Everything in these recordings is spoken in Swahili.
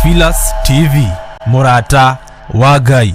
Theophilus TV, Murata wa Ngai.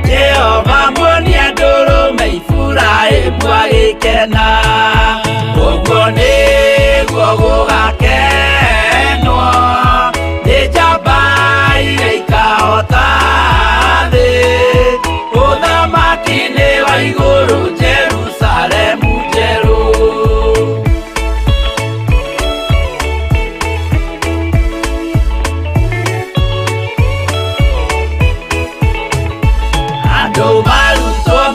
Jehova muonia ndũrũme Iburahĩmu agĩkena, ũguo nĩguo gũgakenwo nĩ njamba iria ikahota thĩ, ũthamaki-inĩ wa igũrũ Jerusalemu njerũ.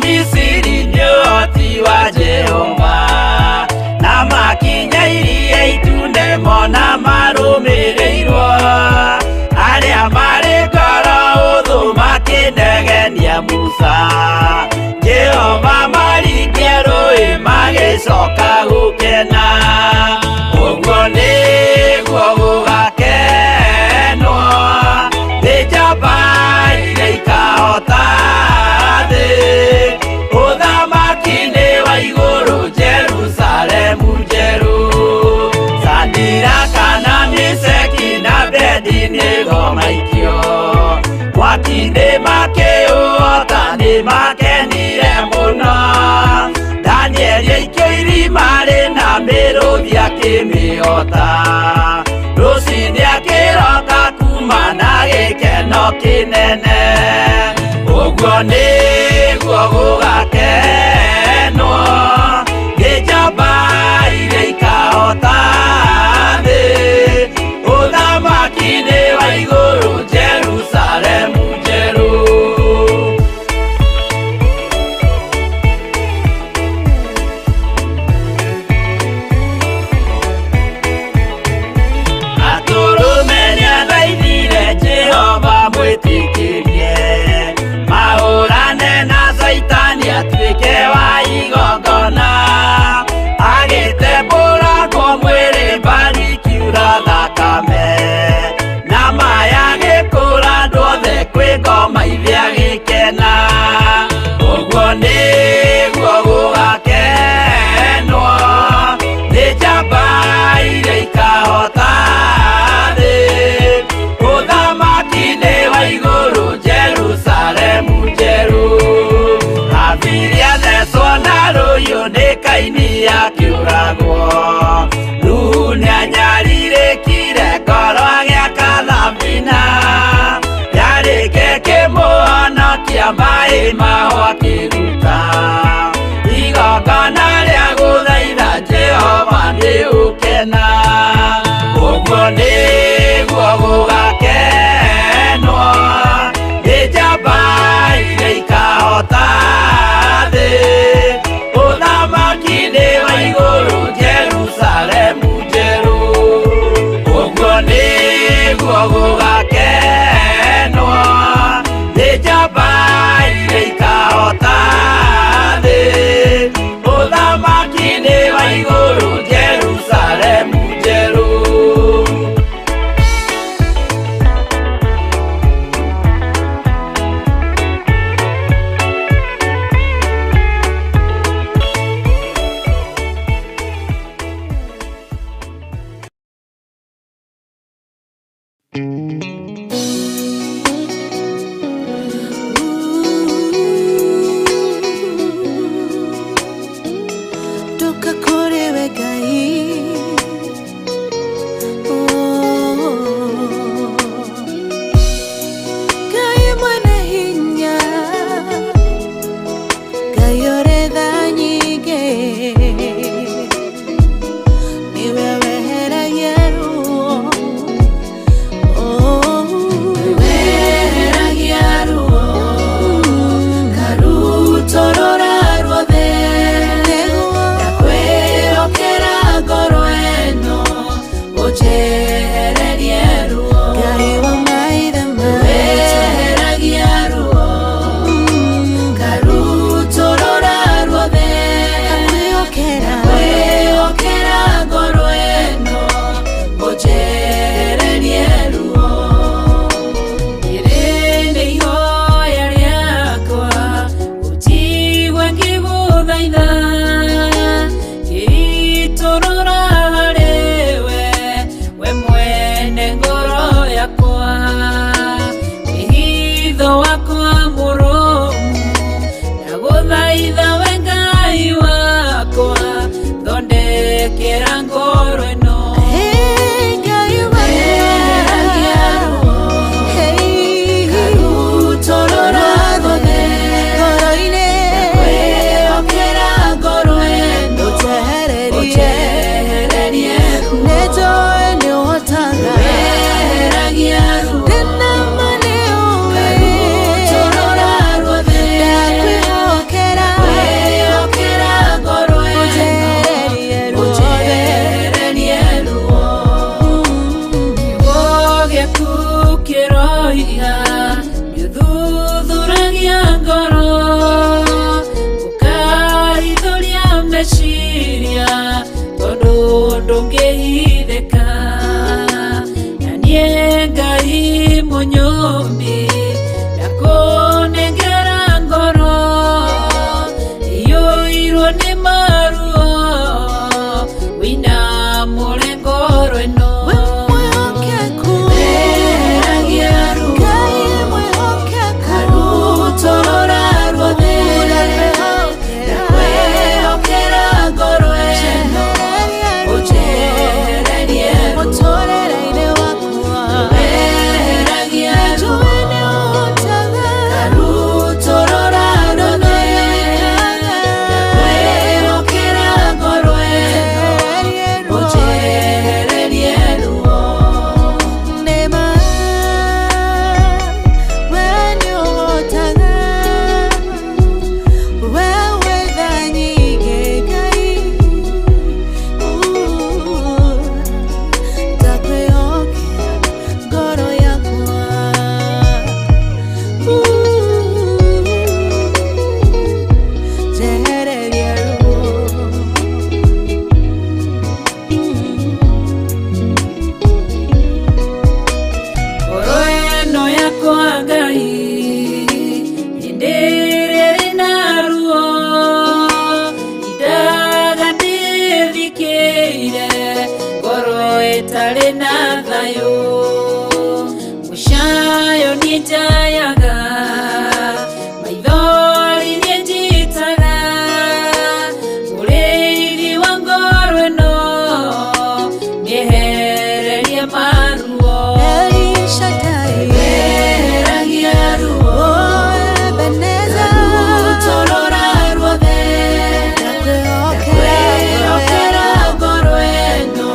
Misiri nĩ ũhoti wa Jehova, na makinya iria itune mona marũmĩrĩirwo, arĩa marĩ ngoro hũthũ makĩnegenia Musa, Jehova maringie rũĩ magĩcoka gũkena, ũguo nĩguo gũgakenwo nĩ njamba iria ikahota Jerusalemu njerũ. Shadiraka na Meshaki na Abedinego maikio mwaki-inĩ makĩũhota nĩ makenire mũno. Danieli aikio irima rĩna mĩrũthi akĩmĩhota, rũciinĩ akĩroka kuma na gĩkeno kĩnene, ũguo nĩguo gũgakenwo njamba iria ikahota thĩ, ũthamaki-inĩ wa igũrũ Jerusalemu njerũ. Atũrũme nĩathaithire Jehova mwĩtĩkĩrie, mahũrane na Saitani atuĩke wa igongona, agĩtembũragwo mwĩrĩ mbari kiura thakame, na maya gĩkũra andũ othe kwĩ ngoma iria gĩkena, ũguo nĩguo gũgakenwo nĩ njamba iria ikahota thĩ, ũthamaki-inĩ wa igũrũ Jerusalemu njerũ. Habiri athecwo na rũhiũ nĩ Kaini akĩũragwo, Nuhu nĩanyarirĩkire ngoro agĩaka thabina, yarĩke kĩmũhonokia maĩ maho akĩruta, igongona rĩa gũthaitha Jehova nĩ ũkena, ũguo nĩguo gũgakenwo nĩ njamba iria ikahota thĩ, ũthamaki-inĩ wa igũrũ Jerusalemu njerũ, ũguo nĩguo gũgakenwo nĩ njamba iria ikahota thĩ, ũthamaki-inĩ wa igũrũ Jerusalemu njerũ. ukiroiga yuthuragia ngoro ukaithuria meciria tondu ndungihithika na nie Ngai munyumbi ndakunengera ngoro iyuirwo ni maruo wina ngoro ino tare na thayo mushayo ni jayaga maithori ni njitaga uriri wa ngoro ino niehererie maruo weheragia ruo Ebeneza rutorora ruothe ndakwĩhokera ngoro ĩno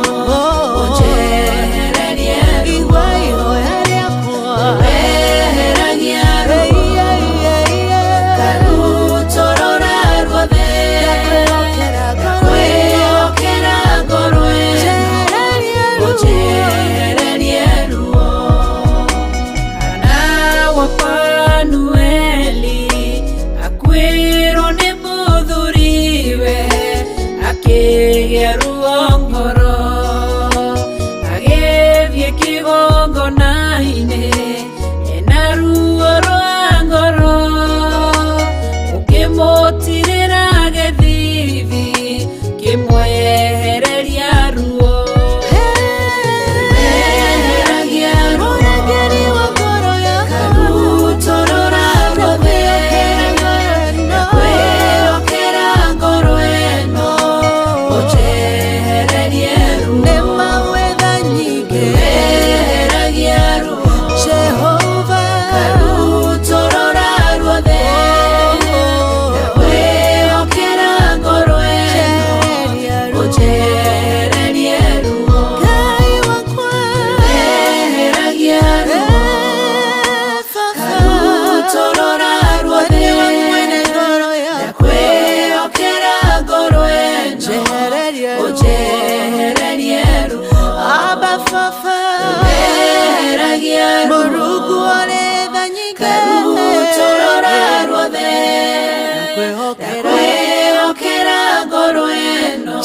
ndakwĩhokera ngoro ĩno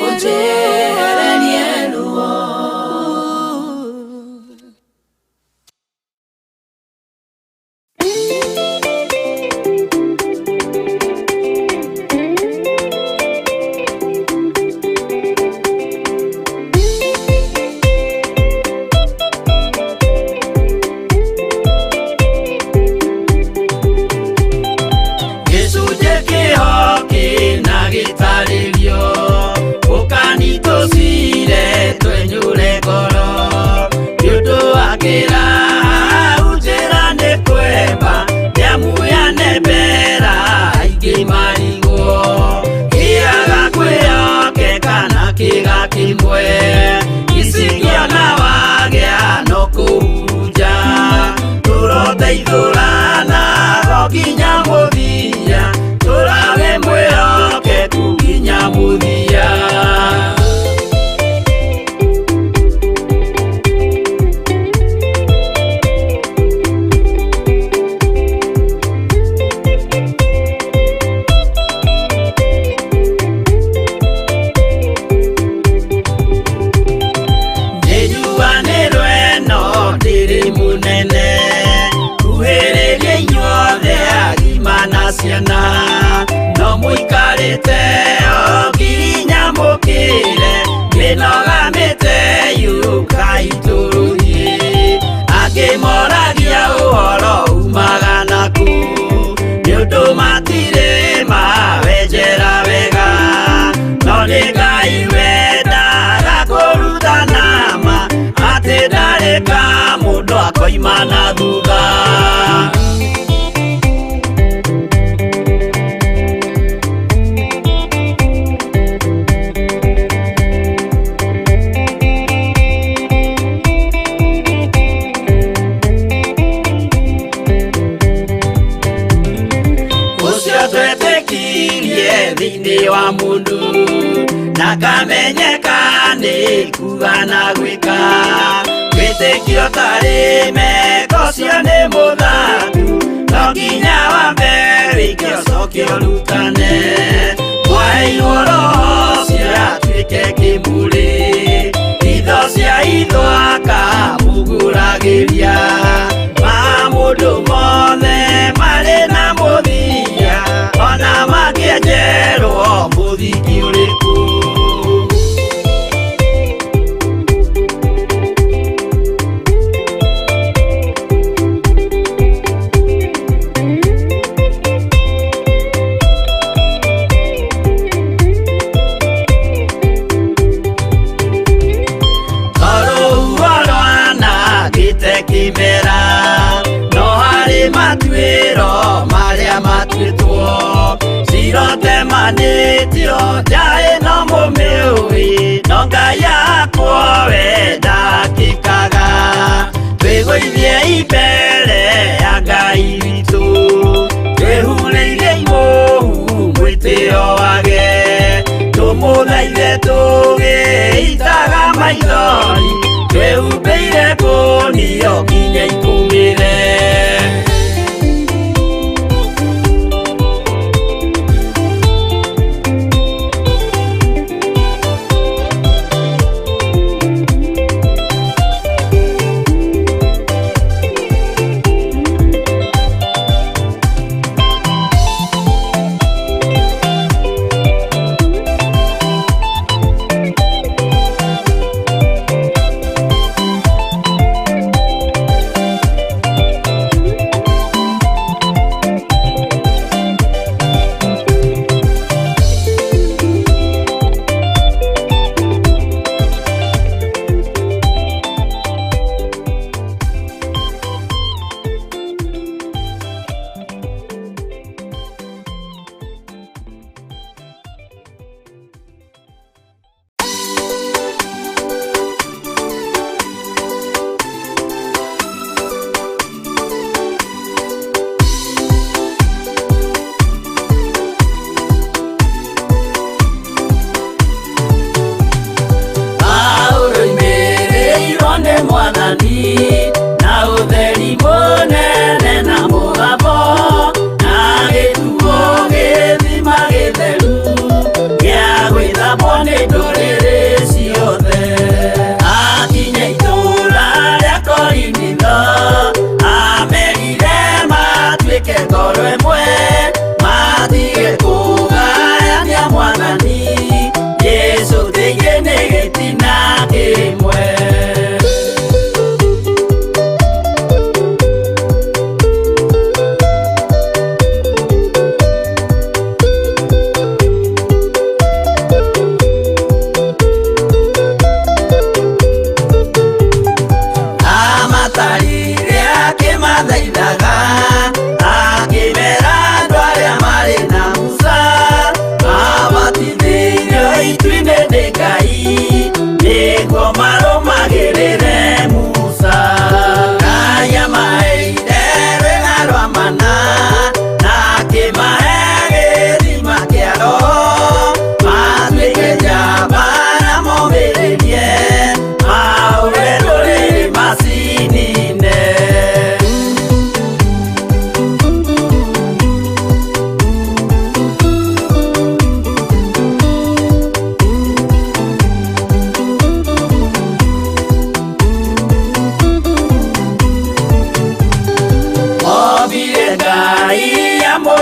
ũnjehererie ruo kene kuhĩrĩria inyuothe agima na ciana no mũikarĩte o ngiri nyamũkĩre mĩnogamĩte yukai tũrũhiĩ angĩ moragia ũhoro umaga naku nĩũndũ matirĩ mawenjera wega no nĩ Ngai wendaga kũruta nama atĩ ndarĩka mũndũ akoima na thutha. Thĩinĩ wa mũndũ na kamenyeka nĩ kuga na gwĩka wĩtĩkio tarĩ meko cio nĩ mũthatu no nginya wambe wĩke ũcoke ũrutane waheirwo roho cio atuĩke kĩmũrĩ itho cia ithwaka muguragĩria ma mũndũ mothe marĩ na mũthia ona mangĩenjerwo mũthingi ũrĩkũ. Kĩmera no harĩ matuĩro marĩa matuĩtwo cirotemanĩtio njaĩ no mũmĩũĩ no Ngai akwo we ndakĩkaga twĩgũithie imbere ya Ngai witũ twĩhurĩire imũhu mwĩtĩo wage tũmũthaithe tũgĩitaga maithori twĩhumbĩire ngũnio nginya ikumĩre.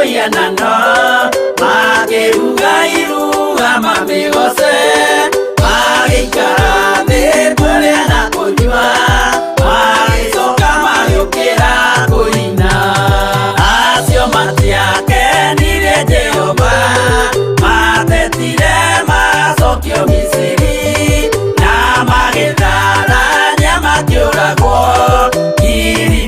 mũhianano makĩruga iruga mamĩgoce magĩikara thĩ kũrĩa na kũnyua magĩcoka magĩũkĩra kũina acio matiakenirie Jehova matetire magacokio Misiri na magĩtharania makĩũragwo ngiri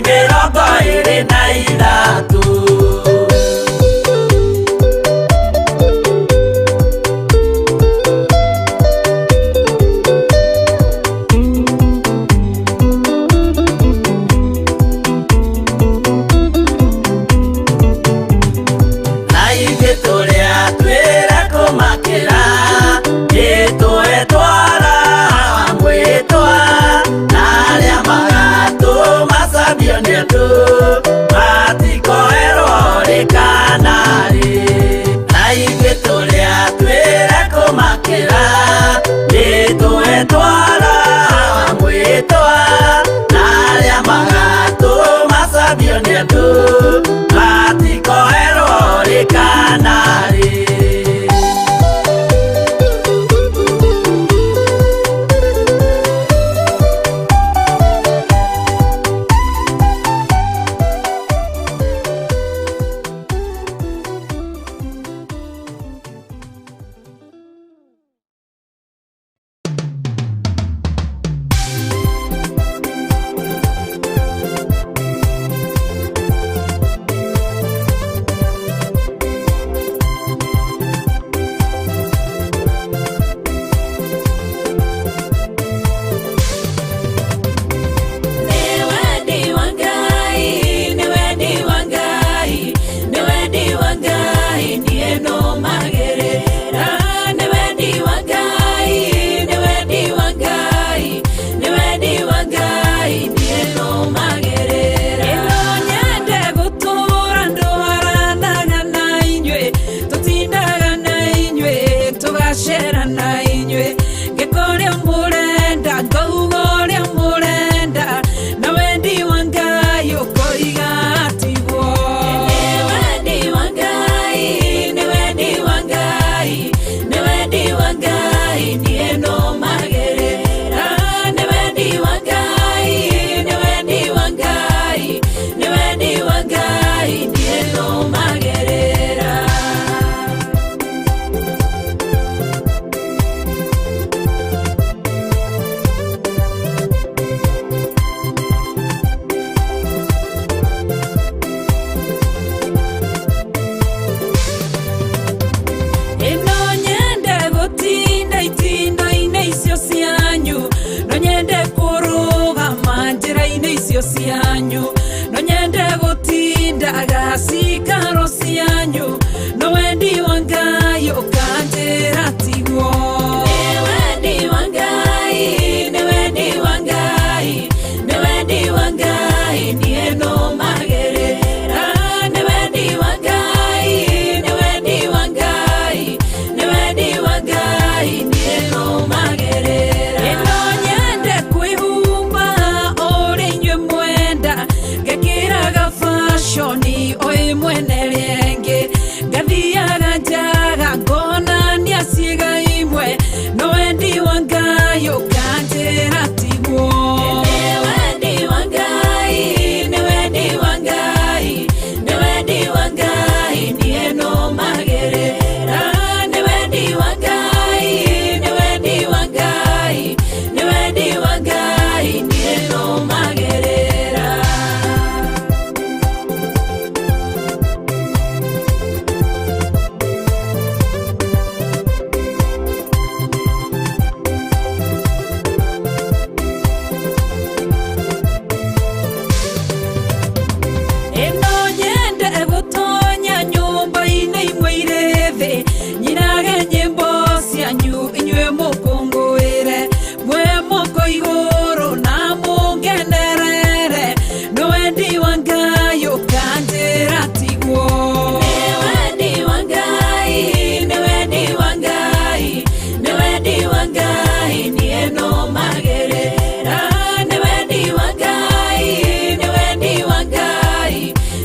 23.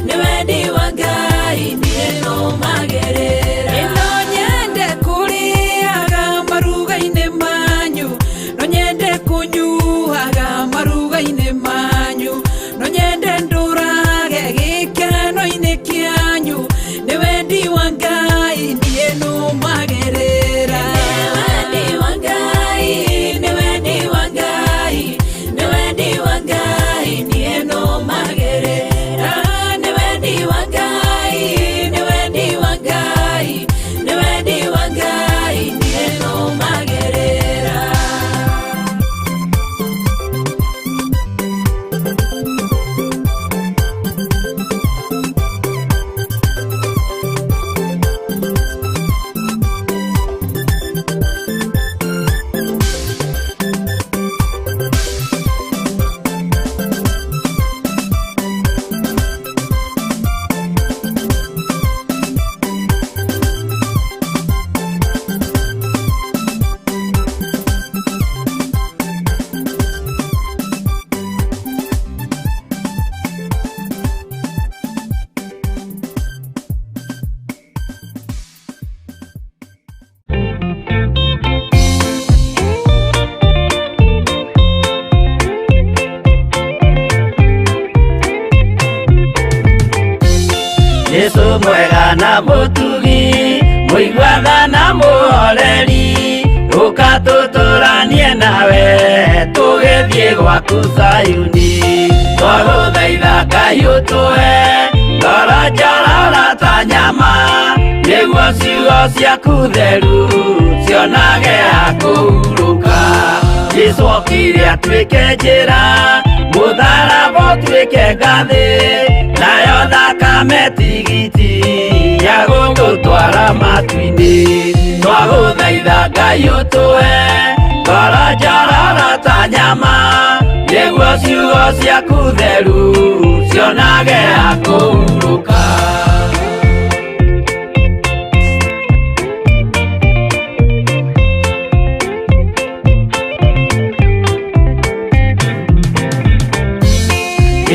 Ni wendi wa Ngai, Yesu mwega na mutugi muigwatha na muhoreri ukatuturanie nawe tugithie gwaku Zayuni twaguthaitha Ngai utue ngoro njororo ta nyama niguo ciugo ciaku theru cionage akuhuruka Yesu okire atuike njira mutharaba utuike ngathi nayo thakame tigiti ya gugutwara matu-ini twaguthaitha Ngai utue ngoro njororo ta nyama niguo ciugo ciaku theru cionage akuhuruka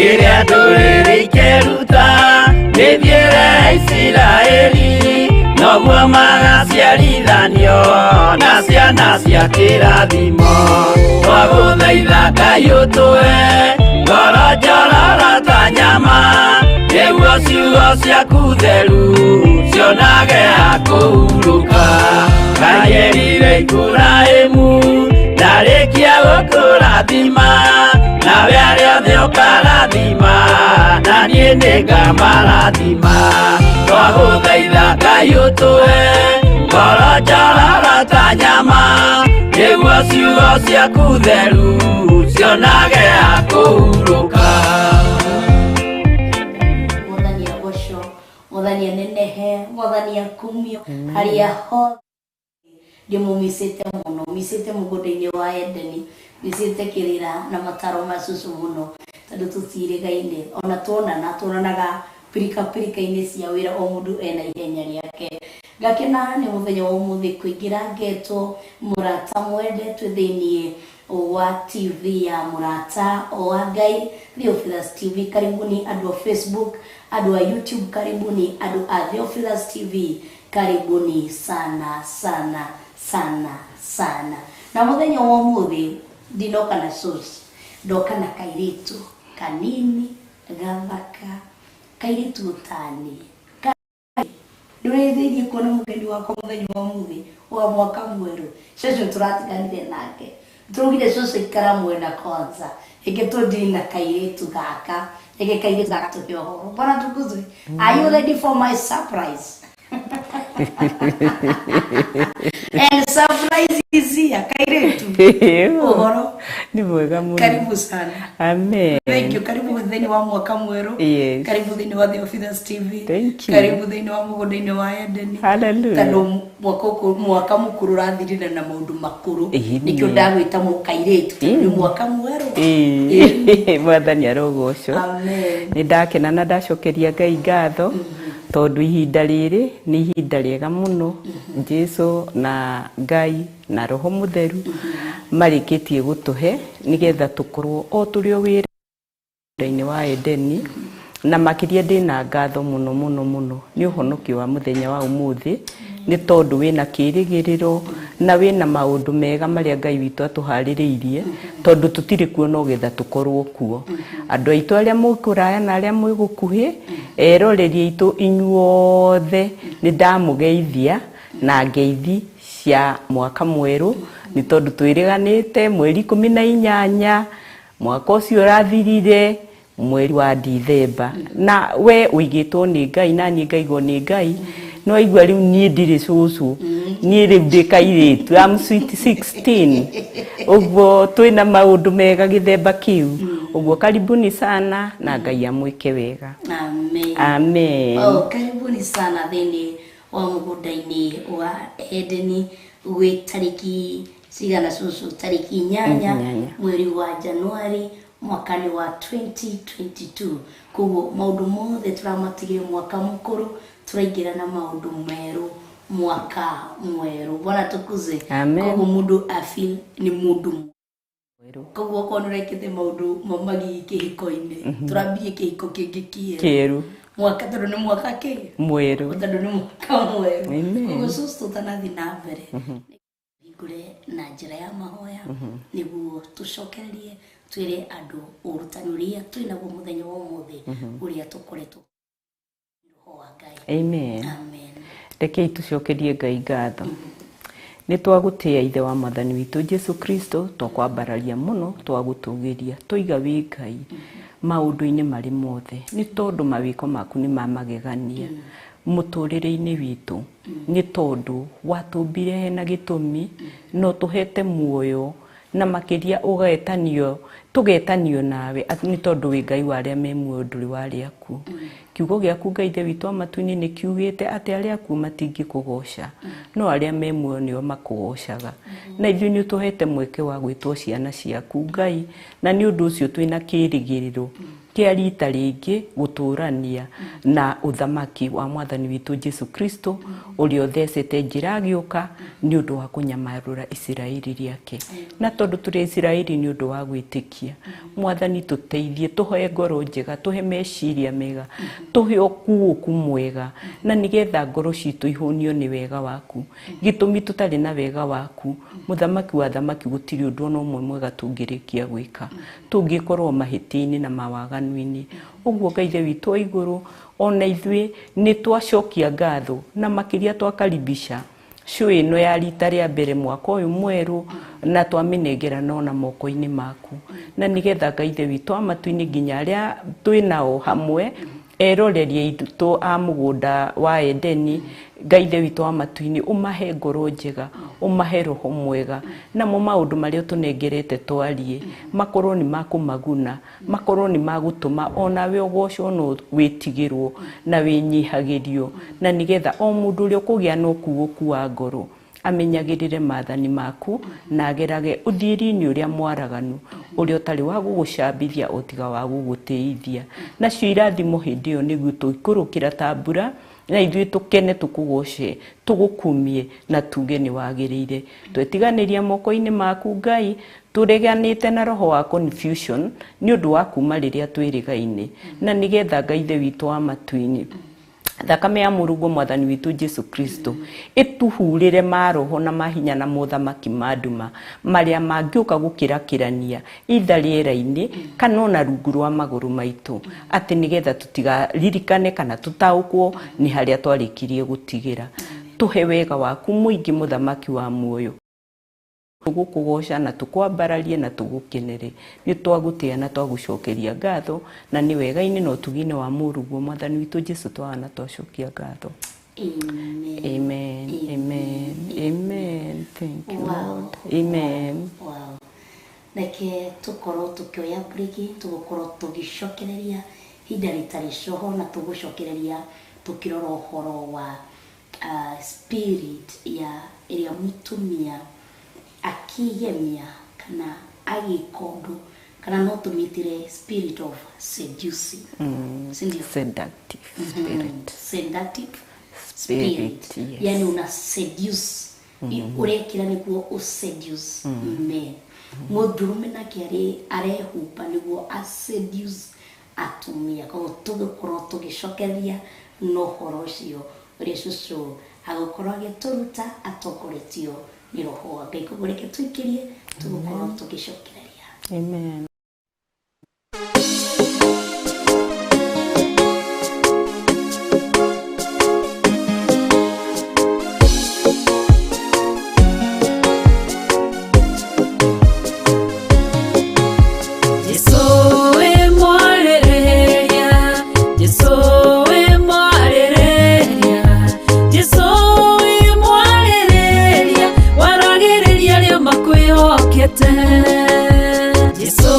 Iria ndũrĩrĩ ikeruta nĩthiĩre Isiraeli noguo magaciarithanio na ciana cia kĩrathimo twagũthaitha Ngai ũtũhe ngoro njororo ta nyama nĩguo ciugo ciaku theru cionage akuhuruka Ngai erire Iburahĩmu ndarĩkia gũkũrathima nawe arĩa othe ũkarathima na niĩ nĩngamarathima twagũthaitha Ngai ũtũhe ngoro njororo ta nyama nĩguo ciugo ciaku theru cionage akuhuruka Mwathani anenehe Mwathani akumio harĩa hothe ndĩmũmicĩte mũno micĩte mũgũnda-inĩ wa Edeni micĩte kĩrĩra na mataro macucu mũno tondũ tũtiĩrĩgaine ona tuonanaga pirika-inĩ cia wĩra o mũndũ ena ihenya rĩake ngakena nĩ mũthenya wa ũmũthĩ kũingĩra ngetwo mũrata mwendetwo thĩinĩ wa TV ya mũrata wa Ngai Theophilus TV karibuni andũ a Facebook andũ a YouTube karibuni andũ a Theophilus TV karibuni sana sana sana sana na mũthenya wa ũmũthĩ ndinoka na sauce ndoka na kairitu kanini gathaka kairitu utani ndũrĩthĩirie kuona mũgendi wakwa mũthenya wa ũmũthĩ wa mwaka mwerũ cece turatiganire nake tũrugire cece ikara mwena kwanza ĩgĩtũndini na kairitu gaka kairitu gaka tũhe ũhoro Bwana tukuzwe are you ready for my surprise and surprise is here kairitu ũhoro ni mwega mũno karibu sana amen thank you karibu thĩinĩ wa mwaka mwerũ yes karibu thĩinĩ wa Theophilus TV thank you karibu thĩinĩ wa mũgũnda-inĩ wa Edeni hallelujah tondũ mwaka mũkũrũ ũrathirire na maũndũ makũrũ nĩkĩo ndagwĩta mũkairĩtu nĩ mwaka mwerũ Mwathani arogocwo amen nĩ ndakena na ndacokeria Ngai ngatho tondũ ihinda rĩrĩ nĩ ihinda rĩega mũno Jesu na Ngai na Roho Mũtheru marĩkĩtie gũtũhe nĩgetha tũkorwo o tũrĩ o wĩra-inĩ wa Edeni na makĩria ndĩna ngatho mũno nĩ ũhonokio wa mũthenya wa ũmũthĩ nĩ tondũ wĩna kĩĩrĩgĩrĩro na wĩna maũndũ mega marĩa Ngai witũ atũharĩrĩirie tondũ tũtirĩ kuo no getha tũkorwo kuo andũ aitũ arĩa mũkũraya na arĩa mwĩ gũkuhĩ eroreri aitũ inyuothe nĩ ndamũgeithia na ngeithi cia mwaka mwerũ nĩ tondũ twĩrĩganĩte mweri 18 mwaka ũcio ũrathirire mweri wa Dithemba na we ũigĩtwo nĩ Ngai na niĩ ngaigwo nĩ Ngai no igwa rĩu niĩ ndirĩ cũcũ niĩ rĩu ndĩ kairĩtu I'm sweet 16 ũguo twĩna maũndũ mega gĩthemba kĩu ũguo karibuni sana na Ngai amwĩke wega amen amen karibuni sana thĩinĩ wa mũgũnda-inĩ wa Edeni gwĩ tarĩki cigana cũcũ tarĩki 8 mweri wa Januari mwaka-inĩ wa 2022 koguo maũndũ mothe tũramatigire mwaka mũkũrũ turaingĩra na maũndũ merũ mwaka mwerũ Bwana tukuze koguo mũndũ afeel ni mũndũ koguo kono rekete maũndũ mamagi kĩhiko-inĩ turambie kĩhiko kĩngĩ kĩerũ mwaka tondũ nĩ mwaka kĩ mwerũ tondũ nĩ mwaka mwerũ koguo cũcũ tũtanathi na mbere hingũre na njĩra ya mahoya nĩguo tũcokererie twĩre andũ ũrutani ũrĩa twĩnaguo mũthenya wa ũmũthĩ ũrĩa tũkoretwo roho wa Ngai. Amen. Amen. Rekei tucokerie Ngai ngatho. Nĩ twagũtĩĩa ithe wa Mwathani witũ Jesu Kristo, twakwambararia mũno, twagũtũgĩria, tũiga wĩ Ngai maũndũ-inĩ marĩ mothe, nĩ tondũ mawĩko maku nĩ mamagegania mũtũrĩre-inĩ witũ, nĩ tondũ watũmbire hena gĩtũmi, no tũhete muoyo na makĩria ũgetanio, tũgetanio nawe, nĩ tondũ wĩ Ngai wa arĩa me muoyo ndũrĩ wa arĩa akuũ. Kiugo gĩaku Ngai ithe witũ wa matu-inĩ nĩ kiugĩte atĩ arĩa akuũ matingĩkũgoca, no arĩa me muoyo nĩo makũgocaga. Na ithuĩ nĩ ũtũhete mweke wa gwĩtwo ciana ciaku Ngai, na nĩ ũndũ ũcio twĩna kĩĩrĩgĩrĩro kĩa rita rĩngĩ gũtũrania na ũthamaki wa Mwathani witũ Jesu Kristo, ũrĩa ũthecete njĩra agĩũka nĩ ũndũ wa kũnyamarũra Isiraeli rĩake. Na tondũ tũrĩ Isiraeli nĩ ũndũ wa gwĩtĩkia, Mwathani tũteithie, tũhe ngoro njega, tũhe meciria mega, tũhe ũkuũku mwega, na nĩgetha ngoro citũ ihũnio nĩ wega waku. Gĩtũmi tũtarĩ na wega waku, Mũthamaki wa thamaki, gũtirĩ ũndũ ona ũmwe mwega tũngĩrĩkia gwĩka, tũngĩkorwo mahĩtia-inĩ na mawaganu-inĩ. Ũguo Ngai ithe witũ wa igũrũ, ona ithuĩ nĩ twacokia ngatho na makĩria twakaribisha show ĩno ya rita rĩa mbere mwaka ũyũ mwerũ, na twamĩnengerana na moko-inĩ maku, na nĩgetha Ngai ithe witũ wa matu-inĩ nginya arĩa twĩnao hamwe, eroreria itũ a mũgũnda wa Edeni, Ngai ithe witũ wa matu-inĩ ũmahe ngoro njega, ũmahe roho mwega, namo maũndũ marĩa tũnengerete twarie makorwo nĩ makũmaguna, makorwo nĩ magũtũma onawe ũgocwo no wĩtigĩrwo na wĩnyihagĩrio, na nĩgetha o mũndũ ũrĩa ũkũgĩa na ũkuũku wa ngoro amenyagĩrĩre maathani maku na agerage ũthiĩri-inĩ ũrĩa mwaraganu, ũrĩa ũtarĩ wa gũgũcambithia o tiga wa gũgũtĩithia. Nacio irathimo hĩndĩ ĩyo nĩguo tũikũrũkĩra ta mbura, na ithuĩ tũkene tũkũgoce, tũgũkumie na tuge nĩ wagĩrĩire. Twetiganĩria moko-inĩ maku Ngai, tũreganĩte na roho wa confusion nĩ ũndũ wa kuma rĩrĩa twĩrĩgaine, na nĩgetha Ngai ithe witũ wa matu-inĩ, thakame ya Mũrungu Mwathani witũ Jesu Kristo ĩtuhurĩre maroho na mahinya na mothamaki ma nduma marĩa mangĩũka gũkĩrakĩrania itha rĩera-inĩ kana ona rungu rwa magũrũ maitũ, atĩ nĩgetha tũtigaririkane kana tũtaũkwo nĩ harĩa twarĩkirie gũtigĩra. Tũhe wega waku mũingĩ Mũthamaki wa muoyo, tũgũkũgoca na tũkwambararie na tũgũkenere. Nĩ twagũtĩĩa na twagũcokeria ngatho, na nĩ wega-inĩ na ũtugi-inĩ wa Mũrungu Mwathani witũ Jesu twana twacokia ngatho. Amen. Amen. Amen. Amen. Thank you, Wow. Lord. Amen. Wow. Reke tũkorwo tũkĩoya breki, tũgũkorwo tũgĩcokereria hinda rĩtarĩ coho, na tũgũcokereria tũkĩrora ũhoro wa spirit ya ĩrĩa mũtumia akigemia kana agĩkondu, kana no tũmĩtire spirit of seducing. Seductive spirit. Seductive Spirit, spirit. yes. Yani una seduce. Urekira nĩguo ũseduce men. Mũndũrũme nake arehumba nĩguo aseduce atumia. Koguo tũgĩkorwo tũgĩcokereria no ũhoro ũcio ũrĩa cũcũ agũkorwo agĩtũruta atongoretio nĩ roho wa Ngai. Koguo reke tũikĩrie tũgũkorwo tũgĩcokereria. Amen. Jesu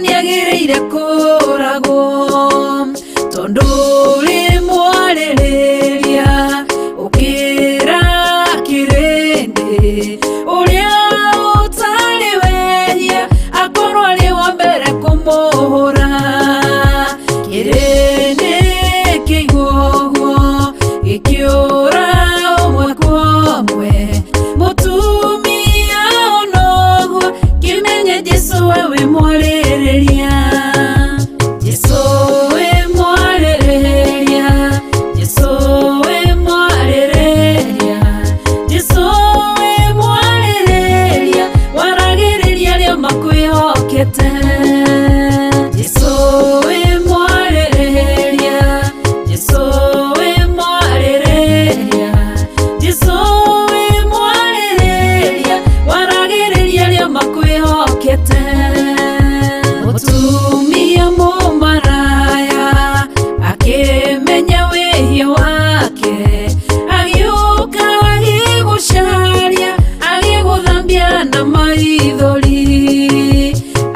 niagĩrĩire kũragwo tondũ ũrĩ mwarĩrĩria ũkĩra kĩrĩndĩ ũrĩa ũtarĩ wehia akorwo arĩ wa mbere kũmũhũra kĩrĩndĩ kĩiguo gĩkĩũra ũmwe kwa ũmwe mũtumia onoguo kĩmenye Jesũ wewe mwarĩrĩria Jesũ we mwarĩrĩria Jesũ we mwarĩrĩria Jesũ we mwarĩrĩria waragĩrĩria arĩa makwĩhokete Jesũ we mwarĩrĩria Jesũ we mwarĩrĩria Jesũ we mwarĩrĩria waragĩrĩria arĩa makwĩhokete mũtumia mũmaraya akĩmenya wĩhia wake agĩũka agĩgũcaria agĩgũthambia na maithori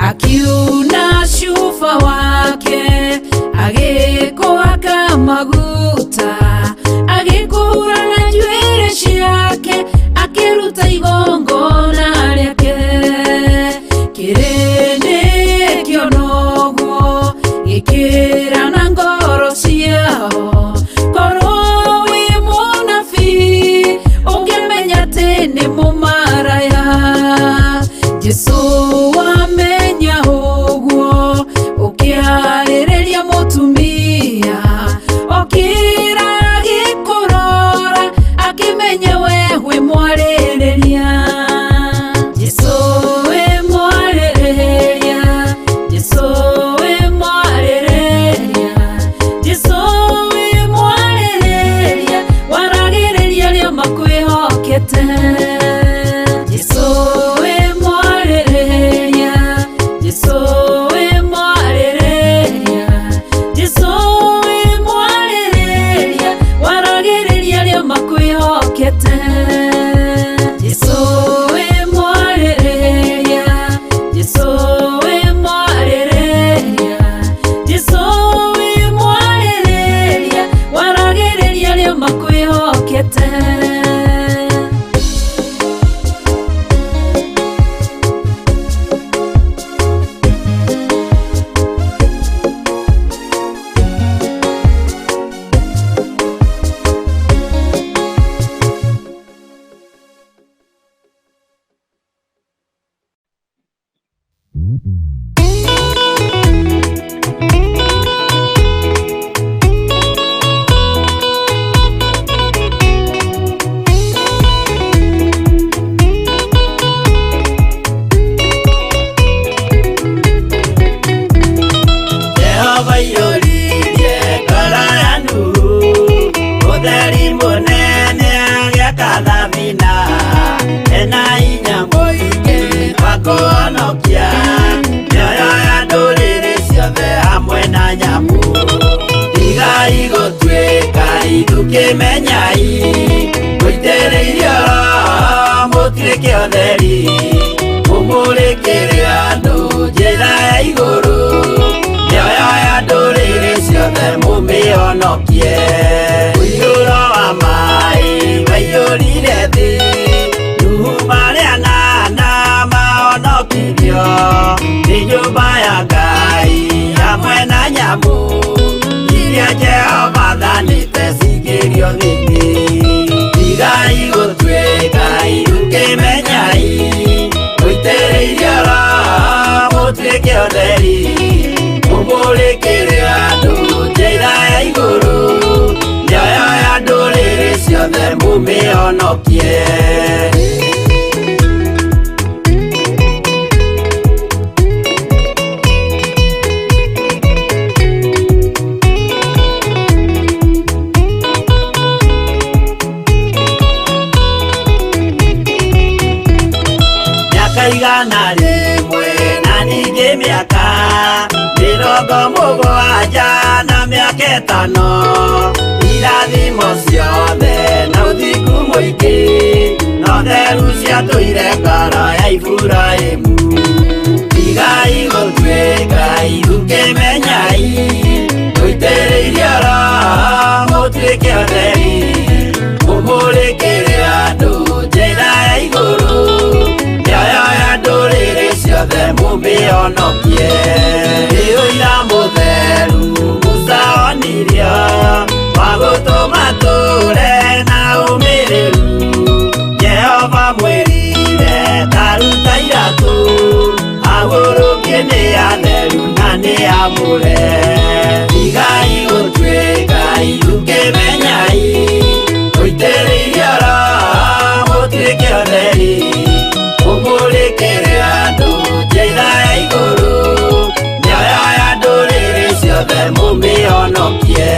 akiuna cuba wake agĩkũhaka maguta agĩkũhura na njuĩrĩ ciake akĩruta igongona rĩake kĩrĩndĩ kĩonoguo gĩkĩra na ngoro ciao korwo wĩ mũnabii ũngĩmenya atĩ nĩ mũmaraya Jesũ wamenya ũguo ũkĩarĩrĩria mũtumia okĩra agĩkũrora akĩmenya we wĩ mwarĩrĩria Jesũ we mwarĩrĩria Jesũ we mwarĩrĩria Jesũ we mwarĩrĩria waragĩrĩria arĩa makwĩhokete Jesũ we mwarĩrĩria Jesũ we mwarĩrĩria Jesũ we mwarĩrĩria waragĩrĩria arĩa makwĩhokete Jesũ we mwarĩrĩria Jesũ we mwarĩrĩria Jesũ we mwarĩrĩria waragĩrĩria arĩa makwĩhokete Jehova iyũririe ngoro yanyu ũtheri mũnene agĩaka thabina ena hinya mũingĩ wa kũhonokia mĩoyo ya ndũrĩrĩ ciothe hamwe na nyamũ igai gũtuĩka itũkĩmenyai mũitĩrĩirio mũtuĩke ũtheri mũmũrĩkĩre andũ njĩra ya igũrũ mĩoyo ya ndũrĩrĩ ciothe mũmĩhonokie mũiyũro wa maĩ waiyũrire thĩ Nuhu marĩa nana mahonokirio nĩ nyũmba ya Ngai hamwe na nyamũ iria Jehova thanĩte cingĩrio thĩinĩ igai gũtuĩka itũkĩmenyai mũitĩrĩirio mũtuĩke ũtheri mũmũrĩkĩre andũ njĩra ya igũrũ mĩoyo ya ndũrĩrĩ ciothe mũmĩhonokie igana rĩmwe na ningĩ mĩaka mĩrongo mũgwanja na mĩaka ĩtano irathimo ciothe na ũthingu mũingĩ na ũtheru ciatũire ngoro ya Iburahĩmu igai gũtuĩka irukemenyai gũitĩrĩirie oro mũtuĩke ũtheri mũmũrĩkĩre andũ njĩra ya igũrũ mĩoyo ya ndũrĩrĩ ciothe mũmĩonokie rĩũira mũtheru Musa onirio wa gũtũma tũre na ũmĩrĩru Jehova mwĩrire taruta iratũ agũrũkie nĩ atheru na nĩ amũre igai gũtuĩka irukĩmenyai gũitĩrĩirie oro mũtuĩke ũtheri mũmũrĩkĩre andũ njĩra ya igũrũ mĩoyo ya ndũrĩrĩ ciothe mũmĩonokie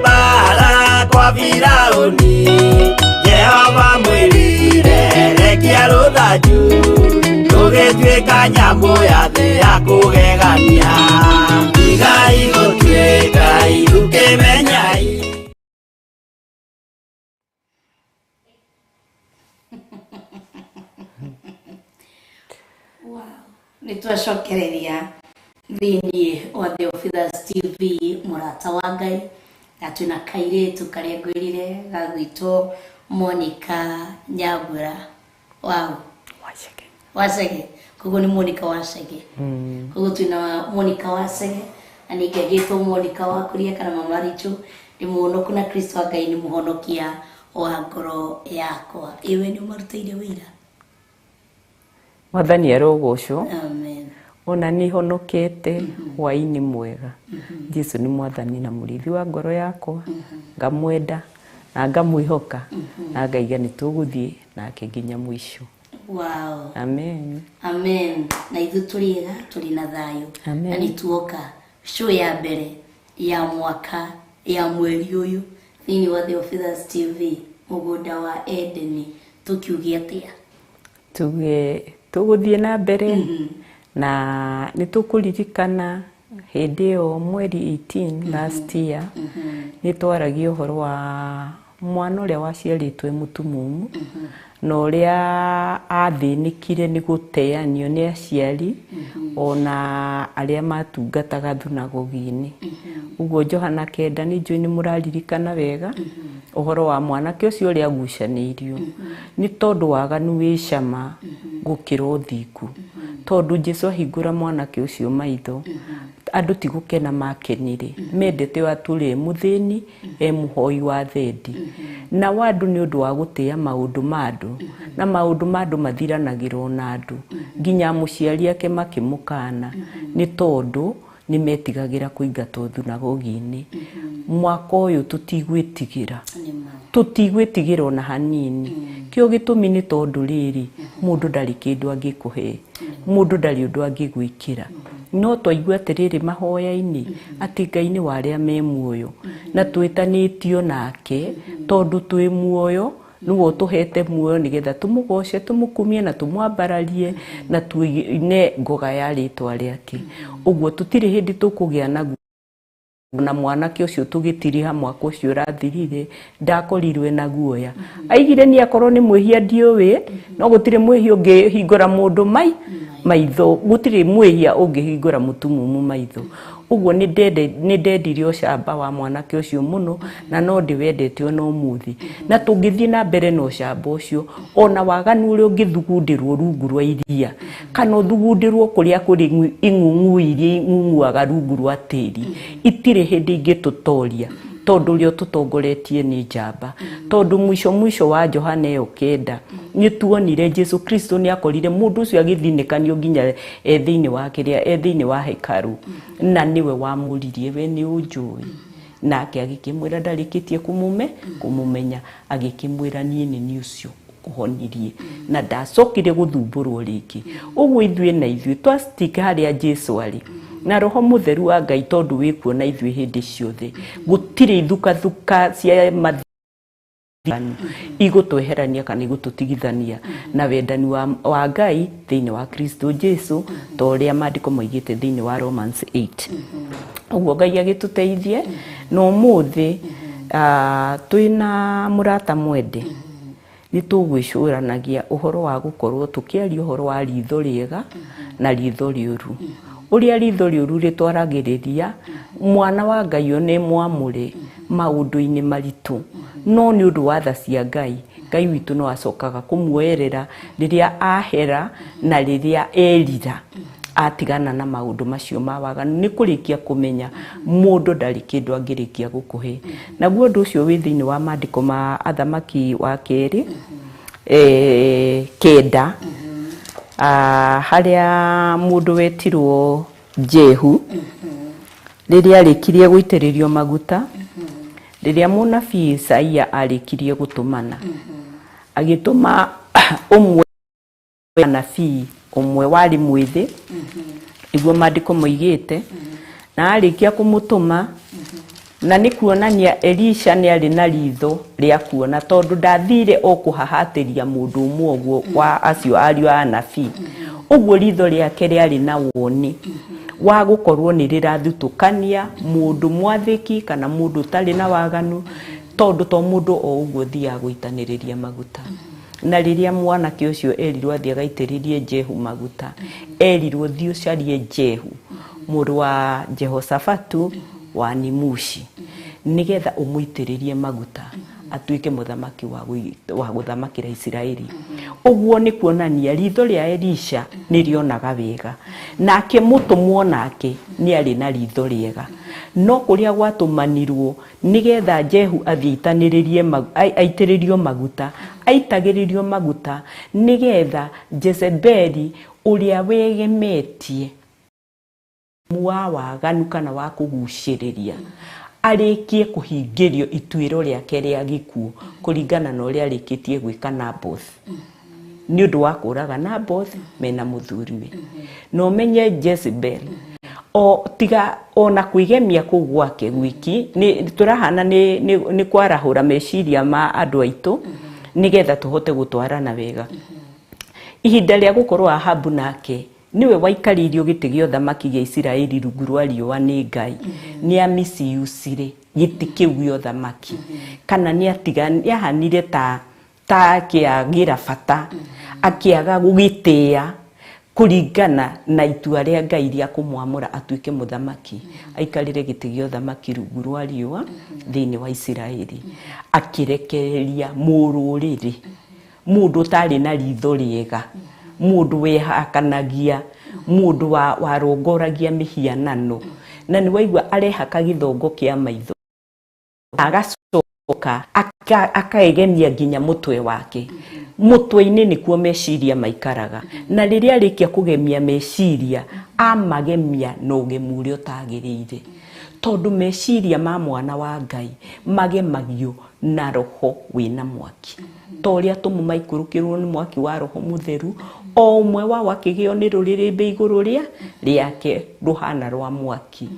bara kwa Firaũni Jehova mwĩrire rekia rũthanju rũgĩtuĩka nyamũ ya thĩ ya kũgegania igai gũtuĩka irukĩmenyai nĩtwacokereria thĩinĩ wa The Ofithers TV mũrata wa Ngai na twĩna kairĩtu karĩa ngwĩrire gagwĩtwo Monica Nyambura Wacege koguo nĩ Monica Wacege koguo twĩna Monica Wacege na ningĩ agĩtwo Monica Wakũria kana Mama Richu nĩ mũhonoku na Kristo wa Ngai nĩ mũhonokia wa ngoro yakwa iwe nĩ ũmarutĩire wĩra Mwathani arogocwo amen ona ni honokete hwaini mwega Jesu ni mwathani na mũrithi wa ngoro yakwa ngamwenda na ngamwihoka na ngaiga nĩ tũgũthiĩ nake nginya mũico wow amen amen na ithu tũrĩega tũrĩ na thayũ Amen. na nĩtuoka show ya mbere ya mwaka ya mweri ũyũ thĩinĩ wa The Ofithers TV mũgũnda wa Edeni tukiugia atĩa tũgũthiĩ na mbere na nĩtũkũririkana hĩndĩ ĩyo mweri 18 last year nĩtwaragia ũhoro wa mwana ũrĩa waciarĩtwo mũtumumu na ũrĩa athĩnĩkire nĩ gũteanio nĩ aciari ona arĩa matungataga thunagogi-inĩ ũguo Johana 9 nĩnjũĩ nĩ mũraririkana wega ũhoro wa mwanake ũcio ũrĩa agucanĩirio nĩ tondũ waganu wĩ cama gũkĩra ũthingu tondũ Jesũ ahingũra mwanake ũcio maitho andũ ti gũkena makenire mendete atũrĩ mũthĩni mũhoi wa thendi na wandũ nĩ ũndũ wa gũtĩa maũndũ ma andũ na maũndũ ma andũ mathiranagĩrwo na andũ nginya mũciari ake makĩmũkana nĩ tondũ nĩ metigagĩra kũingatwo thunagogi-inĩ mwaka ũyũ tũtigwĩtigĩra ona hanini kĩo gĩtũmi nĩ tondũ rĩrĩ mũndũ ndarĩ kĩndũ angĩkũhe mũndũ ndarĩ ũndũ angĩgwĩkĩra no twaigua atĩrĩrĩ mahoya-inĩ atĩ Ngai nĩ wa arĩa me muoyo na twĩtanĩtio nake tondũ twĩ muoyo nĩguo tũhete muoyo nĩgetha tũmũgoce tũmũkumie na tũmwambararie na tuine ngoga ya rĩtwa rĩake ũguo tũtirĩ hĩndĩ tũkũgĩa naguo na mwanake ũcio tũgĩtiriha mwaka ũcio ũrathirire ndakorirwe na guoya aigire nĩ akorwo nĩ mwĩhia ndiũĩ no gũtirĩ mwĩhia ũngĩhingũra mũndũ maitho gũtirĩ mwĩhia ũngĩhingũra mũtumumu maitho ũguo nĩ ndendire ũcamba wa mwanake ũcio mũno na no ndĩwendete ona ũmũthĩ na tũngĩthiĩ na mbere na ũcamba ũcio ona waganu ũrĩa ũngĩthugundĩrwo rungu rwa iria kana ũthugundĩrwo kũrĩa kũrĩ ing'ung'u iria ing'ung'uaga rungu rwa tĩri itirĩ hĩndĩ ingĩtũtoria tondũ ũrĩa tũtongoretie nĩ njamba tondũ mũico wa Johana 9 nĩ tuonire Jesu Kristo nĩ akorire mũndũ ũcio agĩthinĩkanio nginya thĩinĩ wa kĩrĩa thĩinĩ wa hekaru na niwe wamũririe we nĩ ũnjũĩ nake agĩkĩmwĩra ndarĩkĩtie kũmũmenya agĩkĩmwĩra niĩ nĩ niĩ ũcio kuhonirie na ndacokire gũthumbũrwo rĩngĩ ũguo ithuĩ twastika harĩa Jesu arĩ na roho mũtheru wa Ngai tondũ wĩkuo na ithuĩ hĩndĩ ciothe gũtirĩ thuka cia igũtweherania kana igũtũtigithania na wendani wa Ngai thĩinĩ wa Kristo Jesu ta ũrĩa maandĩko moigĩte thĩinĩ wa Romans 8. Ũguo Ngai agĩtũteithie na ũmũthĩ twĩna mũrata mwende nĩ tũgwĩcũranagia ũhoro wa gũkorwo tũkĩaria ũhoro wa ritho rĩega na ritho rĩũru. Ũrĩa ritho rĩũru rĩtwaragĩrĩria mwana wa Ngai nĩ mwamũre maũndũ-inĩ maritũ, no nĩ ũndũ wa tha cia Ngai, Ngai witũ no acokaga kũmuoerera rĩrĩa ahera na rĩrĩa erira atigana na maũndũ macio ma waganu. Nĩ kũrĩkia kũmenya mũndũ ndarĩ kĩndũ angĩrĩkia gũkũhe. Naguo ũndũ ũcio wĩ thĩinĩ wa maandĩko ma Athamaki wa kerĩ 9 harĩa mũndũ wetirwo Jehu rĩrĩa arĩkirie gũitĩrĩrio maguta, rĩrĩa mũnabii Isaia arĩkirie gũtũmana, agĩtũma ũmwe nabii ũmwe warĩ mwĩthĩ, iguo maandĩko moigĩte, na arĩkia kũmũtũma, na nĩ kuonania Elisha nĩ arĩ na ritho rĩa kuona, tondũ ndathire o kũhahatĩria mũndũ ũmwe ũguo wa acio ariũ a anabii. Ũguo ritho rĩake rĩarĩ na woni wa gũkorwo nĩ rĩrathutũkania mũndũ mwathĩki kana mũndũ ũtarĩ na waganu, tondũ to mũndũ o ũguo thiaga gũitanĩrĩria maguta. Na rĩrĩa mwanake ũcio erirwo athiĩ agaitĩrĩrie Jehu maguta, erirwo thiĩ ũcarie Jehu mũrũ wa Jehoshafatu wa Nimushi, nĩgetha ũmũitĩrĩrie maguta atuĩke mũthamaki wa gũthamakĩra Isiraeli. Ũguo nĩ kuonania ritho rĩa Elisha nĩ rĩonaga wega, nake mũtũmwo nake nĩ arĩ na ritho rĩega, no kũrĩa gwatũmanirwo nĩgetha Jehu aitĩrĩrio maguta, aitagĩrĩrio maguta nĩgetha Jezebeli ũrĩa wegemetie wa waganu kana wa kũgucĩrĩria arĩkie kũhingĩrio ituĩro rĩake rĩa gĩkuũ kũringana na ũrĩa arĩkĩtie gwĩka Naboth. Nĩ ũndũ wa kũraga Naboth mena mũthuriwe. No menye Jezebel o tiga ona kwĩgemia kũu gwake wiki tũrahana nĩ kwarahũra meciria ma andũ aitũ nĩgetha tũhote gũtwarana wega. Ihinda rĩa gũkorwo Ahabu nake niwe waikaririo gĩtĩ gĩa ũthamaki gĩa Isiraeli rungu rwa riũa nĩ Ngai, nĩ amiciucire gĩtĩ kĩu gĩa ũthamaki, kana nĩ ahanire ta akĩagĩra bata, akĩaga gũgĩtĩĩa kũringana na itua rĩa Ngai rĩa kũmwamũra atuĩke mũthamaki, aikarire gĩtĩ gĩa ũthamaki rungu rwa riũa thĩinĩ wa Isiraeli, akĩrekereria mũrũrĩrĩ, mũndũ ũtarĩ na ritho rĩega, mũndũ wehakanagia, mũndũ warongoragia mĩhianano, na nĩ waigua arehaka gĩthongo kĩa maitho, agacoka akaegemia nginya mũtwe wake. Mũtwe-inĩ nĩkuo meciria maikaraga, na rĩrĩa arĩkia kũgemia meciria amagemia na ũgemu ũrĩa ũtagĩrĩire, tondũ meciria ma mwana wa Ngai magemagio na roho wĩna mwaki, ta ũrĩa tũmaikũrũkĩrwo nĩ mwaki wa Roho Mũtheru, o ũmwe wao akĩgĩo nĩ rũrĩrĩmbĩ igũrũ rĩake rũhana rwa mwaki,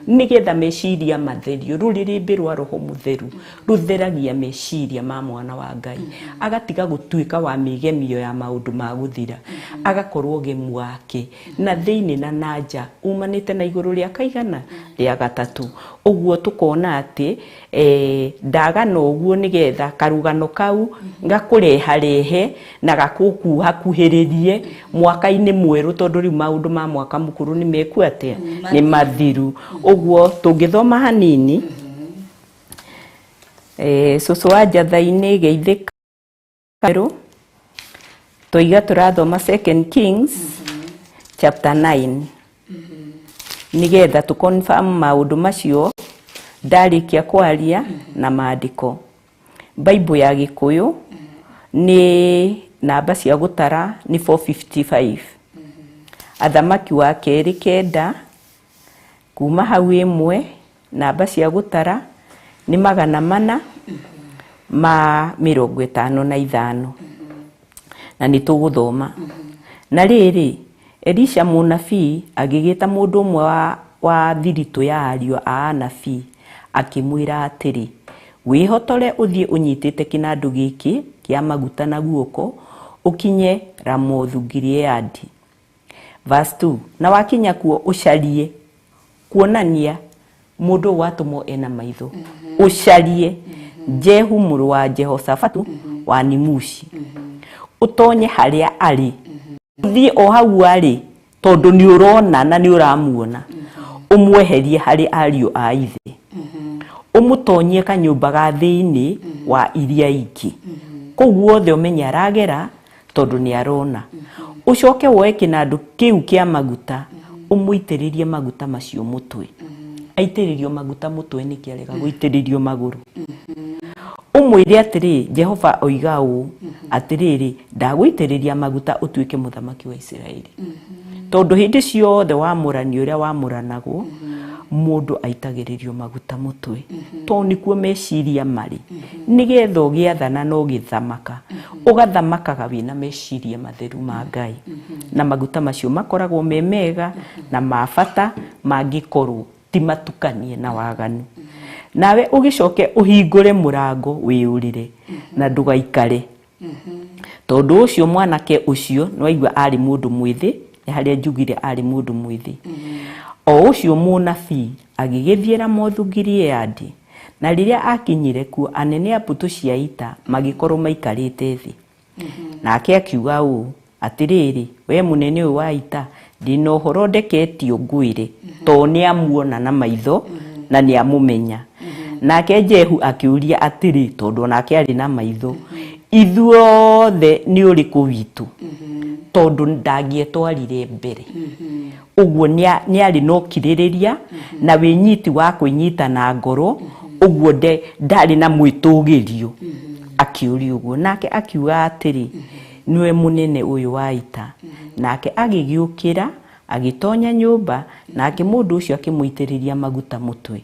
nĩgetha meciria matherio. Rũrĩrĩmbĩ rwa Roho Mũtheru rũtheragia meciria ma mwana wa Ngai, agatiga gũtuĩka wa mĩgemio ya maũndũ ma gũthira, agakorwo ũgemu wake na thĩinĩ na nanja umanĩte na igũrũ rĩa kaigana rĩa gatatũ. Ũguo tũkona atĩ ndagana ũguo nĩgetha karũgano kau gakũreharehe na gakũkuhakuhĩrĩrie mwaka-inĩ mwerũ, tondũ rĩu maũndũ ma mwaka mũkũrũ nĩ meku atĩa, nĩ mathiru. Ũguo tũngĩthoma hanini cũcũ wa Njatha-inĩ Geithĩka tũiga tũrathoma 2 Kings chapter 9 nĩgetha tũconfirm maũndũ macio ndarĩkia kwaria na maandĩko. Bible ya Gĩkũyũ nĩ namba cia gũtara nĩ 455. Athamaki wa kerĩ 9 kuma hau 1 namba cia gũtara nĩ 455 na nĩ tũgũthoma. Na rĩrĩ Elisha mũnabii agĩgĩta mũndũ ũmwe wa thiritũ ya ariũ a anabii, akĩmwĩra atĩrĩ, wihotore uthie unyitite kinandu giki kia maguta na guoko ukinye Ramothu Gileadi. Verse 2, na wakinya kuo ucarie kuonania mundu watumo ena maitho ucarie Jehu muru wa Jehoshafatu wa Nimushi utonye haria ari thie o hau ari tondu ni urona na ni uramuona umweherie hari ariu a ithe umutonyie kanyumba ga thiini wa iria iki koguo the umenya aragera tondu ni arona ucoke woe kinandu kiu kia maguta umuitiririe maguta macio mutwe aitiririo maguta mutwe ni kiarega guitiririo maguru umwire atiri Jehova oiga uu atiriri ndaguitiriria maguta utuike muthamaki wa Israeli tondu hindi ciothe wamurani uria wamuranagwo mundu aitagiririo maguta mutwe to nikuo meciria mari nigetho giathana no githamaka ugathamakaga wina meciria matheru ma Ngai na maguta macio makoragwo memega na mabata mangikorwo ti matukanie na waganu nawe ugicoke uhingure murango wiurire na ndugaikare tondu ucio mwanake ucio nwaigua ari mundu mwithi haria njugire ari mundu mwithi o ucio munabii agigithie Ramothu Gileadi na riria akinyire kuo anene a mbutu cia ita magikorwo maikarite thi nake akiuga uu atiriri we munene uyu wa ita ndino horo ndeketio ngwire to ni amuona na maitho na ni amumenya nake Jehu akiuria atiri tondu nake ari na maitho ithuothe ni uriku witu tondu ndagietwarire mbere uguo ni ari no kiririria na winyiti wa kwinyita na ngoro uguo ndari na mwitugirio akiuria uguo nake akiuga atiri niwe munene uyu wa ita nake agigiukira agitonya nyumba nake mundu ucio akimuitiriria maguta mutwe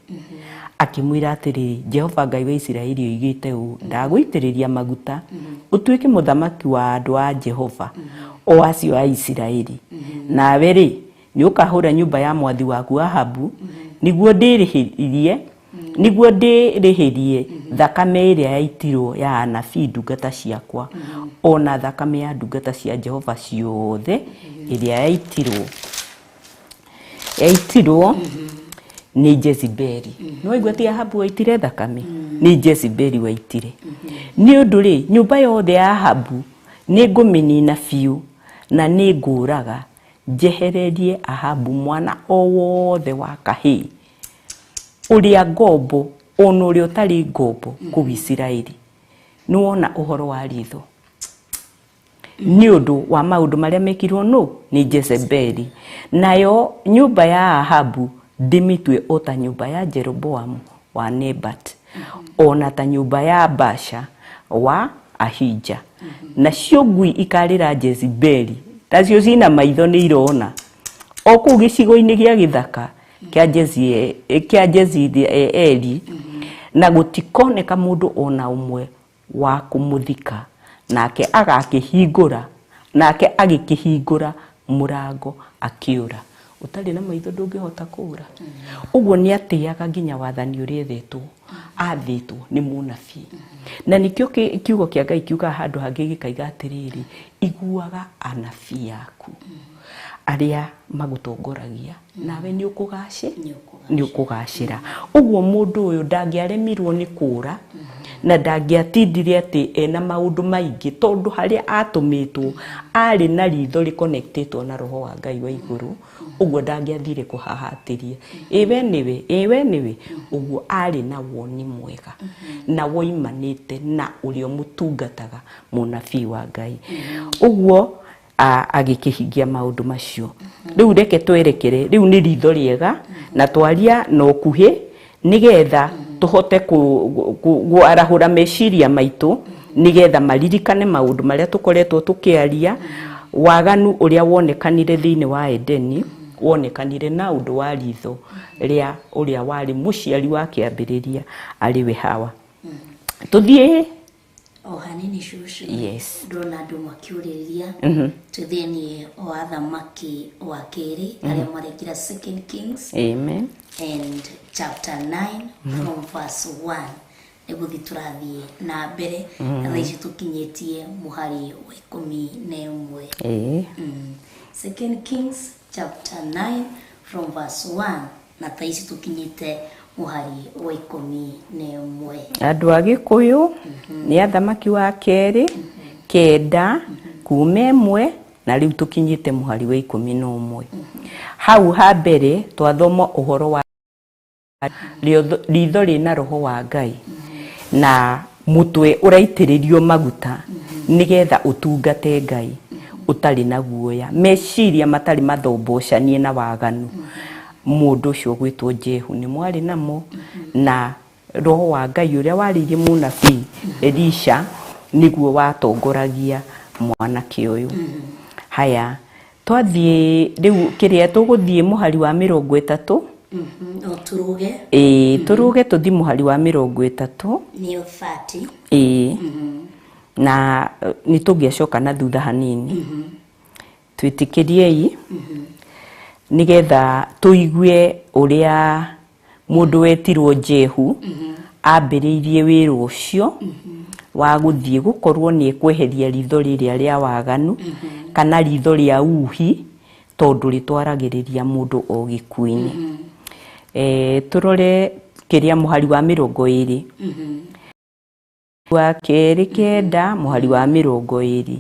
akimwira atiri Jehova Ngai wa Israeli oigite uu ndaguitiriria maguta utuike muthamaki wa andu a Jehova o acio a Israeli nawe ri ni ukahura nyumba ya mwathi waku Ahabu niguo ndirihirie thakame iria yaitirwo ya anabii ndungata ciakwa ona thakame ya ndungata cia Jehova ciothe iria yaitirwo ni Jezebeli no igwa ti Ahabu waitire thakame ni Jezebeli waitire ni undu ri nyumba yothe ya Ahabu ni nguminina biu na ni nguraga njehererie Ahabu mwana o wothe wa kahii uria ngombo ona uria utari ngombo ku Israeli nuona uhoro wa ritho ni undu wa maundu maria mekirwo no ni Jezebeli nayo nyumba ya Ahabu ndimitwe ota nyumba ya Jeroboamu wa Nebat ona ta nyumba ya Basha wa Ahija na cio ngui ikarira Jezebeli tacio cina maitho ni irona o ku gicigo-ini gia githaka kia Jezebeli na gutikoneka mundu ona umwe wa kumuthika nake agakihingura nake agikihingura murango akiura utari na maitho ndungihota kuura uguo ni atiaga nginya wathani uria ethetwo athitwo ni munabii na nikio kiugo kia Ngai kiuga handu hangi gikaiga atiriri iguaga anabii yaku aria magutongoragia nawe ni ukugacira uguo mundu uyu ndangiaremirwo ni kuura na ndangiatindire ati ena maundu maingi tondu haria atumitwo ari na ritho reconnectedwo na roho wa Ngai wa iguru uguo ndangiathire kuhahatiria ewe niwe uguo ari na woni mwega na woimanite na urio mutungataga munabii wa Ngai uguo agikihingia maundu macio riu reke twerekere riu ni ritho riega na twaria no kuhi nigetha tuhote guarahura meciria maitu nigetha maririkane maundu maria tukoretwo tukiaria waganu uria wonekanire thiini wa Edeni wonekanire na undu wa ritho ria uria wari muciari wa kiambiriria ari we Hawa tuthie hanini shushu yes ndona andu makiuriria tuthini o athamaki wa keri aria marekira 2 Kings amen and chapter 9 from verse 1 eguthi turathie na mbere na thaici tukinyetie muhari wa 11 2 Kings chapter 9 from verse 1 na thaici tukinyite muhari wa 11 andu agikuyu ni athamaki wa keri kenda kuma 1 na riu tukinyite muhari wa 11 hau ha mbere twathoma uhoro wa ritho rina roho wa Ngai na mutwe uraitiririo maguta nigetha utungate Ngai utari na guoya meciria matari mathombocanie na waganu mundu ucio gwitwo Jehu ni mwari namo na roho wa Ngai uria waririe munabii Elisha niguo watongoragia mwanake uyu haya twathie riu kiria tuguthie muhari wa 30 turuge turuge tuthi muhari wa 30 ni 30 na nitugiacoka na thutha hanini twitikiriei nigetha tuigue uria mundu wetirwo Jehu ambiriirie wira ucio wa guthie gukorwo ni kweheria ritho riria ria waganu kana ritho ria uhi tondu ritwaragiriria mundu o gikuini turore kiria muhari wa 20 wa keri kenda muhari wa 20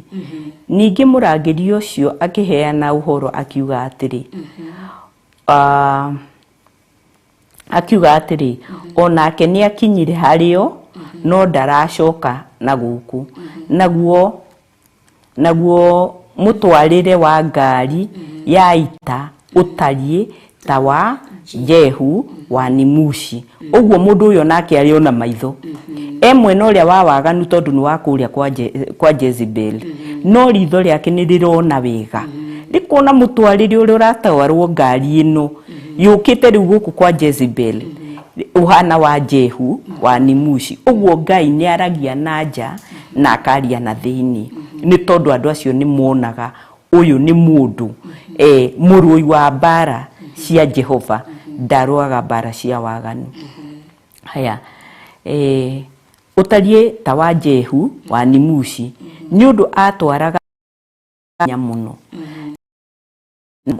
ningi murangiri ucio akiheana uhoro akiuga atiri onake ni akinyire hario no ndaracoka na guku naguo mutwarire wa ngari ya ita utarie tawa Jehu wa Nimushi uguo mundu uyo nake ariona maitho mwena uria wa waganu tondu ni wa kuria kwa Jezebel no ritho riake ni rirona wega rikona mutwarire uria uratwarwo ngari ino yukite riu guku kwa Jezebel uhana wa Jehu wa Nimushi uguo Ngai ni aragia nanja na akaria na thiini ni tondu andu acio ni monaga uyu ni mundu murui wa bara cia Jehova ndaruaga bara cia waganu haya utarie tawa Jehu wa Nimushi nyundu atwaraga nyamuno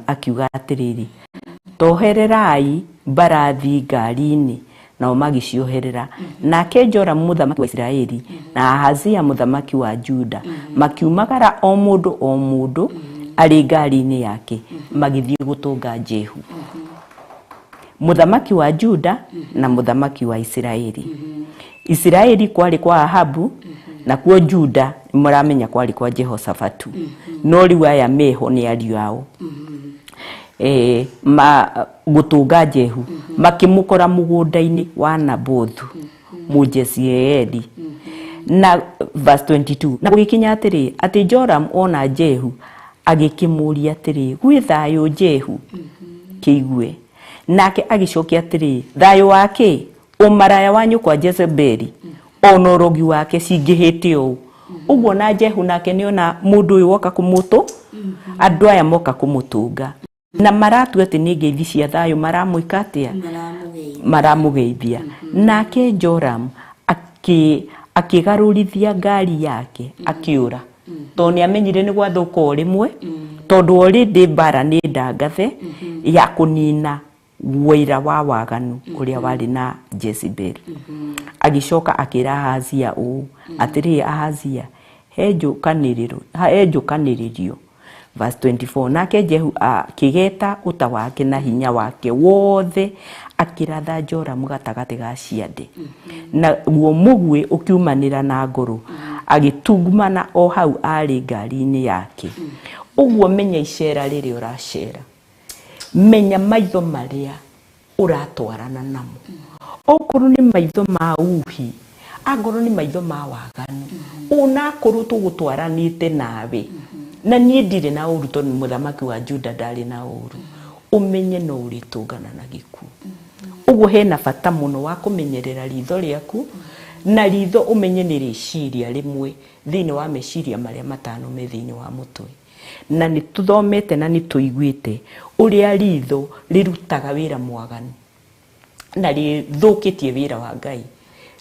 akiuga atiriri tohererai barathi ngari-ini nao magicioherera nake Joramu muthamaki wa Israeli na Ahazia muthamaki wa Juda makiumagara o mundu ari ngari-ini yake magithie gutunga Jehu muthamaki wa Juda na muthamaki wa Israeli kwari kwa Ahabu na kwa Juda muramenya kwari kwa Jehoshafatu no riu aya meho ni ariu ao gutunga Jehu makimukora mugunda-ini wa Nabothu Mujezieli na verse 22 na gukinya atiri ati Joram ona Jehu agikimuria atiri gwi thayo Jehu kiigue nake agicokia atiri thayo wake umaraya wanyu kwa Jezebeli onorogi wake cingihite u uguo na Jehu nake niona mundu uyu woka kumutu andu aya moka kumutunga na maratu ati ni ngeithi cia thayo maramwika atia maramugeithia nake Joram akigarurithia ngari yake akiura to ni amenyire ni gwathuka rimwe tondu already bara ni ndangathe ya kunina wira wa waganu uria wari na Jezebel agicoka akira Ahazia atiri Ahazia hejukaniririo verse 24 nake Jehu akigeta uta wake na hinya wake wothe akiratha Joramu gatagati ga ciande na guo mugwe ukiumanira na ngoro agitungumana o hau ari ngari-ini yake uguo menya icera riri uracera menya maitho maria uratwarana namo okuru ni maitho ma uhi angoro ni maitho ma waganu una kuru tugutwaranite nawe na nie ndire na uru tondu muthamaki wa Juda ndari na uru umenye no uritungana na giku uguo hena bata muno wa kumenyerera ritho riaku na ritho umenye ni riciria rimwe thiini wa meciria maria matano me thiini wa mutwe na ni tuthomete na ni tuiguite uria ritho rirutaga wira mwaganu na rithukitie wira wa Ngai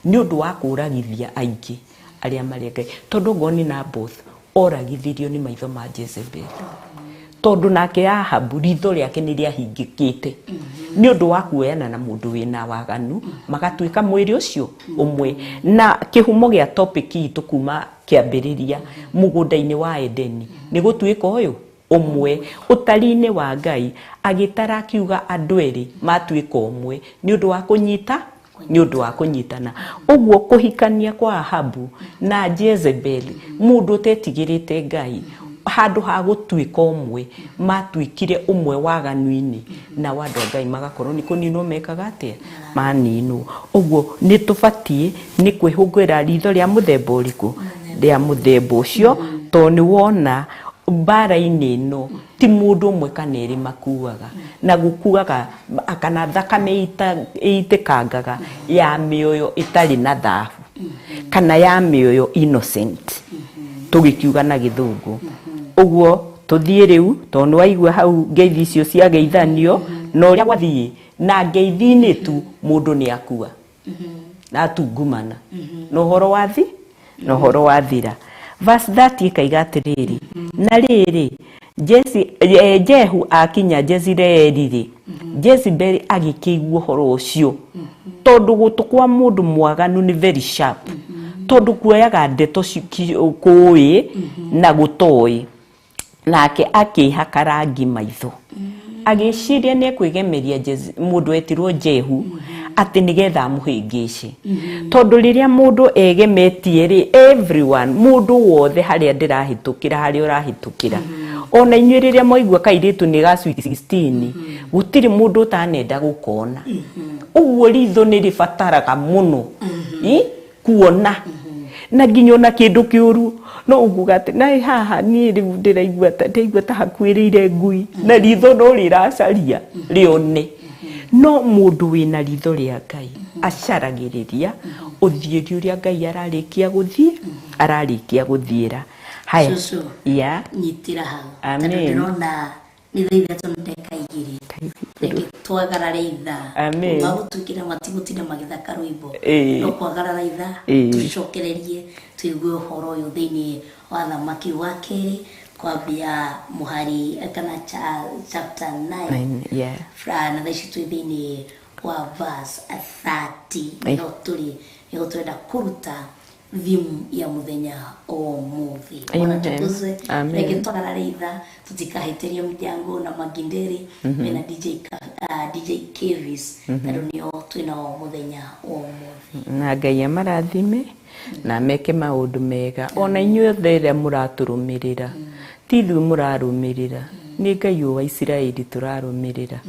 ni undu wa kuragithia aingi aria mari Ngai tondu ngoni na both oragithirio ni maitho ma Jezebel tondu nake Ahabu ritho riake ni riahingikite ni undu wa kuoyana na mundu wina waganu magatuika mwiri ucio umwe na kihumo gia topic itu kuma kiambiriria mugunda-ini wa Edeni ni gutuika uyu umwe utari-ini wa Ngai agitara kiuga andu eri matuika umwe ni undu wa kunyita ni undu wa kunyitana uguo kuhikania kwa Ahabu na Jezebel mundu utetigirite Ngai handu ha gutuika umwe matuikire umwe waganu-ini na wandu Ngai magakorwo ni kunino mekaga atia manino uguo ni tubatie ni kwihungira ritho ria muthemba uriku ria muthemba ucio to ni wona mbara-ini ino ti mundu umwe kana eri makuaga na gukuaga kana thakame itikangaga ya mioyo itari na thahu kana ya mioyo innocent tugikiuga na githungu uguo tuthie riu tondu waigua hau ngeithi icio cia geithanio no ria gwathie na ngeithi-ini tu mundu ni akua na tungumana no horo wathi no horo wathira verse 30 ikaiga atiriri na riri Jehu akinya Jezreeli Jezebel agikiguo horo ucio tondu gutukwa mundu mwaganu ni very sharp tondu kuoyaga ndeto kui na gutoi nake akihaka rangi maitho agiciria ni kwigemeria mundu etirwo Jehu ati nigetha amuhingice tondu riria mundu egemetie ri everyone mundu wothe haria ndirahitukira haria urahitukira ona inyuĩ riria moigua kairitu ni ga sweet 16 gutiri mundu utanenda gukona uguo ritho ni ribataraga muno kuona na nginya na kindu kiuru no ugugate na haha ni riu ndiraigua ta hakwirire ngui na ritho no riracaria rione no mundu wina ritho ria Ngai acaragiriria uthiiri uria Ngai ararikia guthiira haya ya nyitira hau amen ndona ni thitha tondeka igiri reke twagarare itha magutukira matigutire magithaka rwimbo no kwagarara itha tucokererie tuigue horo uyu thiini wa thamaki wa keri kwambia muhari kana chapter 9 yeah na thaici twi thiini wa verse 30 no turi twenda kuruta thimu ya muthenya o muthi ona tukuze reke twagarare itha tutikahitirie mjango na maginderi na DJ Kevis tondu nio twina o muthenya o muthi na Ngai amarathime na meke maundu mega ona inyuĩ othe muraturumirira ti ithuĩ murarumirira ni Ngai wa Israeli turarumirira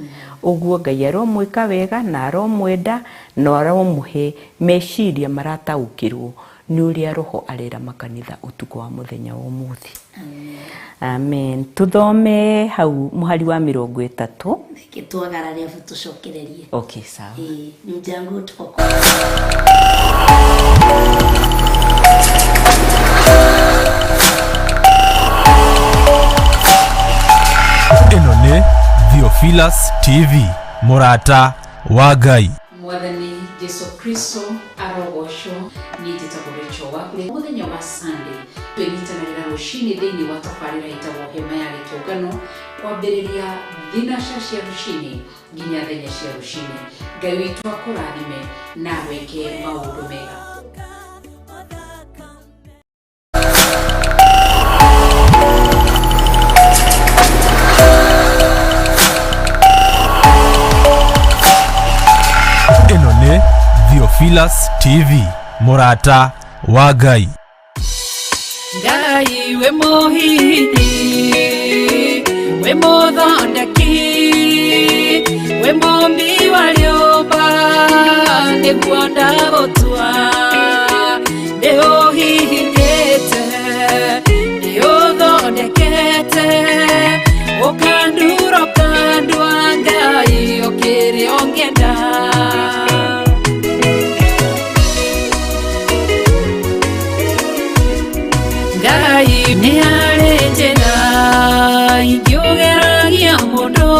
uguo Ngai aromwika wega na aromwenda na aromuhe meciria marataukirwo ni uria roho arera makanitha utuko wa muthenya wa umuthi amen tuthome hau muhari wa 30 kitwagarare afu tucokererie okay sawa ni mjango tukoko ino ni Theophilus TV murata wa Ngai mwathani Jesu Kristo arogocwo ni njitaguricho wakuri muthenya wa Sunday twenyitanagĩra rucini thiini wa tabarĩra itagwo hema ya gĩtũngano kwambĩrĩria thinacara cia rucini nginya thenya cia rucini Ngai witũ akũrathime na weke maũndũ mega. ino ni Theophilus TV murata wa Ngai Ngai we mohidi we mothondeki we mombi wa nyũmba nĩguo ndagũtua ndĩũhihinyĩte ndĩũthondekete ũkandura ũkandua Ngai ũkĩrĩa ũngĩenda Ngai nĩ arĩ njĩra ingĩũgeragia mũndũ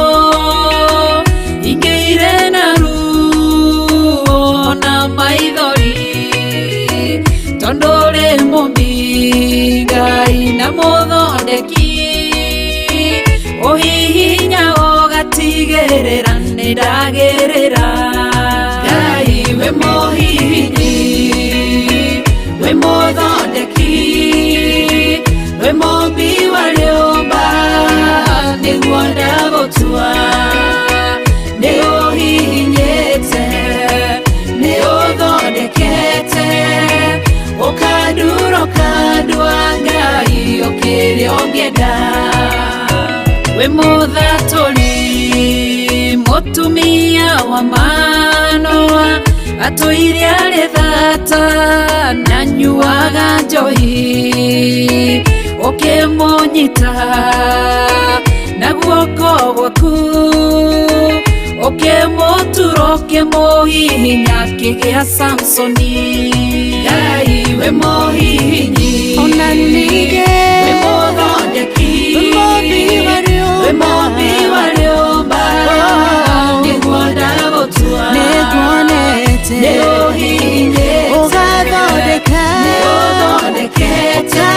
ingĩire na ruo na maithori Ngai na muthondeki uhihinya ugatigirira nindagirira Ngai we muhihinyi we muthondeki we mumbi wa nyũmba nĩguo ndagũtua nĩ ũhihinyĩte nĩ ũthondekete ũkandura ũkandua Ngai ũkĩrĩa ũngĩenda we mũthatũri mũtumia wa Manoa atũire arĩ thata na nyuaga njohi ũkĩmũnyita na guoko gwaku ũkĩmũtura ũkĩmũhihinya kĩgĩa Samsoni Ngai we mũhihinyi ona ningĩ we mũthondeki we mũmbi wa nyũmba nĩguo ndagũtua nĩguonete nĩ ũhihinyĩte ũgathondeka nĩ ũthondekete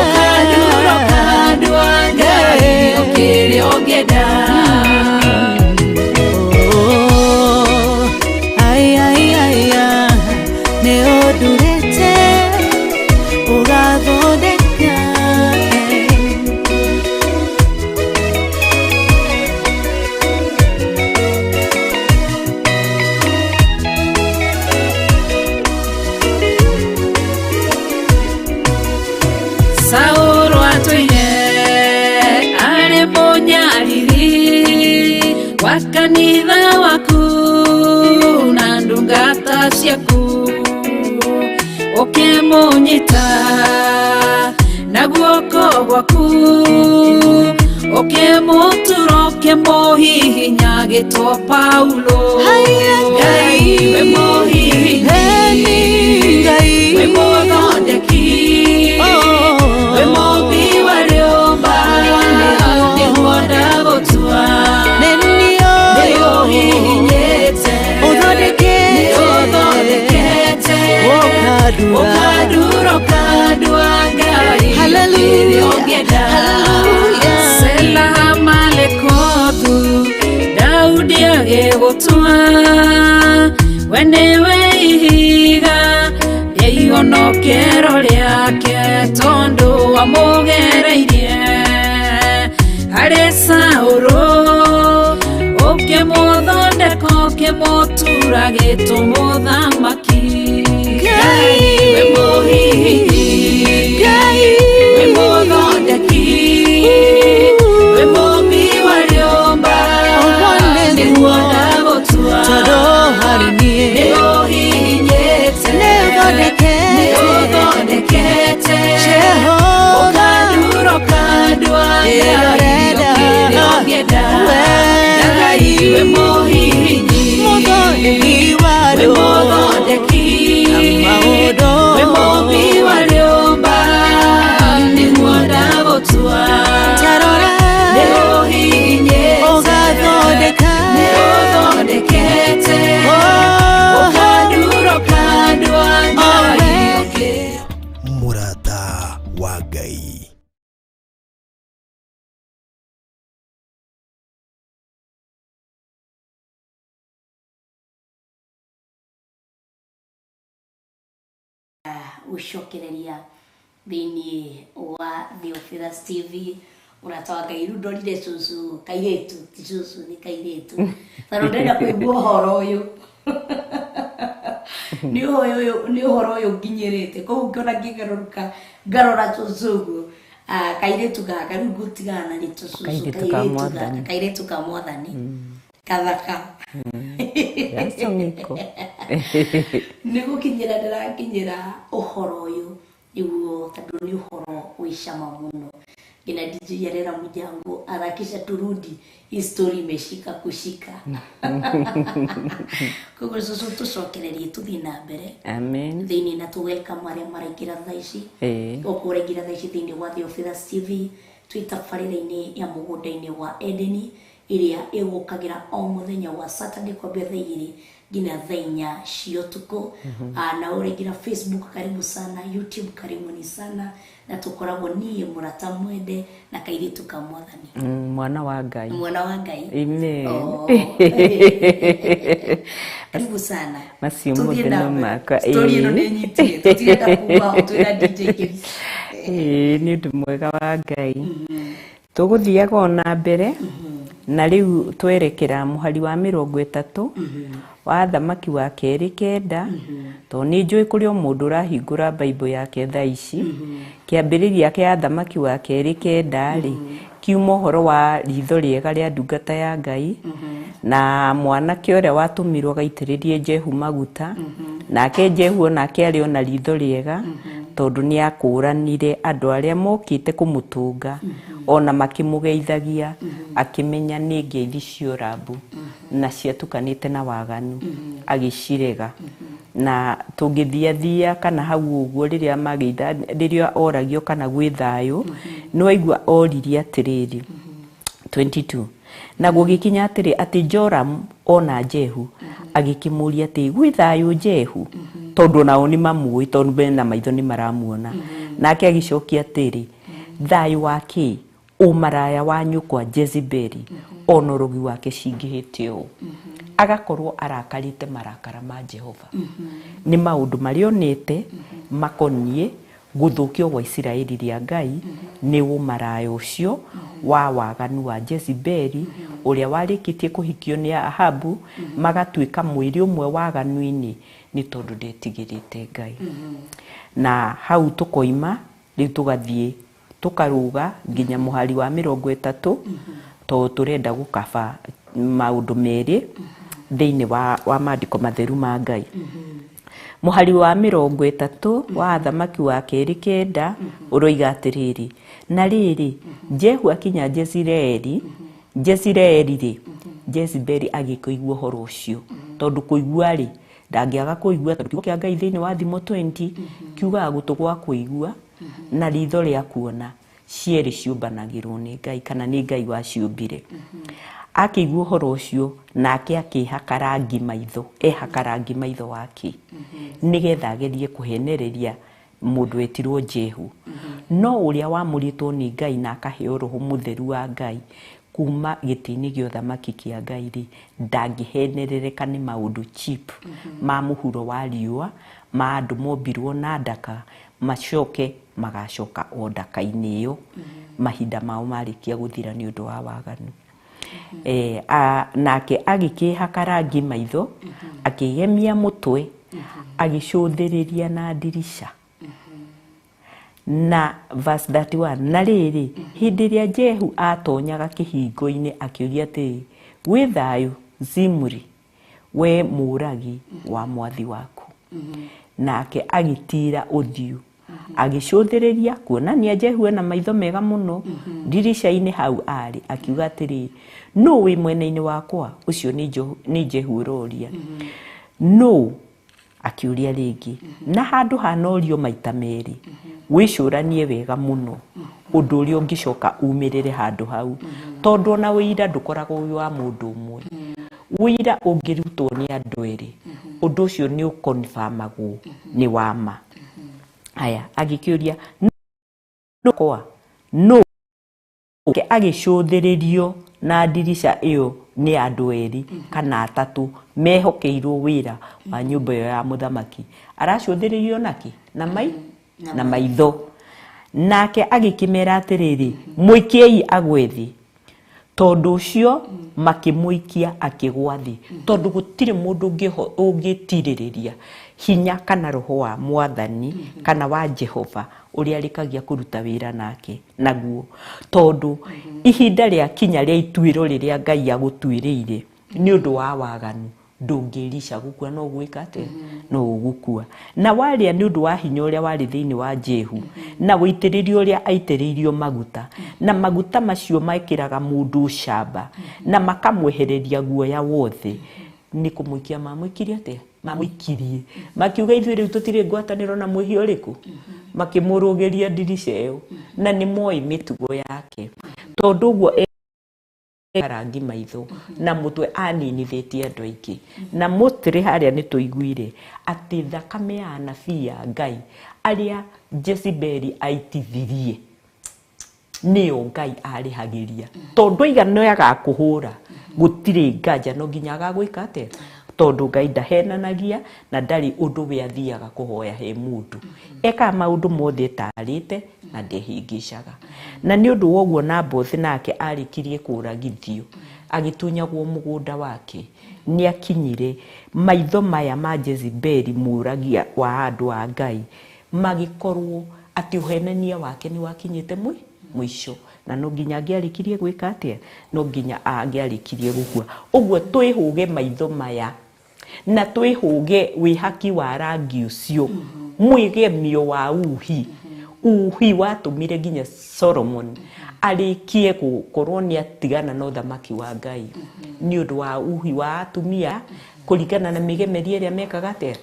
ũkandura ũkandua Ngai ũkĩrĩa ũngĩenda nĩ ũndurĩte ũgathondeka Saũlũ atũire arĩ mũnyariri wa kanitha waku na ndungata ciaku ũkĩmũnyita na guoko gwaku ũkĩmũtura ũkĩmũhihinya gĩtwo Paulo Ngai we mũhihinyi we mũthondeki we mũmbi wa nyũmba nĩguo ndagũtua nĩ ũhihinyĩte ũthondekete ũkandura ũkandua Ngai ũkĩrĩa ũngĩenda Sela Malekothu Daudi agĩgũtua we nĩwe ihiga rĩa ihonokero rĩake tondũ wamũgereirie harĩ Saũlũ ũkĩmũthondeka ũkĩmũtura gĩtwo mũthamaki Ngai we mũhihinyi we mũthondeki we mũmbi wa nyũmba nĩguo ndagũtua nĩ ũhihinyĩte nĩ ũthondekete ũkandura ũkandua Ngai ũkĩrĩa ũngĩenda Ngai we mũhihinyi we mũthondeki we mũmbi wa nyũmba nĩguo ndagũtua nĩ ũhihinyĩte ũgathondeka nĩ ũthondekete ũkandura ũkandua Ngai ũkĩrĩa mũrata wa Ngai. Gũcokereria thĩinĩ wa Theophilus TV mũrata wa Ngai. Rĩu ndorire cũcũ kairĩtu ti cũcũ nĩ kairĩtu tondũ ndĩrenda kũigua ũhoro ũyũ nĩ ũhoro ũyũ nginyĩrĩte koguo ngĩona ngĩgarũrũka ngarora cũcũ ũguo kairĩtu gaka rĩu ngũtigana na rĩtũ cũcũ kairĩtu ka Mwathani kathaka nĩ gũkinyĩra ndĩrakinyĩra ũhoro ũyũ nĩguo tondũ nĩ ũhoro wĩ cama mũno ina DJ Yarera Mujango harakisha turudi history imeshika kushika koguo cũcũ tũcokererie tũthiĩ na mbere Amen. thĩinĩ na tũwelcome arĩa maraingĩra thaa ici ũkũraingĩra thaa ici thĩinĩ wa Theophilus TV twĩtabarĩra-inĩ ya mũgũnda-inĩ wa Edeni ĩrĩa ĩgũkagĩra o mũthenya wa Saturday kwambia thaa 2 gina thainya cio tuko na ure gina Facebook karibu sana, YouTube karibu ni sana, na tukoragwo ni murata mwende na kairitu ka Mwathani mwana wa Ngai amen karibu sana macio muthenya makwa story ino ni nyiti tutienda kuba twina DJ Kibs ni undu mwega wa Ngai tuguthiaga ona mbere na riu twerekera muhari wa 30 wa thamaki wa keri kenda to ni njui kuri o mundu rahingura Bible yake thaa ici kiambiriria kia thamaki wa keri kenda ri kiumo horo wa ritho riega ria ndungata ya Ngai na mwana kiore watumirwo gaitiririe Jehu maguta nake Jehu onake ari ona ritho riega tondu ni akuranire andu aria mokite kumutunga ona makimugeithagia akimenya ni ngeithi cio rabu na ciatukanite na waganu agicirega na tungithia kana hau uguo riria mageitha riria oragio kana gwi thayo no aigua oririe atiriri 22 na gugikinya atiri ati Joram ona Jehu agikimuria ati gwi thayo Jehu tondu nao ni mamui tondu bena maitho ni maramuona nake agicokia atiri thayo wake umaraya wa nyukwa Jezebeli onorogi wake cingihite o agakorwo arakarite marakara ma Jehova ni maundu marionete makonie guthukio wa Isiraeli ria Ngai ni umaraya ucio wa waganu wa Jezebeli uria warikitie kuhikio ni Ahabu magatuika mwiri umwe waganu-ini ni tondu ndetigirite Ngai na hau tukoima riu tugathie tukaruga nginya muhari wa 30 to turenda gukaba maundu meri thiini wa maandiko matheru ma Ngai muhari wa 30 wa thamaki wa keri kenda uroiga atiriri na riri Jehu akinya Jezreeli Jezebeli agikuigua horo ucio tondu kuigua ri ndangiaga kuigua tondu kia Ngai thiini wa thimo 20 kiuga gutu gwa kuigua na ritho ria kuona cieri ciumbanagirwo ni Ngai kana ni Ngai wa ciumbire akigua horo ucio nake akihaka rangi maitho rangi maitho wake nigetha agerie kuhenereria mundu wetirwo Jehu no uria wamuritwo ni Ngai na akaheo roho mutheru wa Ngai kuma gitini gio thamaki kia Ngai ri ndangihenerereka ni maundu cheap ma muhuro wa riua ma andu mombirwo na ndaka macoke magacoka o ndaka-ini iyo mahinda mao marikia guthira ni undu wa waganu nake agikihaka rangi maitho akigemia mutwe agicuthiriria na dirisha na verse 31 na riri hindi ria Jehu atonyaga kihingo-ini akiuria ati wi thayo Zimri we muragi wa mwathi waku nake agitira uthiu agicuthiriria kuonania Jehu ena maitho mega muno dirisha-ini hau ari akiuga atiri no wi mwena-ini wakwa ucio ni Jehu uroria no akiuria ringi na handu hanorio maita meri wicuranie wega muno undu uria ungicoka umirire handu hau tondu na wira ndukoragwo wa mundu umwe wira ungirutwo ni andu eri undu ucio ni ukonfirmagwo ni wama aya agikiuria no ke agicuthiririo na dirisha iyo ni andu eri kana atatu mehokeirwo wira wa nyumba ya muthamaki aracuthiririo naki na maitho nake agikimera atiriri muikiei agwethi tondu ucio makimuikia akigwathi tondu gutire mundu ungitiririria hinya kana roho wa Mwathani kana wa Jehova uria rikagia kuruta wira nake naguo tondu ihinda ria kinya ria ituiro riria Ngai agutwirire ni undu wa waganu ndungirisha gukua no gwika ate no gukua na waria ni undu wa hinya uria wari thiini wa Jehu na guitiririo uria aitiririo maguta na maguta macio maikiraga mundu shamba na makamwehereria guoya wothe ni kumuikia mamuikirie ate mamuikirie makiuga ithuĩ rĩu tũtirĩ ngwatanĩro na mwĩhia ũrĩkũ makĩmũrũgĩria dirisha ĩyo na nĩ moĩ mĩtugo yake tondu ũguo rangi maitho na mutwe aninithitie andu aingi na mutri haria ni tuiguire ati thakame ya anabii ya Ngai aria Jezebeli aitithirie niyo Ngai arihagiria tondu igano agakuhura gutire nganja no nginya agagwika atia tondu Ngai ndahenanagia na ndari undu we athiaga kuhoya he mundu eka maundu mothe tarite na ndehingicaga na ni undu woguo Nabothi nake arikirie kuragithio agitunyagwo mugunda wake ni akinyire maitho maya ma Jezebeli muragia wa andu a Ngai magikorwo ati uhenania wake ni wakinyite mwisho na no nginya angiarikirie gwika atia no nginya angiarikirie gukua uguo twihuge maitho maya na twihuge wihaki wa rangi ucio mwigemio wa uhi watumire nginya Solomon arikie gukorwo ni atigana na uthamaki wa Ngai ni undu wa uhi wa atumia kuringana na migemeria iria mekaga atia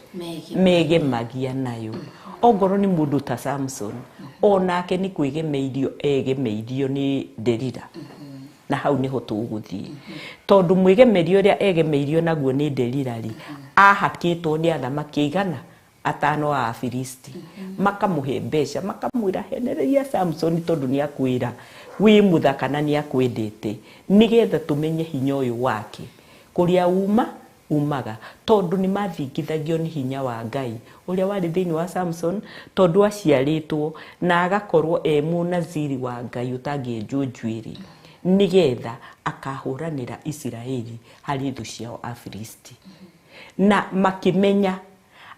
megemagia nayo ongoro ni mundu ta Samson onake ni kwigemeirio ni Delila na hau niho tuguthii tondu mwigemerio ria egemeirio naguo ni Delila ri ahakitwo ni athamaki igana atano a Filisti makamuhe mbeca makamwira henereria Samson tondu ni akwira wi muthaka na ni akwendete nigetha tumenye hinya uyu wake kuria umaga tondu ni mathingithagio ni hinya wa Ngai uria wari thiini wa Samson tondu aciaritwo na agakorwo munaziri wa Ngai utangienjwo njuiri nigetha akahuranira Israeli hari thu ciao Afilisti na makimenya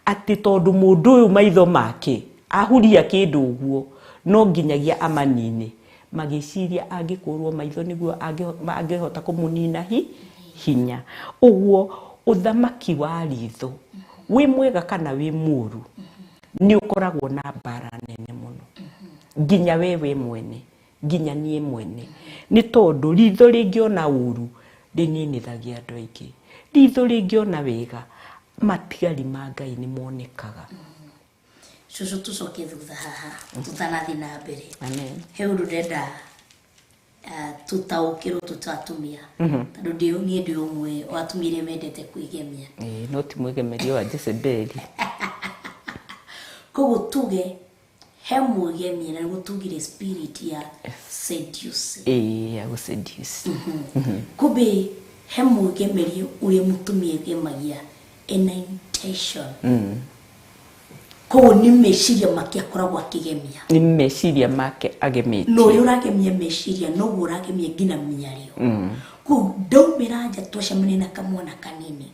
ati tondu mundu uyu maitho make ahuria kindu uguo no nginyagia amanine magiciria angikurwo maitho niguo angihota kumunina hinya uguo uthamaki wa ritho wi mwega kana wi muru ni ukoragwo na bara nene muno nginya wewe mwene nginya nie mwene ni tondu ritho ringiona uru rininithagia andu aingi ritho ringiona wega matigari ma Ngai ni monekaga Cucu tucoke thutha haha tutanathi na mbere amen he undu ndenda tutaukirwo tutatumia tondu ndi umwe watumire mendete kwigemia no ti mwigemerio wa Jezebeli koguo tuge he mwigemia na gutugire spirit ya seduce ya seduce kumbe he mwigemerio uri mutumie gemagia ena intention koguo ni meciria make akoragwo akigemia ni meciria make agemete no uri uragemia meciria no uragemia ngina minyario ku ndaumira nja twacemania na kamwana kanini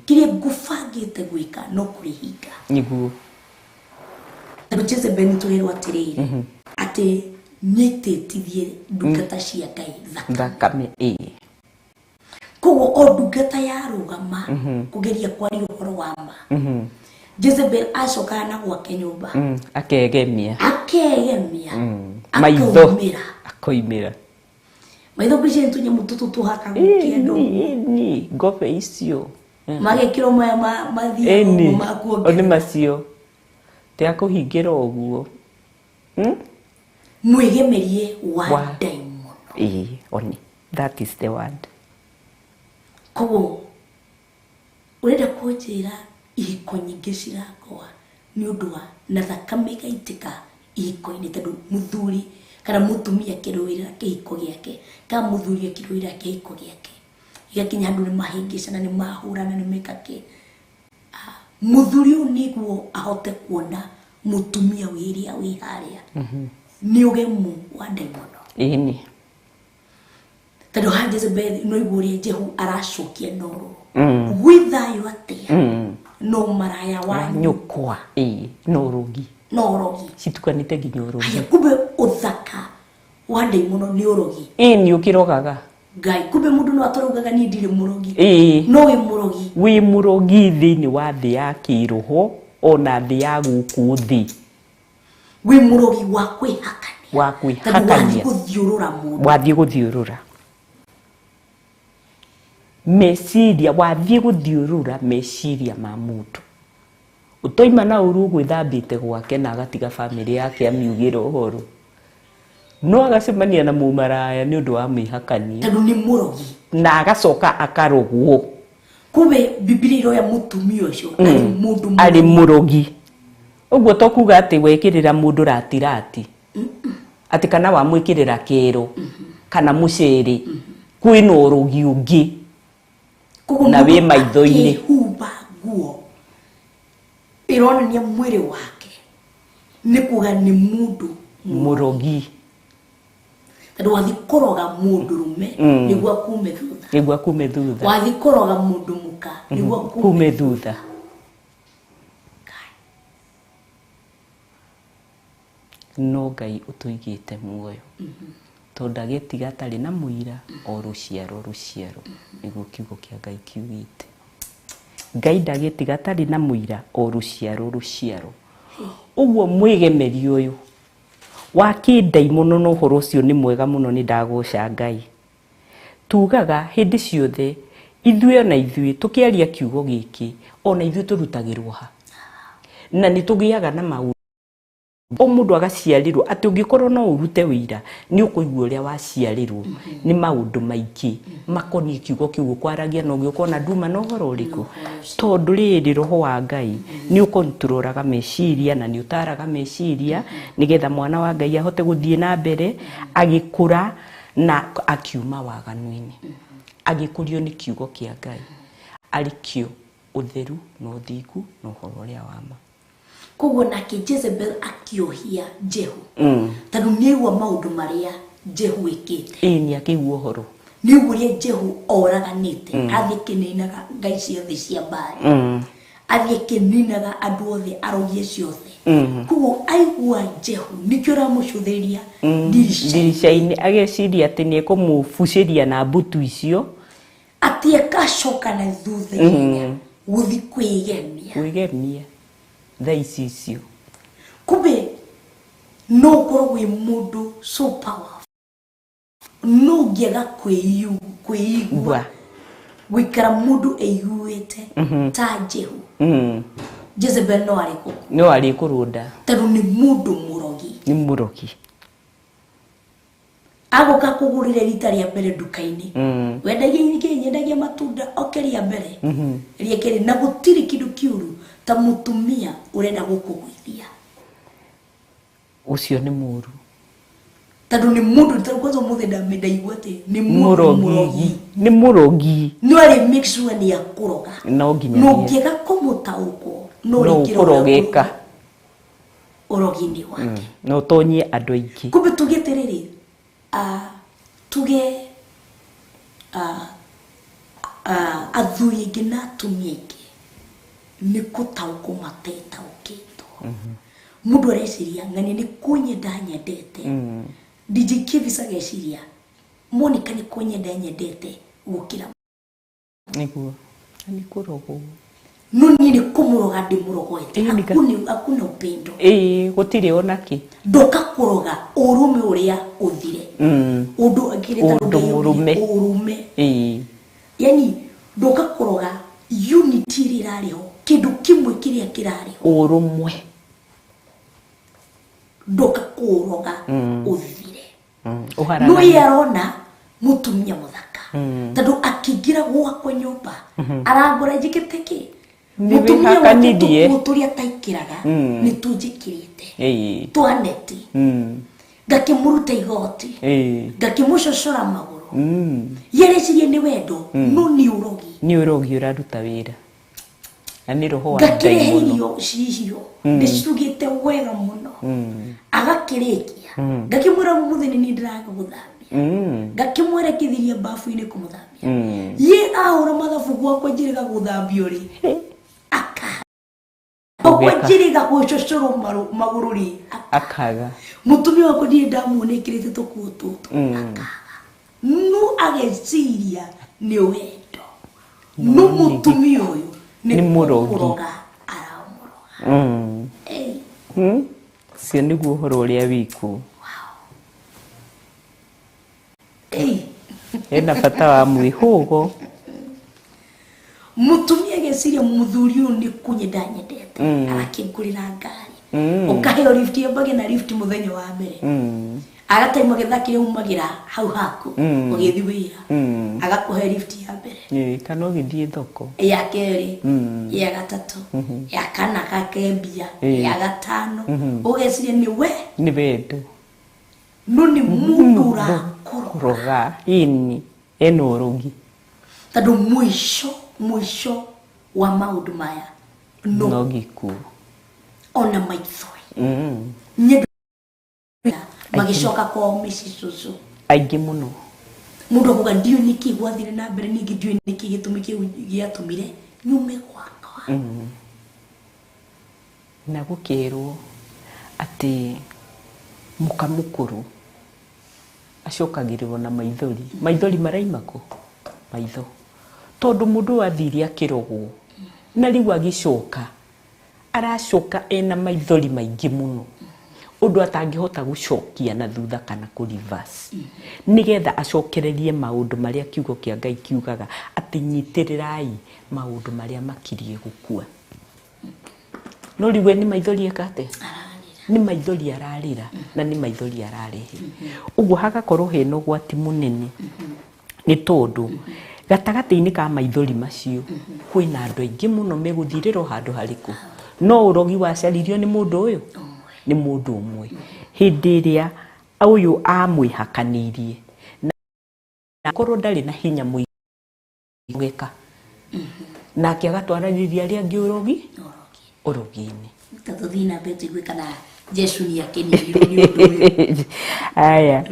kiria ngubangite gwika no kurihinga niguo tondu Jezebeli turirwo atiriri ati nititithie ndungata cia Ngai thakame koguo o ndungata yarugama kugeria kwaria uhoro wa ma Jezebel acoka na gwake nyumba akegemia maitho akoimira maitho bici ntunye mututu tuhaka gukiendo ni ngobe icio magekiro maya mathia makuo oni macio te akuhingira oguo mwigemerie wa daimon oni that is the word koguo urenda kunjira ihiko nyingi cirakoa ni undu wa na thakame gaitika ihiko-ini tondu muthuri kana mutumia kirwira kihiko giake ka muthuri kirwira kihiko giake igakinya andu ni mahingicana ni mahurana ni mekake muthuri niguo ahote kuona mutumia wiria wi haria ni ugemu wa daimono ini tondu ha Jezebeli no iguri Jehu aracokia ndoro gwithayo atia no maraya wa nyukwa no rogi citukanite nginya urogi aya kumbe uthaka wa daimono ni urogi ni ukirogaga Ngai kumbe mundu no atorugaga ni ndire murogi no wi murogi thiini wa thi ya kiroho ona thi ya guku thi wi murogi wa kwihakania wathie guthiurura meciria wathie guthiurura meciria ma mundu utoima na uru gwithambite gwake na agatiga family yake amiugira uhoro no agacemania na mumaraya ni undu wa mihakania tondu ni murogi na agacoka akarogwo kube Biblia iroya mutumia ucio ari murogi uguo to kuga ati wekirira mundu ratirati ati kana wa mwikirira kero kana muceri kwina urogi ungi na we maitho-ini huba guo ironania mwiri wake ni kuga ni mundu murogi tondu wathi kuroga mundu rume niguo kume thutha wathi kuroga mundu muka niguo kume thutha no Ngai utuigite muoyo tondu agetiga atari na muira o ruciaro niguo kiugo kia Ngai kiugite Ngai ndagetiga atari na muira o ruciaro uguo mwigemeri uyu wa kindai muno no horo ucio ni mwega muno ni ndagoca Ngai tugaga hindi ciothe ithuĩ na ithuĩ tukiaria kiugo giki ona ithuĩ turutagirwo ha na ni tugiaga na maundu o mundu agaciarirwo ati ungikorwo no urute wira ni ukuigua uria waciarirwo ni maundu maingi makoni kiugo kiugo kwaragia no giukona nduma no horo uriku tondu riri roho wa Ngai ni ukontroraga meciria na ni utaraga meciria nigetha mwana wa Ngai ahote guthie na mbere agikura na akiuma waganu-ini agikurio ni kiugo kia Ngai arikio utheru no thiku no horo uria wama koguo nake Jezebel akiohia Jehu tondu niigua maundu maria Jehu ikite ni akigua horo niigua Jehu oraganite athie kininaga ngai ciothe cia mbari athie kininaga andu othe arogie ciothe koguo aigua Jehu nikio ramucuthiria dirisha-ini ageciria ati ni ekumubuciria na mbutu icio ati akacoka na thutha guthi kwigemia thaisi icio kube no korwo wi mundu so powerful no ngega kwĩigua gwikara mundu eiguite ta Jehu Jezebel no ari kurunda tondu ni mundu murogi agoka kugurire rita ria mbere duka-ini wendagia ingi nyendagia matunda okeria mbere riekere na gutiri kindu kiuru ta mutumia urenda gukugwithia ucio ni muru tondu ni mundu kwanza muthenda ndaigua ati ni murogi no ari make sure ni akuroga no nginya no ngega kumutauko no kurogeka urogini wake no tonyie andu aingi kumbe tugeterere tuge athuri ingi na atumia ingi ni kutauko matetaukitwo mundu areciria ngani ni kunyenda nyendete DJ Kivisa geciria Monica ni kunyenda nyendete gukira niguo ni kurogo nuni ni kumuroga ndimurogoete akuna upendo gutiri onaki ndoka kuroga urume uria uthire undu akireta urume yani ndoka kuroga unity rirariho kindu kimwe kiria kirariho urumwe ndoka kuroga uthire no yarona mutumia muthaka tondu akigira gwakwa nyumba aragora njikiteki mutumia wakanirie muturia taikiraga ni tunjikirite twaneti ngakimuruta igoti ngakimucocora maguru yerecirie ni wendo no ni urogi uraruta wira ani roho wa Ngai ngakireherio cicio ndicugite wega muno agakirikia ngakimwira muthini ni ndiraga guthambia ngakimwira kithiria bafu-ini kumuthambia ye ahura mathabu gwakwa njiriga guthambia ri okwajiriga kucocoro magururi akaga mutumia wako ndiye ndamuone kirite tukuo tutu akaga no ageciria ni wendo no mutumia uyu ni murogi aramuroga cio niguo horo uria wiku ena bata wa mwihugo mutumia geciria muthuri uyu ni kunyenda nyendete arakingurira ngari ukaheo lift yambage na lift muthenya wa mbere agataimwo githaki umagira hau haku ugithi wira agakuhe lift ya mbere kana ugithie thoko ya keri ya gatatu ya kana kakembia ya gatano ugecirie ni we ni bedu nuni mundura kuroga ini enorugi tado mwisho wa maundu maya no giku ona maithoi nyedu magishoka kwa misi susu aigi muno mundu akuga ndio niki gwathire na mbere ningi ndio niki gitumi kiu giatumire nyume gwakwa na gukirwo ati mukamukuru acokagirwo na maithori maraimako maitho tondu mundu athiri akirogwo na riu agicoka aracoka ena maithori maingi muno undu atangihota gucokia na thutha kana ku reverse nigetha acokererie maundu maria kiugo kia Ngai kiugaga ati nyitirirai maundu maria makirie gukua no riwe ni maithori ekate ni maithori ararira na ni maithori ararehe uguo hagakorwo hena gwati munene ni tondu gatagati-ini ka maithori macio kwina andu aingi muno meguthiriro handu hariku no urogi wacaririo ni mundu uyu ni mundu umwe hindi iria uyu amwihakanirie na korwo ndari na hinya mwigeka nake agatwaraniria aria angi urogi-ini tatuthina beti gwikana Jesu ni akenirio ni undu aya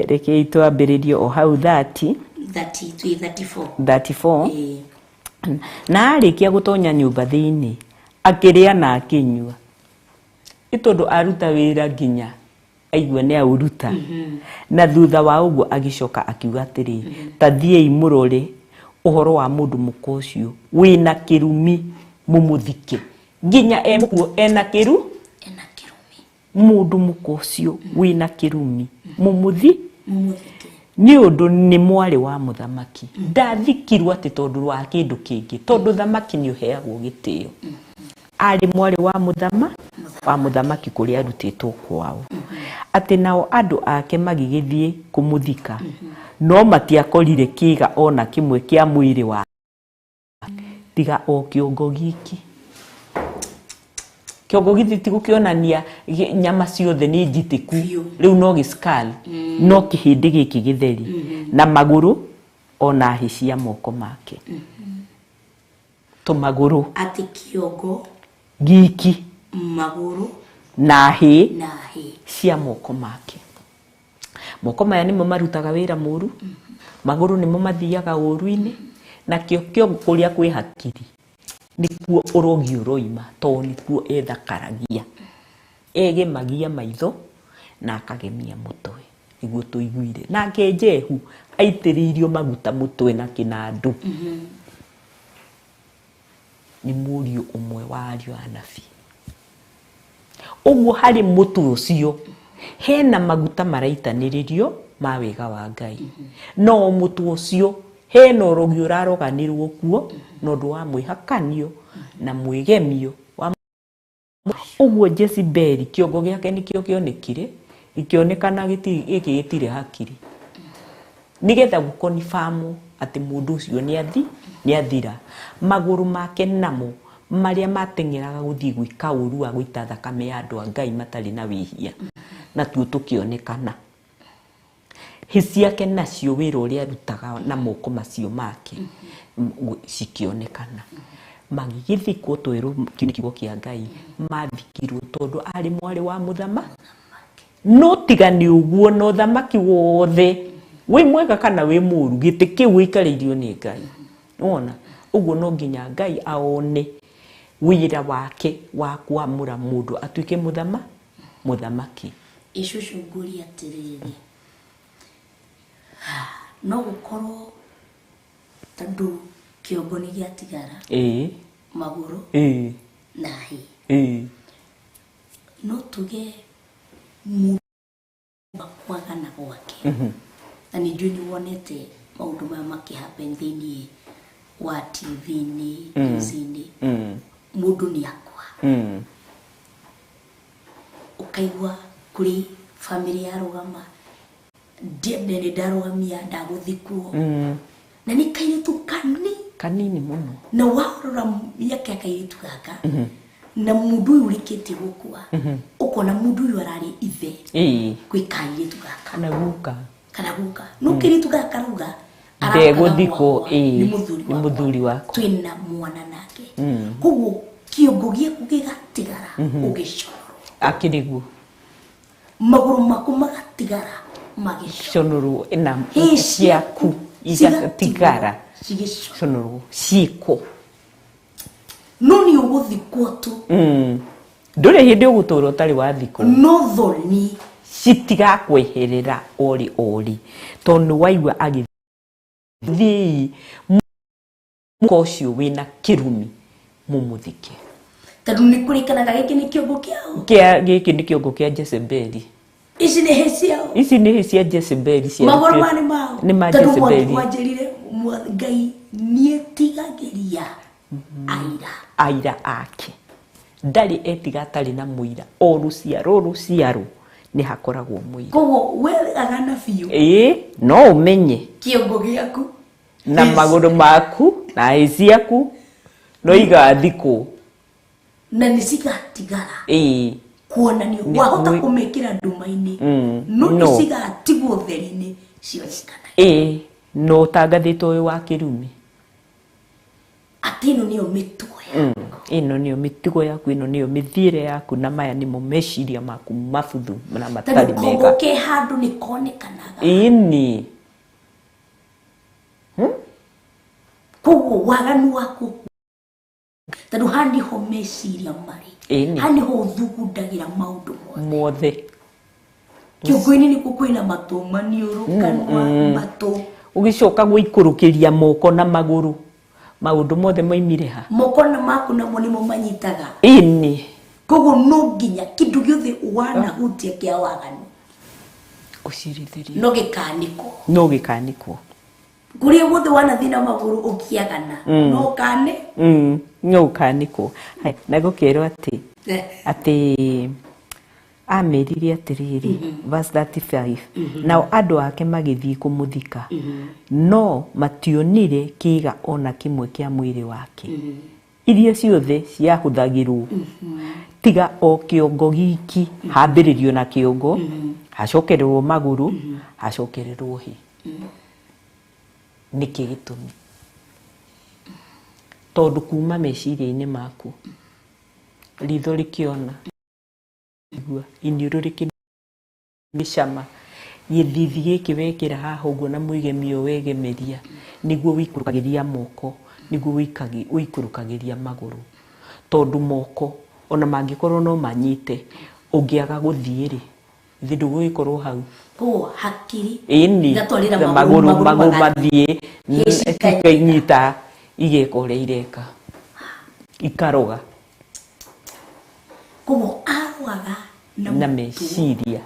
reke itwambiririo o hau 34 na arikia gutonya nyumba thiini akiria na akinyua itondu aruta wira nginya aigua ni auruta na thutha wa uguo agicoka akiuga atiri tathiei murore uhoro wa mundu mukocio wina kirumi mumuthike nginya emukuo ena kirumi mundu mukocio wina kirumi mumuthike ni undu ni mwari wa muthamaki ndathikirwo ati tondu wa kindu kingi tondu thamaki ni uheagwo gitio ari mwari wa muthamaki kuria arutitwo kwao ati nao andu ake magigithie kumuthika no matiakorire kiga ona kimwe kia mwiri wa tiga o kiongo giki kiongo giti tigukionania nyama ciothe ni njitiku riu no giskal no kihindi giki githeri na maguru ona hisia moko make to maguru ati kiongo giki maguru na hi cia moko make moko maya nimo marutaga wira muru maguru nimo mathiaga uru-ini na kiongo kuria kwi hakiri nikuo urogi uroima to nikuo ethakaragia egemagia maitho na akagemia mutwe niguo tuiguire nake Jehu aitiririo maguta mutwe na kinandu ni murio umwe wa ario anabi uguo hari mutu ucio hena maguta maraitaniririo ma wega wa Ngai no mutu ucio hena urogi uraroganirwo kuo no ndu wa mwihakanio na mwigemio wa uguo Jezebeli kiongo giake nikio kionekire ikionekana gitire hakiri nigetha gukonifamu ati mundu ucio ni athira maguru make namo maria matengeraga guthii gwika uru wa guita thakame ya andu a Ngai matari na wihia na tuo tukionekana hiciake nacio wira uria arutaga na moko macio make cikionekana magigithikwo twirwo kiugo kia Ngai mathikirwo tondu ari mwari wa muthamaki no tigani uguo no thamaki wothe wi mwega kana wi muru gite kiu wikaririo ni Ngai wona uguo no nginya Ngai aone wira wake wa kuamura mundu atuike muthamaki icushu nguri atiriri no gukorwo tandu kiongo ni giatigara maguru na hi no tuge mundu kwagana gwake na ni njui ni wonete maundu maya makihappen thiini wa TV-ini news-ini mundu ni akwa ukaigua kuri family ya rugama ndene ndarugamia ndaguthikwo na ni kairitu kanini muno na warora yake kairitu gaka na mundu uyu urikite gukua ukona mundu uyu arari ithe kwi kairitu gaka kana guka no kairitu gaka ruga ndeguthikwo ni muthuri wako twina mwana nake koguo kiongo giaku gigatigara ugiconorwo akiriguo maguru maku magatigara magiconorwo na ciaku igatigara ciconorwo ciiko no ni uguthikwo tu ndure hindi ugutura utari wathikwo no thoni citigakweherera ori tondu waigua agithi mukocio wina kirumi mumuthike tadu ni kurikanaga giki ni kiongo kia Jezebeli ici ni heciao ici ni hecia Jezebeli cia magoro mani mao ni ma Jezebeli wajerire ngai nie tigagiria aira ake ndari etiga atari na muira o ruciaro ni hakoragwo muira kogo we agana fiu no umenye kiongo giaku na magoro maku na heciaku no igathiko na nisigatigara kuonanio wahota kumekira ndumaini no nisigatigwo theri-ini cio no tangathito uyu wa kirumi atino niyo mitugo yaku ino niyo mitugo yaku ino niyo mithire yaku na maya nimo meciria maku mabuthu na matari mega kogo ke handu ni konekanaga ini kogo waganu waku tadu handi ho meciria mari handi ho thugundagira maundu mothe kiongo-ini ni kukwina matu maniurukanwa matu ugicoka gwikurukiria moko na maguru maundu mothe moimire ha moko na maku na monimo manyitaga ini kogo no nginya kindu giothe wana hutia kia waganu ucirithirie no gikaniko kuria wothe wana thina maguru ukiagana no kane no kaniko hai nago kero ati amerire atiriri verse 35 nao andu ake magithii kumuthika no mationire kiga ona kimwe kia mwiri wake irio ciothe ciahuthagirwo tiga o kiongo giki hambiririo na kiongo hacokererwo maguru hacokererwo hi niki gitumi tondu kuma meciria-ini maku ritho rikiona igua iniuru rikimicama githithi giki wekira haha uguo na muigemio wegemeria niguo wikurukagiria moko niguo wikurukagiria maguru tondu moko ona mangikorwo no manyite ungiaga guthiiri ithi ndugugikorwo hau hakiri ini maguru mathie ikanyita igeka uria ireka ikaroga kogo arwaga na meciria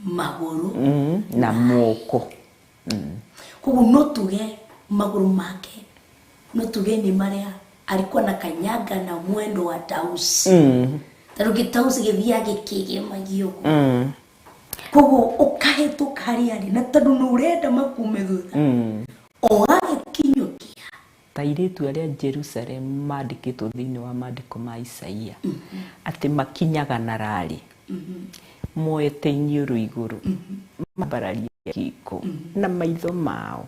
maguru na moko kogo no tuge maguru make no tuge ni maria alikuwa na kanyaga na mwendo wa tausi taruki tausi githia gikige magio kogo ukahetu kariari na tondu no urenda makume thutha o agikinyukia tairitu aria Jerusalem mandikitwo thiini wa mandiko ma Isaia ati makinyaga na rari moete iniuru iguru mabararia kiko na maitho mao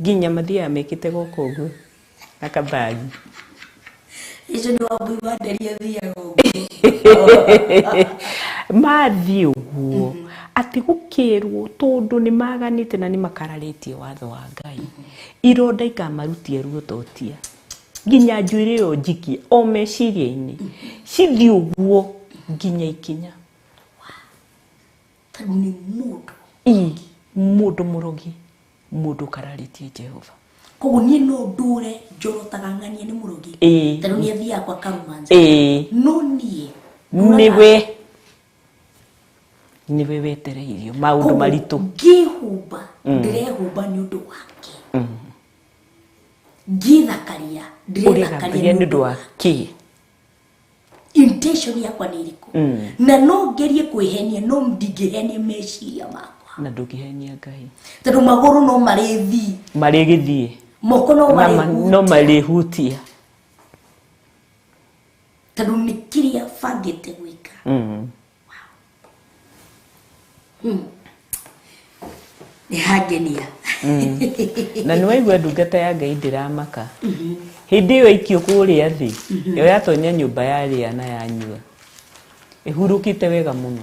nginya mathia mekite goko guo na kabagi icio ni wabui wanderia thia gogo mathi uguo ati gukirwo tondu ni maganite na ni makararitie watho wa Ngai ironda ikamarutie ruo totia nginya njuire yo njiki o meciria-ini cithi uguo nginya ikinya tondu ni mundu murogi mundu kararitie Jehova kogo ni no ndure njorotaga ng'ania ni murogi tondu ni athia kwa karumanza no niwe wetereirio maundu maritu ngihumba ndirehumba ni undu wake ngithakaria ndirethakaria ni undu wake in intention yakwa ni iriku na no ngerie kwihenia no ndingihenia meciria makwa na ndukihenia Ngai tondu maguru no marithi marigithie moko no marihutia tondu ni kiria bangite gwika ni hangenia na nĩ waigua ndungata ya Ngai ndiramaka hindi ĩyo ikio kũrĩa thĩ yo yatonya nyũmba yarĩa na yanyua ihurukite wega muno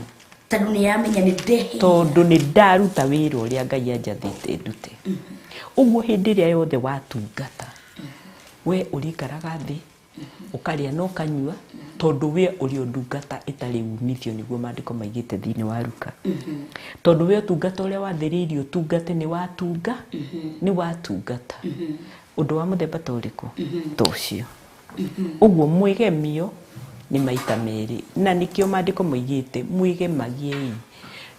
tondu ni yamenya ni ndehe tondu ni ndaruta wĩra ũrĩa Ngai anjathĩte ndute ũguo hindi ĩrĩa yothe watungata we ũrikaraga thĩ ukaria no kanyua tondu we uri ndungata itari umithio niguo maandiko maigite thiini wa Luka tondu we tungata uria wathiririo tungate ni watunga ni watungata undu wa muthemba toriku tocio uguo mwigemio ni maita meri na nikio maandiko maigite mwigemagiei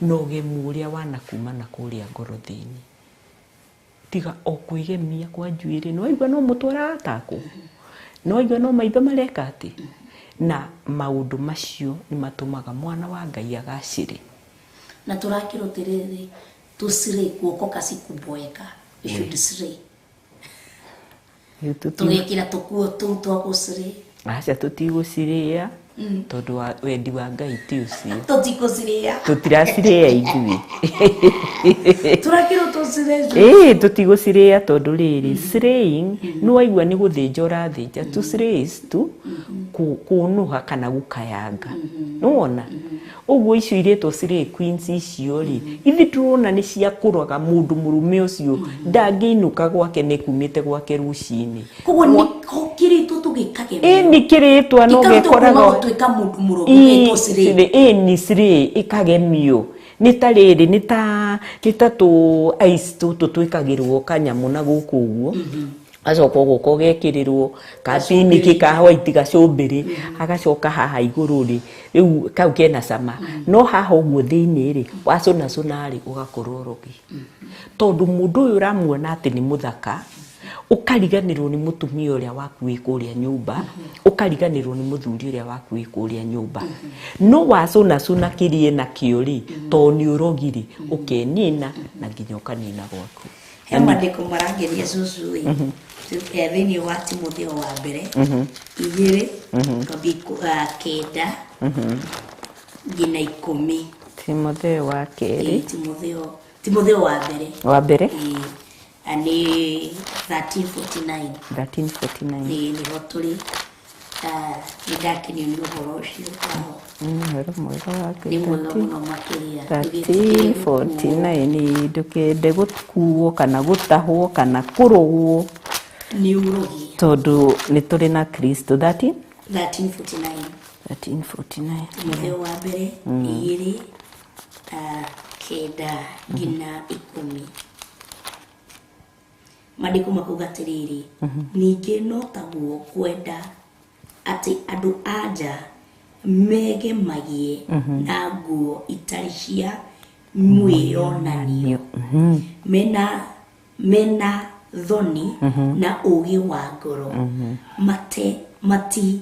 no gemu uria wanakuma na kuria ngoro thiini tiga o kwigemia kwa njuiri no igwa no mutwara atako no igwa no maitho mareka ati na maundu macio ni matumaga mwana wa Ngai agacire na turakirutiriri tusire kuoko kasi kuboeka should sire tugekira tukuo tu twagusire acha tutiguciria tondu wa wendi wa Ngai ti ucio tutiguciria tutirasiria ithui turakirutusire tutiguciria tondu riri slaying no waigua ni guthinja urathinja to slay is to kunuha kana gukayanga nuona uguo icio iretwo slay queens icio ri ithi turona ni cia kuraga mundu murume ucio ndangiinuka gwake ni kumite gwake rucini kugo ni kokiritu tugikage ni kiritwa no gekoraga twika mundu murume etwo slay ni slay ikagemio ni tariri ni ta tu ice tu twikagirwo kanyamu na guku uguo acoka guko gekirirwo katini kikahwa itiga cumbiri agacoka haha iguru ri riu kau kena sama no haha uguo thiini ri wacuna cuna ri ugakororogi tondu mundu uyu ramuona ati ni muthaka ukariganirwo ni mutumia uria waku wikuria nyumba ukariganirwo ni muthuri uria waku wikuria nyumba no wacuna cuna kirie na kiori to ni urogiri ukenina na nginya ukanina gwaku he maandiko marangeria cucu thiini wa Timotheo wa mbere 2 kenda nginya 10 Timotheo wa keri Timotheo wa mbere ani 1349 ni hoturi nidakinio ni uhoro ucio hero mwega wake ni mwega muno makiria 1349 ndukende gukuo kana gutahwo kana kurugwo ni urogi tondu ni turi na Kristo 1349 Timotheo wa mbere 2 kenda nginya 10 maandiko makuga atiriri ninge no taguo kwenda ati andu anja megemagie na nguo itari cia mwionanio mena thoni na ugi wa ngoro mati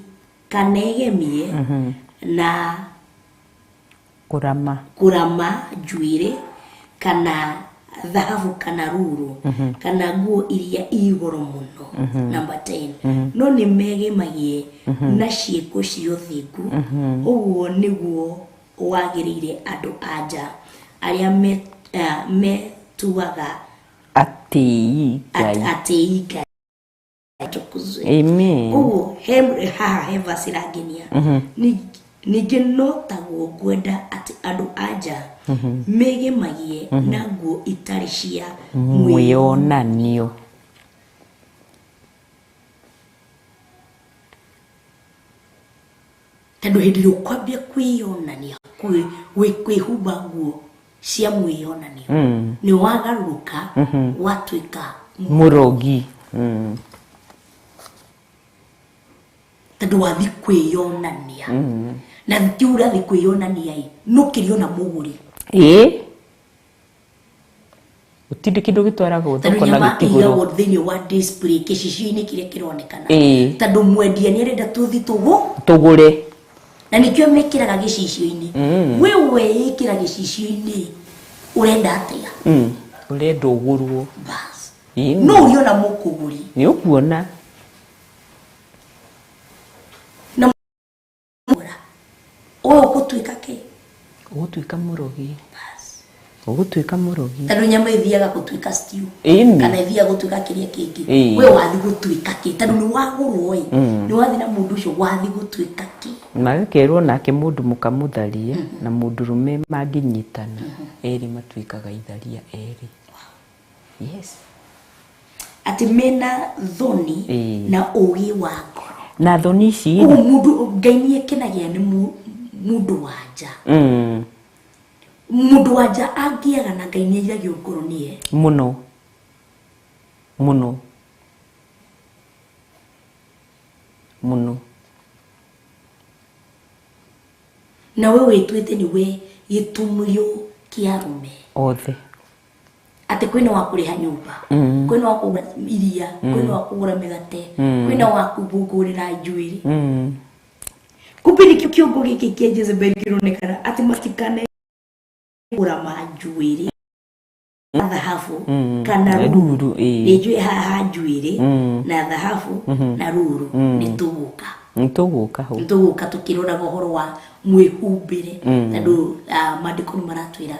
kanegemie na kurama njuire kana dhahabu kana ruru kana nguo iria igoro muno number 10 no ni megemagie na ciiko cio thingu uguo niguo wagirire andu anja aria metuaga ati amen uguo he vasirangenia ninge no taguo gwenda ati andu anja megemagie na nguo itari cia mwionanio tondu hindi ru kwambia kwionania kwihumba nguo cia mwionanio ni wagaruka watuika murogi tondu wathi kwionania na thiura thi kwionania nukiriona muguri utinde kindu gitwaraga thoko na gitiguro thiini wa display kicicio-ini kiria kironekana tondu mwendia ni arenda tuthi tugure na nikio mekiraga gicicio-ini wewe ikira gicicio-ini urenda atia urenda ugurwo bas no uliona mukuguri ni ukuona na oyo kutuika ke ugutuika murogi ugutuika murogi tano nyama ithiaga gutuika stew kana ithiaga gutuika kiria kingi we wathi gutuika ki tano ni wagurwo ni wathi na mundu ucio wathi gutuika ki magakerwo nake mundu mukamutharia na mundu rume manginyitana eri matuikaga itharia eri yes ati mena thoni na ugi wa ngoro na thoni ici mundu ngainie kenagia ni mundu wanja mundu wanja angiaga na ngainie ya ngoro nie muno muno muno na wewe twete ni we gitumyo kiarume othe ati kwina wa kuriha nyumba kwina wa kugura iria kwina wa kugura migate kwina wa kubugurira njuiri kupini kiungo giki kia Jezebel kironekana ati matikane kugura manjuiri na dhahabu kana ruru nijue haha njuiri na dhahabu na ruru nituguka tukirora bohoro wa mwihumbire ndu mandiko maratwira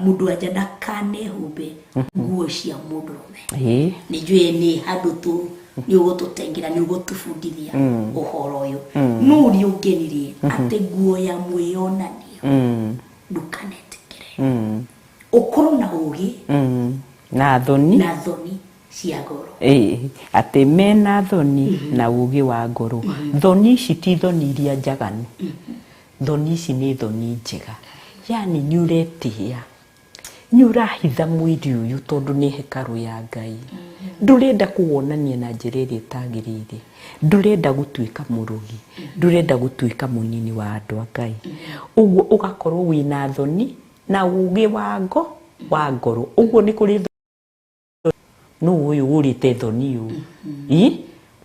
mundu aja ndakane humbe nguo cia mundu rume nijue ni handu tu ni ugututengira ni ugutufundithia uhoro uyu no uri ungenirie ate nguo ya mwionanio ndukanetikire ukoro na ugi na thoni cia ngoro ate mena thoni na ugi wa ngoro thoni ici ti thoni iria njaganu thoni ici ni thoni njega yani ni uretia ni urahitha mwiri uyu tondu ni hekaru ya Ngai ndurenda kuwonania na njiriri tagirire ndurenda gutuika murugi ndurenda gutuika munini wa andu a Ngai uguo ugakorwo wina thoni na ugi wa ngoro uguo ni kuri no uyu urite thoni yu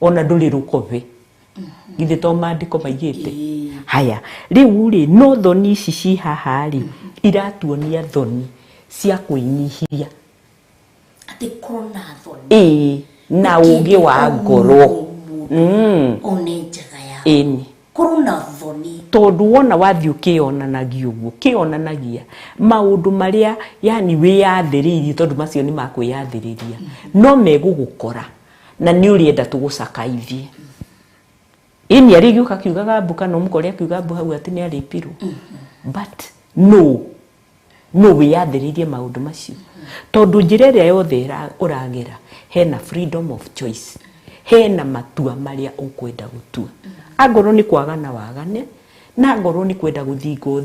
ona nduri rukobe githe to mandiko maigite haya riu ri no thoni ici ci haha ri iratuonia thoni cia kuinyihiria ati korona thoni na ugi wa ngoro one njega ya korona thoni tondu wona wathi ukionanagia uguo kionanagia maundu maria yani wiyathiririe tondu macio ni makwiyathiriria no megugukora na ni urienda tugucakaithie ini arigiuka kiugaga mbuka no mukore akiuga mbu hau ati ni aripirwo but no wiyathiririe maundu macio tondu njira iria yothe uragera hena freedom of choice hena matua maria ukwenda gutua angoro ni kwagana wagane na ngoro ni kwenda guthingo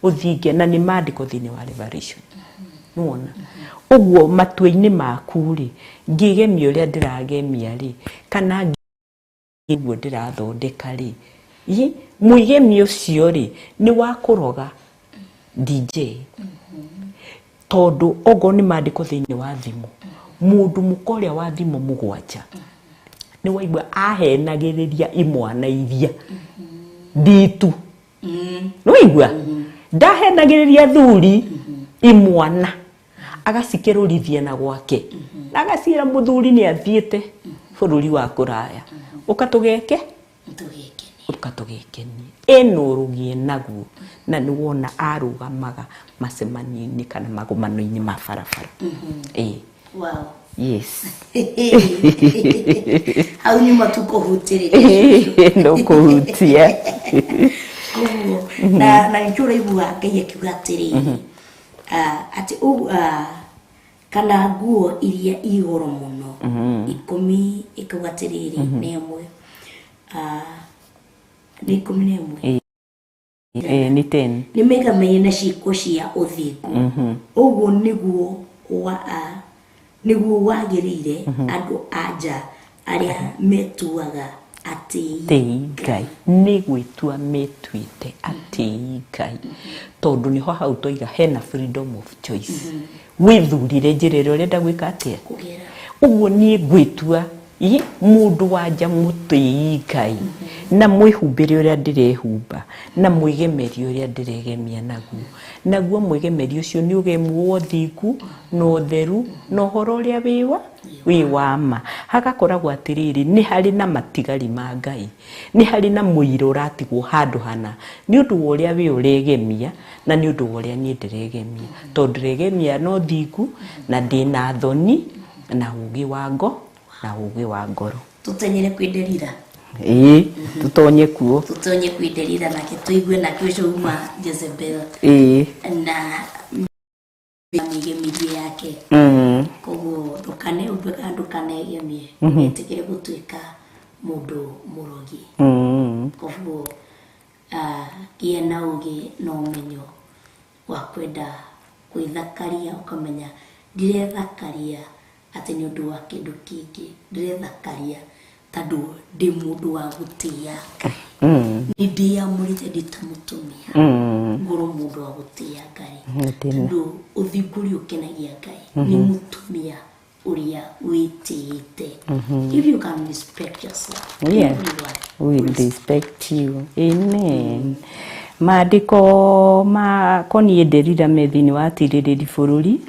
uthinge na ni mandiko thini wa Revelation nuona uguo matua-ini maku ri ngigemia uria ndiragemia ri kana niguo ndirathondeka ri muigemia ucio ri ni wa kuroga DJ tondu ogo ni mandiko thini wa thimu mundu mukoria wa thimu mugwanja ni waigua ahenagiriria imwana iria nditu no igua ndahenagiriria thuri imwana agacikerurithia na gwake agacira muthuri ni athiete bururi wa kuraya ukatugeke eno rugie naguo na ni wona arugamaga macemanio-ini kana magomano-ini ma barabara wow yes hau nyuma tukuhutire no kuhutia na njura igua Ngai akiuga atiri ati kana nguo iria igoro muno 10 ikuga atiriri nemwe ni 11 ni 10 ni mega mena ciko cia uthingu uguo niguo wagirire andu anja aria metuaga ati Ngai ni gwitua metuite ati Ngai tondu niho hau toiga hena freedom of choice withurire njira iria urenda gwika atia uguo ni gwitua mundu wanja mutii Ngai na mwihumbire uria ndirehumba na mwigemeri uria ndiregemia naguo mwigemeri ucio ni ugemu wothiku no theru no horo uria wi wama hagakoragwo atiriri ni hari na matigari ma Ngai ni hari na muiro ratigwo handu hana ni undu uria wi uregemia na ni undu uria ni ndiregemia tondu ndiregemia no thiku na ndina thoni na ugi wango na ugi wa ngoro tutenyere kwiderira tutonye kuo tutonye kwiderira na kituigue na kisho uma Jezebel na migemirie yake koguo ndukane gemie etikire gutuika mundu murogi koguo gie na ugi no menyo wa kwenda kwithakaria ukamenya ndirethakaria ati ni undu wa kindu kingi ndirethakaria tadu ndi mundu wa gutia ni ndia murite nditamutumia ngoro mundu wa gutia Ngai tadu uthiguri ukenagia Ngai ni mutumia uria witiite if you can respect yourself we respect you amen maandiko ma konie nderira methini wa tiririri bururi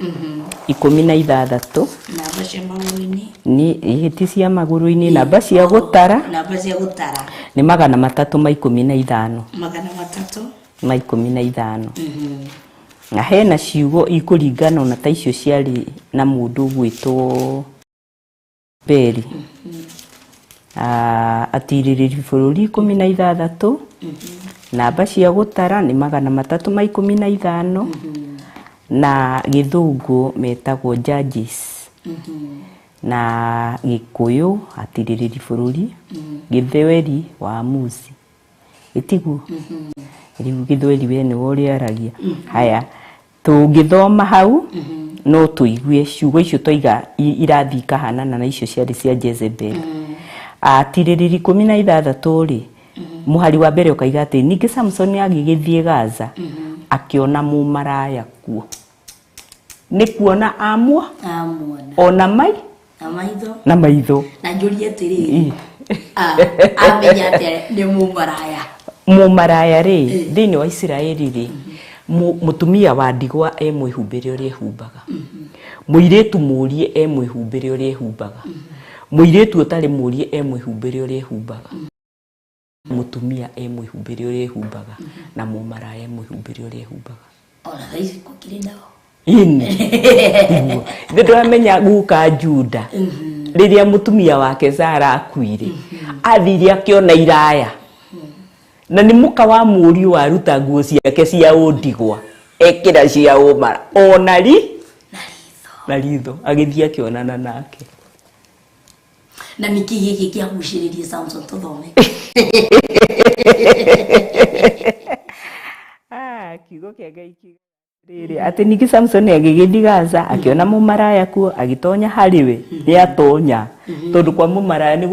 16 namba cia maguru-ini ni ihiti cia maguru-ini namba cia gutara ni 315 315 na hena ciugo ikuringana na ta icio ciari na mundu gwitwo Beri atiriri bururi 16 namba cia gutara ni 315 na githungu metagwo Judges na Gikuyu atiriri bururi Githweri wa Musi itigu riu Githweri we ni wori aragia haya tungithoma hau no tuigue ciugo icio toiga irathi kahanana na icio ciari cia Jezebel atiriri 16 ri muhari wa mbere ukaiga ati ningi Samson agigithie Gaza akiona mumaraya kuo ni kuona amwa ona mai na maitho na njurie tiri amenya ate ni mumaraya ri thini wa Israeli ri mutumia wa ndigwa emwihumbire uria ehumbaga muiretu murie emwihumbire uria ehumbaga muiretu utari murie emwihumbire uria ehumbaga mutumia emwihumbire uria ehumbaga na mumaraya emwihumbire uria ehumbaga ona hizi kukiri nao ndamenya guka Juda riria mutumia wake Zara akuire athiri akiona iraya na ni muka wa muri wa ruta nguo ciake cia undigwa ekira cia umara ona na ritho agithia kionana nake na niki giki kia gushiririe Samson tuthome kigo kia Ngai riri ati niki Samson agigithi Gaza akiona mumaraya kuo agitonya hariwe ni atonya tondu kwa mumaraya ni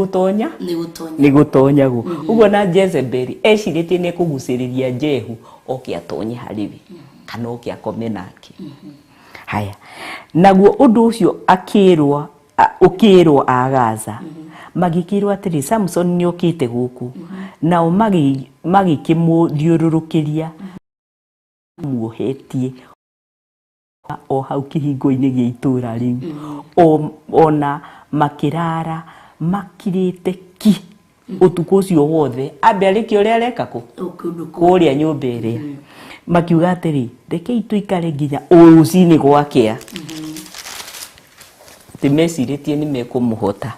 gutonya go ugo na Jezebel eciritie ni kuguciriria Jehu oke atonye hariwe kana oke akome nake haya naguo undu ucio ukirwo a Gaza magikirwo atiri Samson ni okite guku nao magikimuthiururukiria muohetie o hau kihingo-ini gia itura riu ona makirara makirite ki utuku ucio wothe ambe ariki uria areka kuria nyumba iria makiuga atiri reke tuikare nginya urucini gwakia timeciritie ni mekumuhota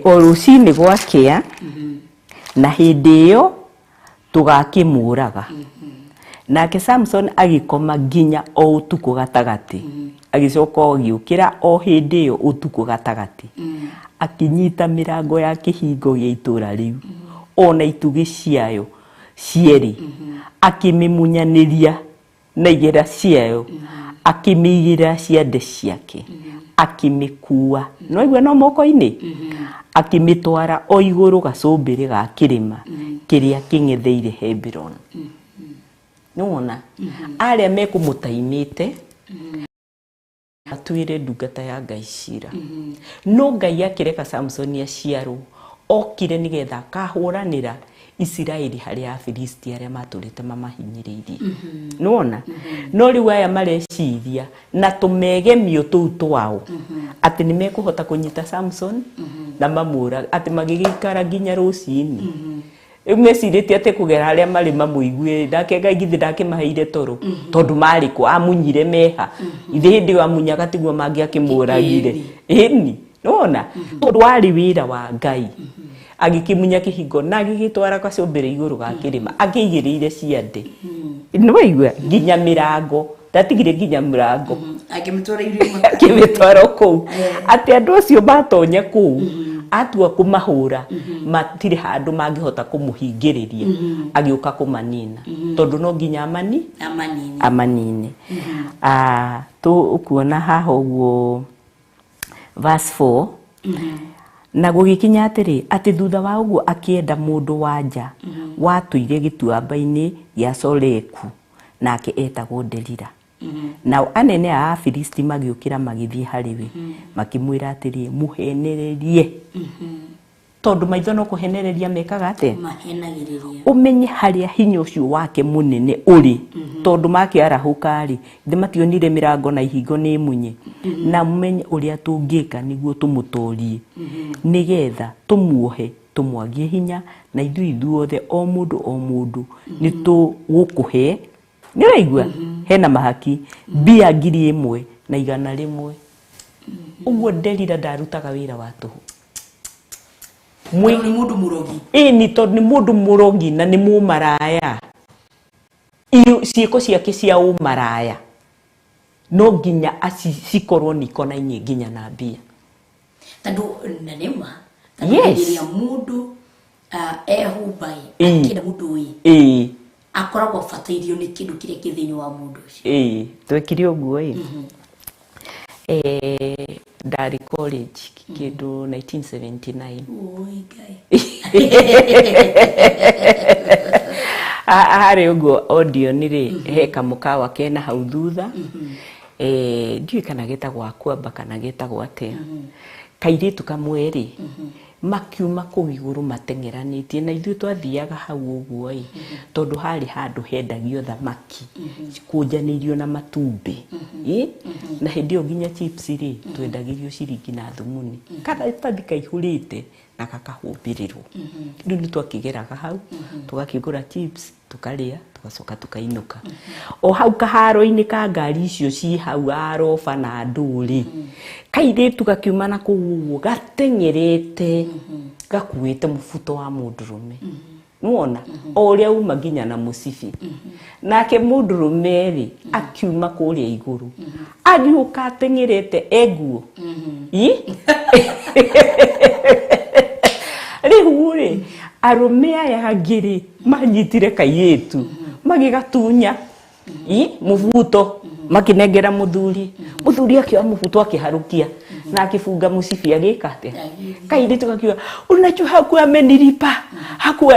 urucini gwakia na hindi iyo tugakimuraga nake Samson agikoma nginya o utuku gatagati agicoka ogiukira o hindi iyo utuku gatagati akinyita mirango ya kihingo gia itura riu ona itugi ciayo cieri akimimunyaniria na igera ciayo akimigira ciande ciake akimikua no igwe no moko-ini akimitwara o iguru gacumbiri ga kirima kiria kingetheire Hebron nuona aria mekumutaimite atuire ndungata ya Ngai cira no Ngai akireka Samson aciarwo okire nigetha kahuranira Isiraeli haria Afilisti aria maturite mamahinyiririe nona no riu aya mareciria na tumegemio tuu twao ati nimekuhota kunyita Samson na mamura ati magigikara nginya rucini mecirĩtie atĩ kũgera arĩa marĩ mamũiguĩ nake Ngai githĩ ndakĩmaheire toro tondũ marĩ kũ amunyire meha ithe hĩndĩ ĩyo amunyaga tiguo mangĩakĩmũragire ĩni nona tondũ warĩ wĩra wa Ngai agĩkĩmunya kĩhingo na agĩgĩtwara gacũmbĩrĩ igũrũ ga kĩrĩma akĩigĩrĩire ciande nĩwaigua nginya mĩrango ndatigire nginya mĩrango akĩmĩtwara kũu atĩ andũ acio matonya kũu atua kumahura matire handu mangihota kumuhingiriria agioka kumanina tondu no nginya amanine tu ukuona haha uguo verse 4 na gugikinya atiri ati thutha wa uguo akienda mundu wanja watuire gituamba-ini gya Soreku nake etagwo Delila nao anene a Afilisti magiukira magithie hariwe makimwira atiri muhenererie tondu maitho no kuhenereria mekaga ate mahenagiriria umenye haria hinya ucio wake munene uri tondu makiarahuka ri thimationire mirango na ihingo ni munye na mumenye uria tungika niguo tumutorie nigetha tumuohe tumwagie hinya na ithuothe o mundu ni tugukuhe ni waigua hena mahaki bia 1,100 uguo Delila ndarutaga wira wa tuhu ni mundu murogi ni tondu ni mundu murogi na ni mumaraya ciiko ciake cia umaraya no nginya cikorwo nikona inye nginya na mbia tondu nanema yes mundu ehumbai akira mundu uyu akoragwo fatairio ni kindu kiria kithini wa mundu ucio twekire uguo ndari college kindu 1979 oi Ngai hari uguo audio nire he kamukawa kena hau thutha ndiu kana getagwa kwamba kana getagwa atia kairitu kamweri makiuma kuu iguru matengeranitie na ithuĩ twathiaga hau uguo tondu hari handu hendagio thamaki kunjanirio na matumbi na hindi nginya chips ri twendagirio ciringi na thumuni kana tathika ihurite na kakahumbirirwo riu ni twakigeraga hau tugakigura chips tukaria tugacoka tukainuka o hau kaharo-ini ka ngari icio ci hau aroba na nduri kairitu gakiuma na kuu gatengerete gakuite mufuto wa mundurume nuona oria uma nginya na musibi nake mundurume ri akiuma kuria iguru agiuka atengerete eguo rihure arume aya angiri manyitire kairitu magigatunya mufuto makinengera muthuri akio mufuto akiharukia na akifunga musibi agikate kaindi tukakiwa unajua hakuwa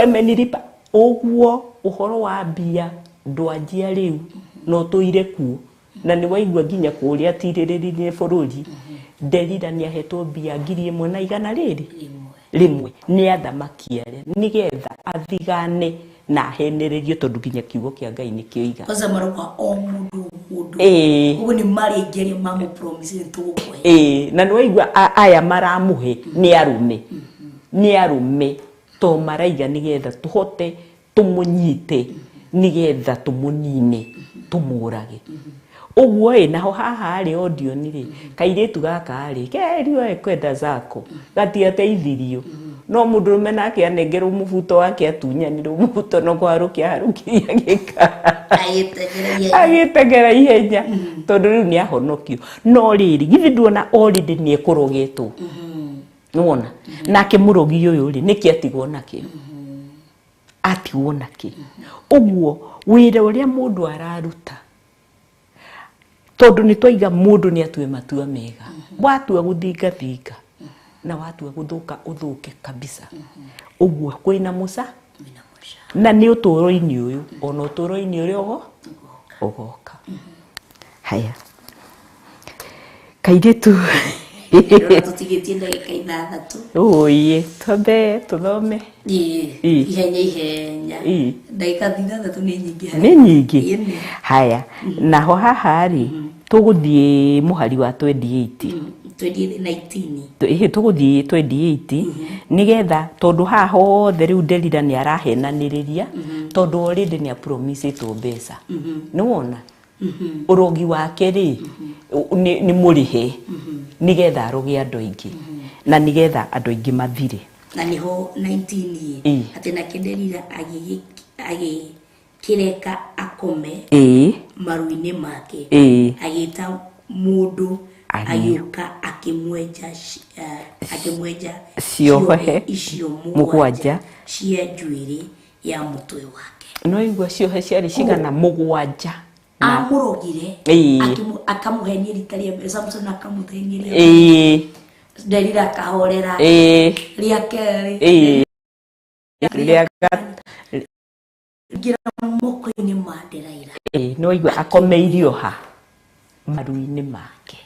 amenilipa oguo uhoro wa mbia ndwanjia riu no tuire kuo na ni waigua nginya kuria tiririri bururi Delila ni ahetwo mbia 1,100 rimwe ni athamakia nigetha athigane na henererio tondu nginya kiugo kia Ngai ni kioiga kwanza maroka o mundu ugu ni mari ngeri mamu promise tukwe na niwaigua aya maramuhe ni arume to maraiga nigetha tuhote tumunyite nigetha tumunine tumurage uguo naho haha ri audio ni ri kairitu gaka ri kerio ekwenda zako gatiateithirio no mundurume nake anengerwo mubuto wake atunyanirwo mubuto no kwarukia harukia gika agitegera ihenya tondu riu ni ahonokio no riri githi nduona already ni ekurogetwo nuona nake murogi uyu ri niki atigwo nake atigwo nake uguo wira uria mundu araruta tondu ni twaiga mundu ni atue matua mega watua guthingathinga na watua guthuka uthuke kabisa uguo kwina musa na ni uturo-ini uyu ona uturo-ini uri ugoka haya Kairetu. Rora tutigitie ndagika ithathatu. Oye, tobe tuthome. Ihenya. Ndagika ithathatu ni nyingi. Ni nyingi. Haya, naho haha ri tuguthie muhari wa 28. 2019. Tuguthie 28 nigetha tondu haha hothe riu Delila ni arahenaniriria tondu already ni promise to mbeca. Ni wona? Urogi wake ri ni murihe nigetha aroge andu aingi na nigetha andu aingi mathire. Na niho 19 ati na Delila agi kireka akome maruini make agita mundu ayuka akimweja ciohe icio mugwanja cia njuiri ya mutwe wake. No igwa ciohe ciari cigana mugwanja amurogire akamuhenia ritaria Samson akamuthenia Delila kahorera ria keri ria gira moko-ini ma Delila no igwa akomeirio ha maruini make.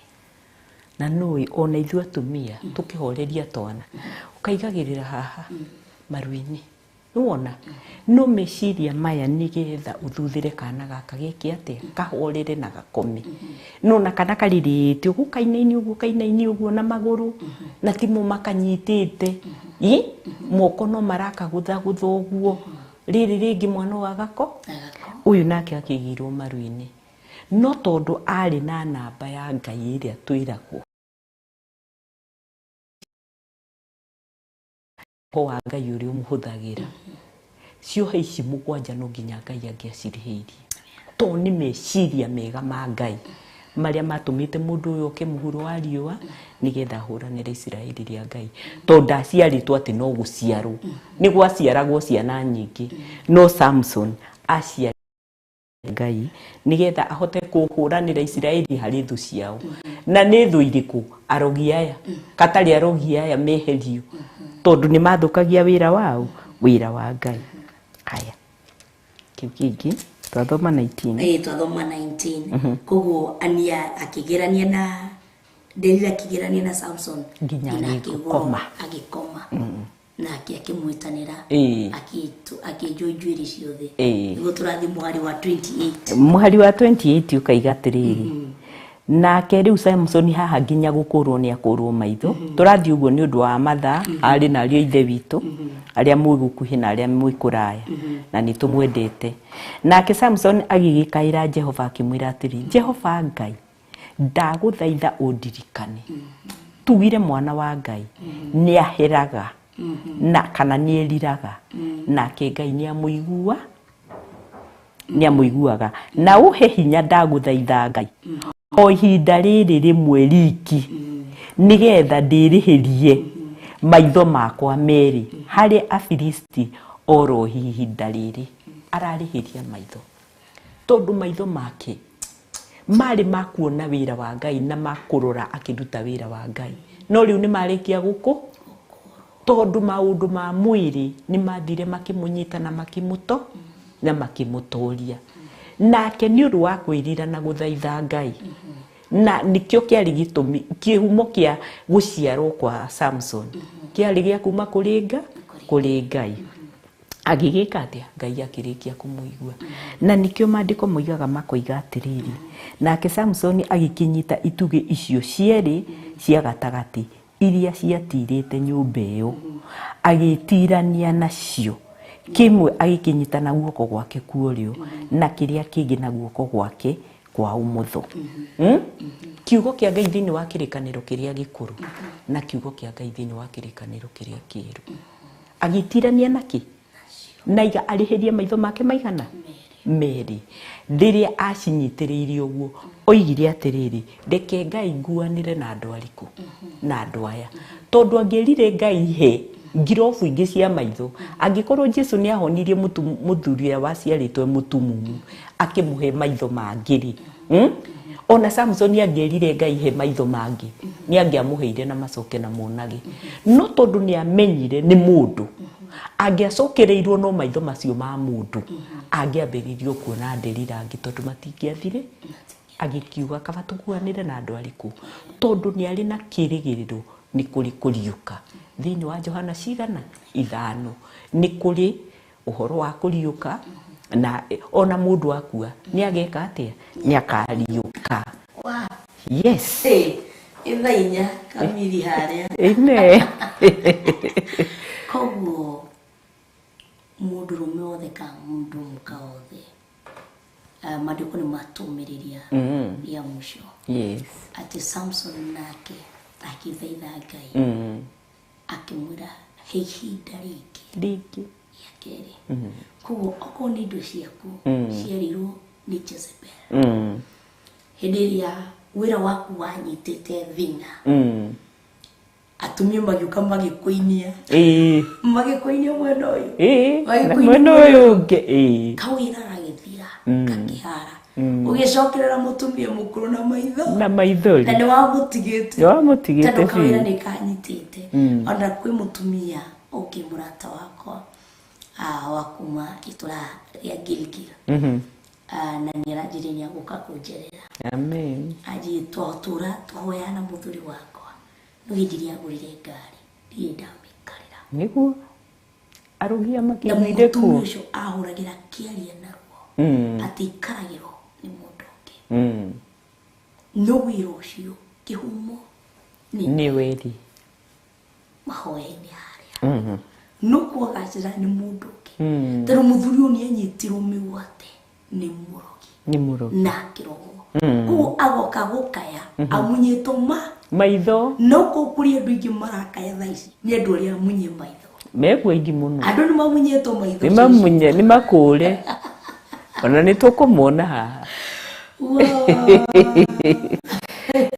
Na noi ona ithu atumia tukihoreria twana ukaigagirira haha maruini. Nuona no meciria maya nigetha uthuthire kana gaka giki atia kahorere na gakome. Nona kana karirite ugu kainaini ugu na maguru na timo makanyitite moko no maraka gutha uguo riri ringi mwana wa gako uyu nake akigirwo maruini. No tondu ari na namba ya Ngai iria twiragwo ho wa Ngai uri umuhuthagira ciohe ici mugwanja no nginya Ngai angiacirihirie to ni meciria mega ma Ngai maria matumite mundu uyu ke muhuro wa riua nigetha huranire Israeli ria Ngai to ndaciaritwo ati no guciarwo ni gwaciaragwo ciana nyingi no Samson acia Ngai nigetha ahote kuhuranira Israeli hari thu ciao na ni thu iriku arogi aya katari arogi aya meherio tondu ni mathukagia wira wao wira wa Ngai. Haya kiukingi twathoma 19 twathoma 19 koguo ania akigerania na Delila akigerania na Samson nginya agikoma na akimwitanira akijojuiri ciothe nigo turathi muhari wa 28 muhari wa 28 ukaiga tiriri na keriu Samson haha nginya gukurwo ni akurwo maitho turathi uguo ni undu wa matha ari na rio ithe witu aria mwigukuhi na aria mwikuraya na ni tumwendete nake Samson agigikaira Jehova akimwira atiri Jehova Ngai ndaguthaitha undirikane tugire mwana wa Ngai ni aheraga na kana ni eriraga nake Ngai ni amuiguaga na uhe hinya ndaguthaitha Ngai o ihinda riri rimwe riki nigetha ndirihirie maitho makwa meri hari Afilisti oro ihinda riri ararihiria maitho tondu maitho make mari makuona wira wa Ngai na makurora akiruta wira wa Ngai no riu ni marikia guku tondu maundu ma mwiri ni mathire makimunyita na makimuto na makimutoria nake ni undu wa kwirira na guthaitha Ngai na nikio kiari gitumi kihumo kia guciarwo kwa Samson kiari gia kuma kuri Ngai agigika atia Ngai akirikia kumuigua na nikio maandiko moigaga makoiga atiriri nake Samson agikinyita ituge icio cieri cia gatagati iria ciatirite nyumba iyo agitirania nacio kimwe agikinyita na guoko gwake kuorio na kiria kingi na guoko gwake kwa umutho kiugo kia Ngai thini wa kirikaniro kiria gikuru na kiugo kia Ngai thini wa kirikaniro kiria kiru agitirania naki naiga arihirie maitho make maigana meri riria acinyitiriire uguo oigire atiriri reke Ngai nguanire na andu ariku na andu aya tondu angirire Ngai he ngirofu ingi cia maitho angikorwo Jesu ni ahonirie muthuri waciaritwe mutumumu akimuhe maitho mangiri ona Samson angerire Ngai he maitho mangi ni angiamuheire na macoke na monage no tondu ni amenyire ni mundu angiacokereirwo no maitho macio ma mundu angiambiririo kuona Delila angi tondu matingiathire agikiuga kaba tukuanire na andu ariku tondu ni ari na kirigiriro ni kuri kuriuka thiini wa Johana cigana 5 ni kuri uhoro wa kuriuka na ona mundu akua ni ageka atia ni akariuka. Yes. Ithainya kamiri haria. Ine. Koguo mundu rume othe ka mundu muka othe maandiko ni matumiriria ya mwisho. Yes. Ati Samson nake akithaitha Ngai akimwira ihinda riki ya keri. Koguo oko ni indo ciaku ciarirwo ni Jezebel. Hindi iria wira waku wanyitite thina atumia magiuka magikuinia magikuinia mwena uyu mwena uyu ungi kawira agithira kakihara ugicokerera mutumia mukuru na maithori na ni wamutigite tondu kawira ni kanyitite ona kwi mutumia ungi murata wakwa wakuma itura ria Gilgil na nirajiriria guka kunjerera. Amen. Aji twatura twoyana muthuri wakwa nugidiria gurire ngari ndienda mikarira niguo arugia makimide ku mutumio ahuragira kiaria naruo ati karagiro ni mundu ungi no wiro ucio kihumo ni weri mahoeni haria no kuagacira ni mundu ungi tero muthuri oni anyitirwo miwate ni murogi na kirogo ku agoka gukaya amunyito maitho no kukuria andu ingi marakaya thaici ni andu aria munye maitho megwe ingi muno andu ni mamunyito maitho ni mamunye ni makure ona ni tukumona haha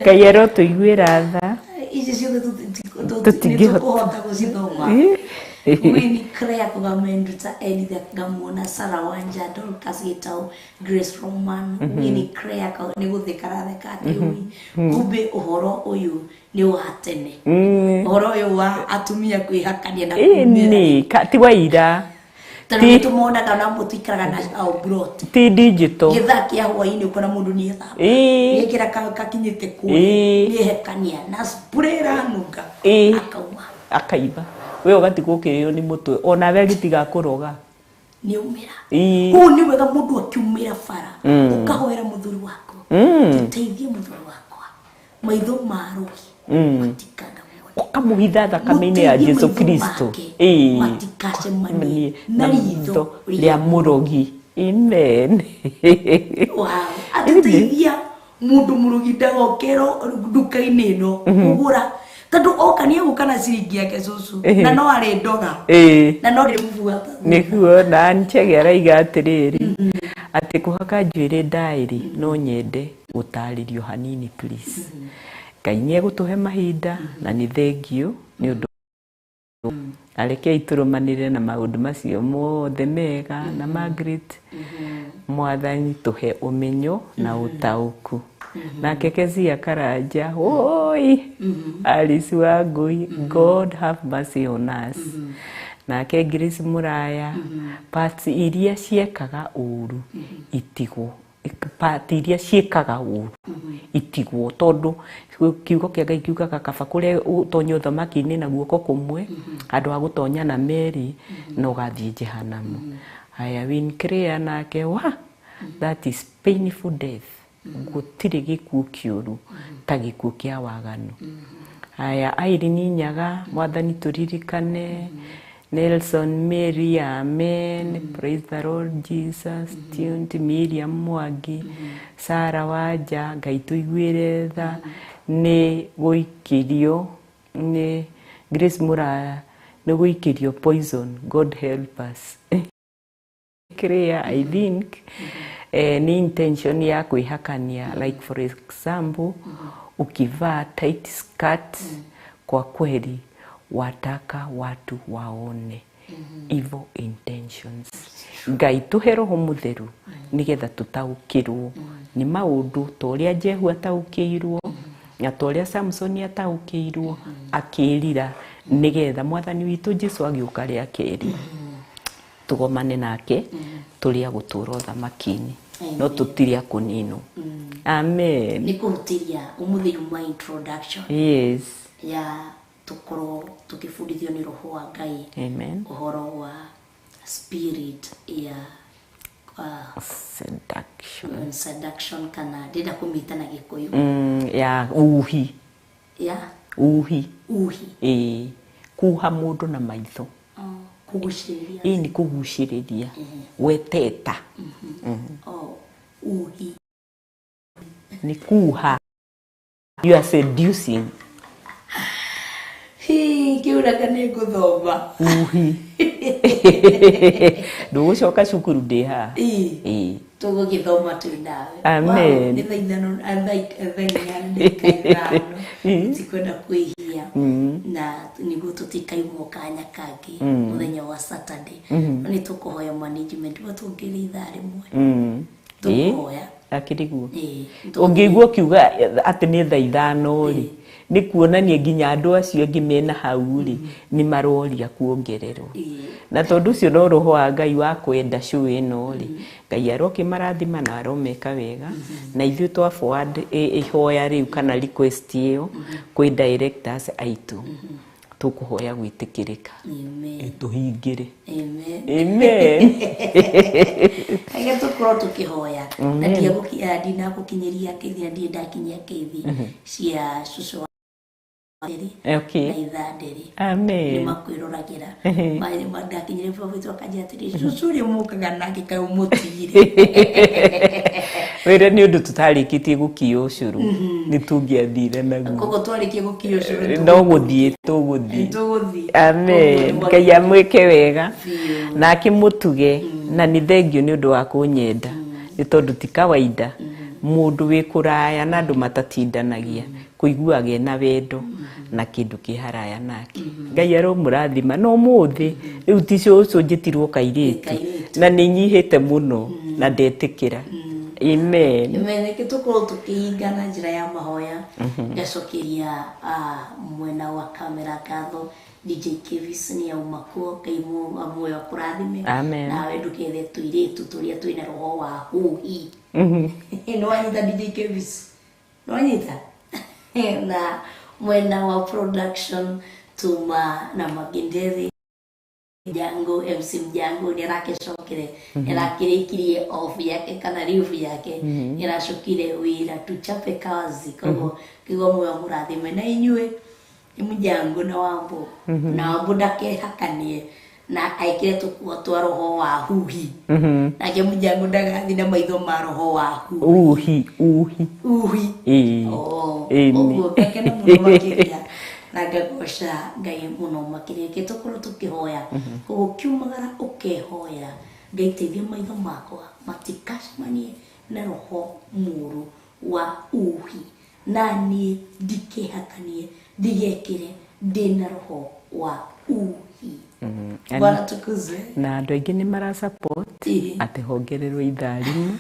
kayero tuigwira tha ici ciothe tutingihota gucithoma. Wini Crea kugamendruta Elida Gamona Sarah Wanja Dorcas Gitau Grace Roman Wini Crea ni guthikara thekati ui kumbe uhoro uyu ni wa tene uhoro uyu wa atumia kwihakania na ni kati wa ira tani tumona kana mutikaraga na au brot ti digital githaki ahwa ini ukona mundu ni etha yekira kakinyite ku ni hekania na sprayra nuka akauma akaiba we ogati gukirio ni mutwe ona we gitiga kuroga ni umira hu ni wega mundu akiumira fara ukahoera muthuri wako teithie muthuri wako maitho marugi matikana ukamuhitha thakame-ini ya Jesu Kristo matikase mani na ritho ria murogi. Amen. Wow. Ateithia mundu murogi ndagokero nduka-ini ino kugura tondu okania gukana ciringi yake cucu na no ari ndoga na no ri mubuata niguo na nchegera igatiriri ati kuhaka njuire ndairi no nyende gutaririo hanini please Ngai ni egutuhe mahinda na ni thengio ni undu areke iturumanire na maundu macio mothe mega na Margaret mwathani tuhe umenyo na utauku na Kekezia Karanja oi Alice Wangui God have mercy on us na Grace Muraya parts iria ciekaga uru itigwo pati iria ciekaga uru itigwo tondu kiugo kia Ngai kiugaga kaba kure utonyo thamaki-ini na guoko kumwe andu agutonya na meri no gathie jehanamu. Haya Win Crea nake wa that is painful death gutire gikuo kiuru ta gikuo kia waganu. Haya Irene Nyaga mwathani turirikane Nelson Mary amen praise the Lord Jesus tuned Miriam Mwangi Sarah Wanja Ngai tuigwire tha ni guikirio ni Grace Muraya ni guikirio poison God help us. Crea I think ni intention ya kuihakania like for example ukivaa tight skirt kwa kweli wataka watu waone evil intentions. Ngai tuhe roho mutheru nigetha tutaukirwo ni maundu toria Jehu ataukirwo na toria Samson ataukirwo akirira nigetha mwathani witu Jesu agiuka ria keri tugomane nake turia gutura thamaki-ini. no tutiria kunino. Amen. Ni kurutiria umuthi uma introduction. Yes. Ya tukoro tukifundithio ni roho wa Ngai. Amen. Uhoro wa spirit ya seduction kana ndenda kumita na Gikuyu. Ya uhi. Ya uhi. Kuha mundu na maitho. Kuguciriria. Ni kuguciriria. Weteta. Uhi. Ni kuha. You are seducing. Kiura kane guthoma. Uhi. Ndugucoka cukuru ndi ha. Tugo githoma tu nawe. Amen. Ni thaithano thaithano. Tikwenda kwihia. Na niguo tutikaimwo kanya kangi muthenya wa Saturday. Ni tukuhoya management batungire ithaa rimwe. Tukuhoya. Akiriguo. Ungiguo kiuga ati ni thaithano ri. Ni kuonania nginya andu acio angi mena hau ri ni maroria kuongererwo. Na tondu cio no roho wa Ngai wa kwenda show ino ri. Ngai aroki marathima na aromeka wega. Na ithuĩ twa forward ihoya riu kana request iyo kwi directors aitu. Tukuhoya gwitikirika. Amen. Tuhingire. Amen. Aya tukoro tukihoya. Na ndia dina gukinyeria kithia ndie ndakinyia kithi cia susu. Okay. Amen. Ni makwiroragira. Mai mandakinyire prophet wakaje atiri susu ri mukaga nake kai umutire. Wera ni undu tutarikitie gukio ucuru. Ni tungiathire naguo. Koko twarikie gukio ucuru. No guthie tuguthie. Tuguthie. Amen. Ngai amwike wega. Na akimutuge na ni thengio ni undu wa kunyenda. Ni tondu ti kawaida. Mundu wi kuraya na andu matatindanagia. Kuiguage na wendo na kindu kiharaya nake. Ngai aromurathima no muthi riu ticio ucio njitirwo kairitu na ni nyihite muno na ndetikira. Amen. Amen. Kitukuru tukihingana njira ya mahoya gacokeria mwena wa kamera gatho DJ Kevis ni aumakuo kaimu amwe wa kurathime na we ndukethe tuiritu turia twina roho wa huhi. No anyita DJ Kevis. No anyita. Na mwena wa production tuma na Magendere Jango MC Mjango ni rakicokire irakirikirie off yake kana review yake iracokire wira tuchape kazi kogo kigo mwe murathime na inywe Mjango na Wambo na Wambo ndake hakanie na aikire tukuo twa roho wa huhi na ke Mjango ndagathi na maitho ma roho wa huhi uhi oguo kekene muno makiria na ngagosha Ngai muno makiria kitukuru tukihoya koguo kiumagara ukehoya Ngai teithia maitho makwa matikashmanie na roho muru wa uhi nani ndikehakanie ndigekire ndina roho wa uhi. Bwana tukuzwe. Na andu aingi ni mara support ati hongererwo itharimu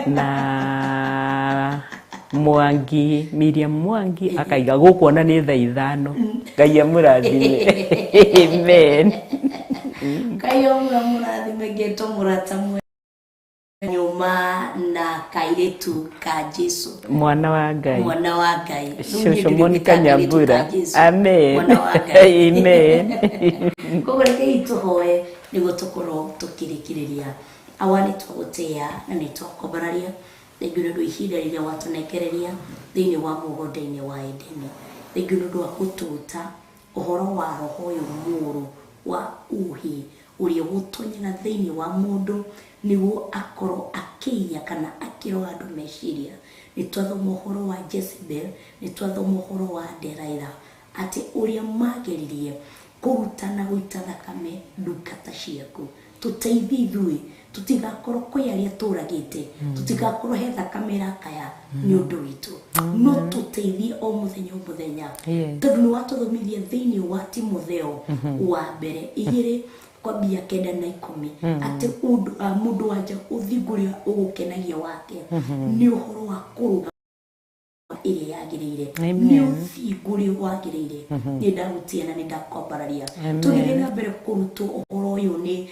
na Mwangi Miriam Mwangi akaiga gukuona ni thaithano. Ngai amurathime. Amen. Ngai amurathime geto murata mwe nyuma na kairetu ka Jesu mwana wa Ngai Shosho Monica Nyambura. Amen. Amen. Koguo reke ituhoe nigo tukoro tukirikiriria awani twagutea na ni twakobararia thengio ndu ihinda riria watunekereria thiini wa mugonda-ini wa Edeni thengio ndu wa gututa uhoro wa roho uyu muru wa uhi uria gutonyana thiini wa mundu niguo akorwo akiya kana akiro andu meciria. Ni twathoma uhoro wa Jezebel, ni twathoma uhoro wa Delilah ati uria mageririe kurutana guita thakame ndungata ciaku. Tuteithie ithui tutigakorwo kwi aria turagite tutigakorwo he thakame rakaya ni undu witu no tuteithie o muthenya tondu ni watuthomithia thiini wa Timotheo wa mbere 2:9 ati mundu wanja uthinguria ugukenagia wake ni uhoro wa kuruga ĩrĩa yagĩrĩire Amen. nĩ ũthingu ũrĩa wagĩrĩire nĩ ndagutia na nĩ ndakwambararia tũgĩthiĩ na mbere kũrutwo ũhoro ũyũ nĩ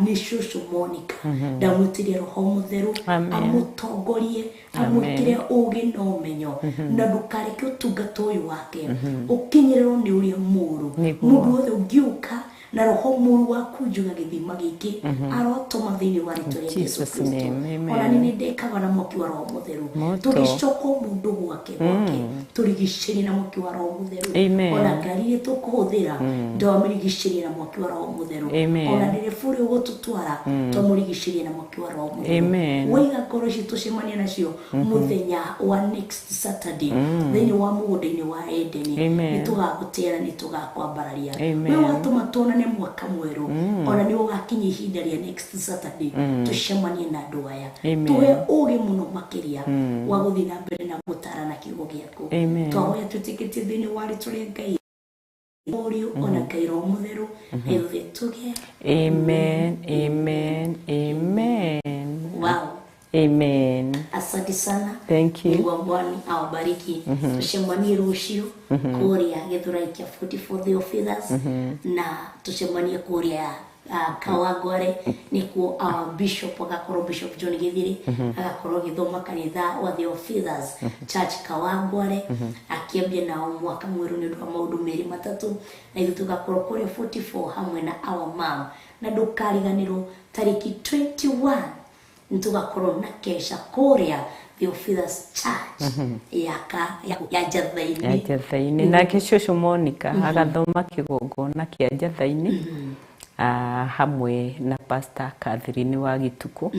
cũcũ Monica ndamwĩtĩria Roho Mũtheru amũtongorie amwĩkĩre ũũgĩ na ũmenyo na ndũkareke ũtungata ũyũ wake ũkinyĩrĩrwo nĩ ũrĩa mũũru mũndũ wothe ũngĩũka na roho mũũru waku njuga gĩthima gĩkĩ arotoma thĩinĩ wa rĩtwa rĩa Jesũ Kristo ona nĩ ndĩkaga na mwaki wa Roho Mũtheru tũgĩcoka mũndũ gwake tũrigicĩrie na mwaki wa Roho Mũtheru ona ngari iria tũkũhũthĩra ndamĩrigicĩrie na mwaki wa Roho Mũtheru ona ndereba ũrĩa ũgũtũtwara twamũrigicĩrie na mwaki wa Roho Mũtheru waiga ngoro ici tũcemania nacio mũthenya wa next Saturday thĩinĩ wa mũgũnda-inĩ wa Edeni nĩ tũgagũtĩra nĩ tũgakwambararia we watũma tuonane mwaka mwerũ ona nĩ ũgakinya ihinda rĩa next Saturday tucemanie na andũ aya tuhe ũũgĩ mũno makĩria wa gũthiĩ na mbere na gũtara na kiugo gĩaku twahoya twĩtĩkĩtie thĩinĩ wa rĩtwa rĩa Ngai ũrĩo ona Ngai Roho Mũtheru ithuĩ tuge amen amen amen. Wow. Amen. Asante sana. Thank you. Mungu Bwana awabariki. Tushemanie rũciũ kũrĩa Gĩthũrai kĩa 44 Theophilus na tushemanie kũrĩa Kawangware nĩkuo bishop agakorwo Bishop John Githiri agakorwo gĩthoma kanitha wa Theophilus Church Kawangware akiambia nao mwaka mwerũ nĩ ũndũ wa maũndũ merĩ matatũ na ithuĩ tugakorwo kũrĩa 44 hamwe na our mom na ndũkariganĩrwo tarĩki 21 nitugakorwo na kesha kũrĩa Theophilus Church ya Njathaini nake cũcũ Monica agathoma kĩgongona kĩa Njathaini hamwe na Pastor Catherine wa Gĩtukũ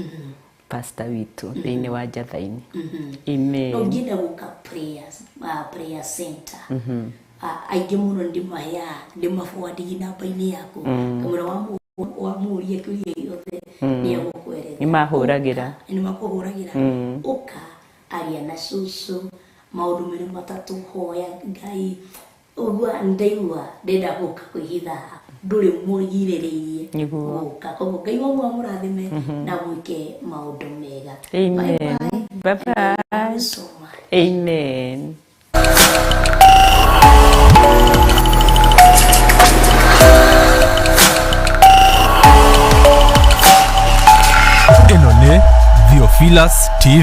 pastor witũ thĩinĩ wa Njathaini. Amen. Ũngĩenda gũka prayer center aingĩ mũno ndĩmabuandigi namba-inĩ yaku kamũra wa mũũria kĩũria gĩothe nĩ agũkwerethera nĩ makũhũragĩra ũka aria na cũcũ maũndũ merĩ matatũ hoya Ngai ũguo ndaigua ndenda gũka kwĩhitha ndũrĩ mũgirĩrĩirie gũka koguo Ngai wangu amũrathime na gwĩke maũndũ mega. Amen. Bye bye. So much. Amen. Eno nĩ Theophilus TV.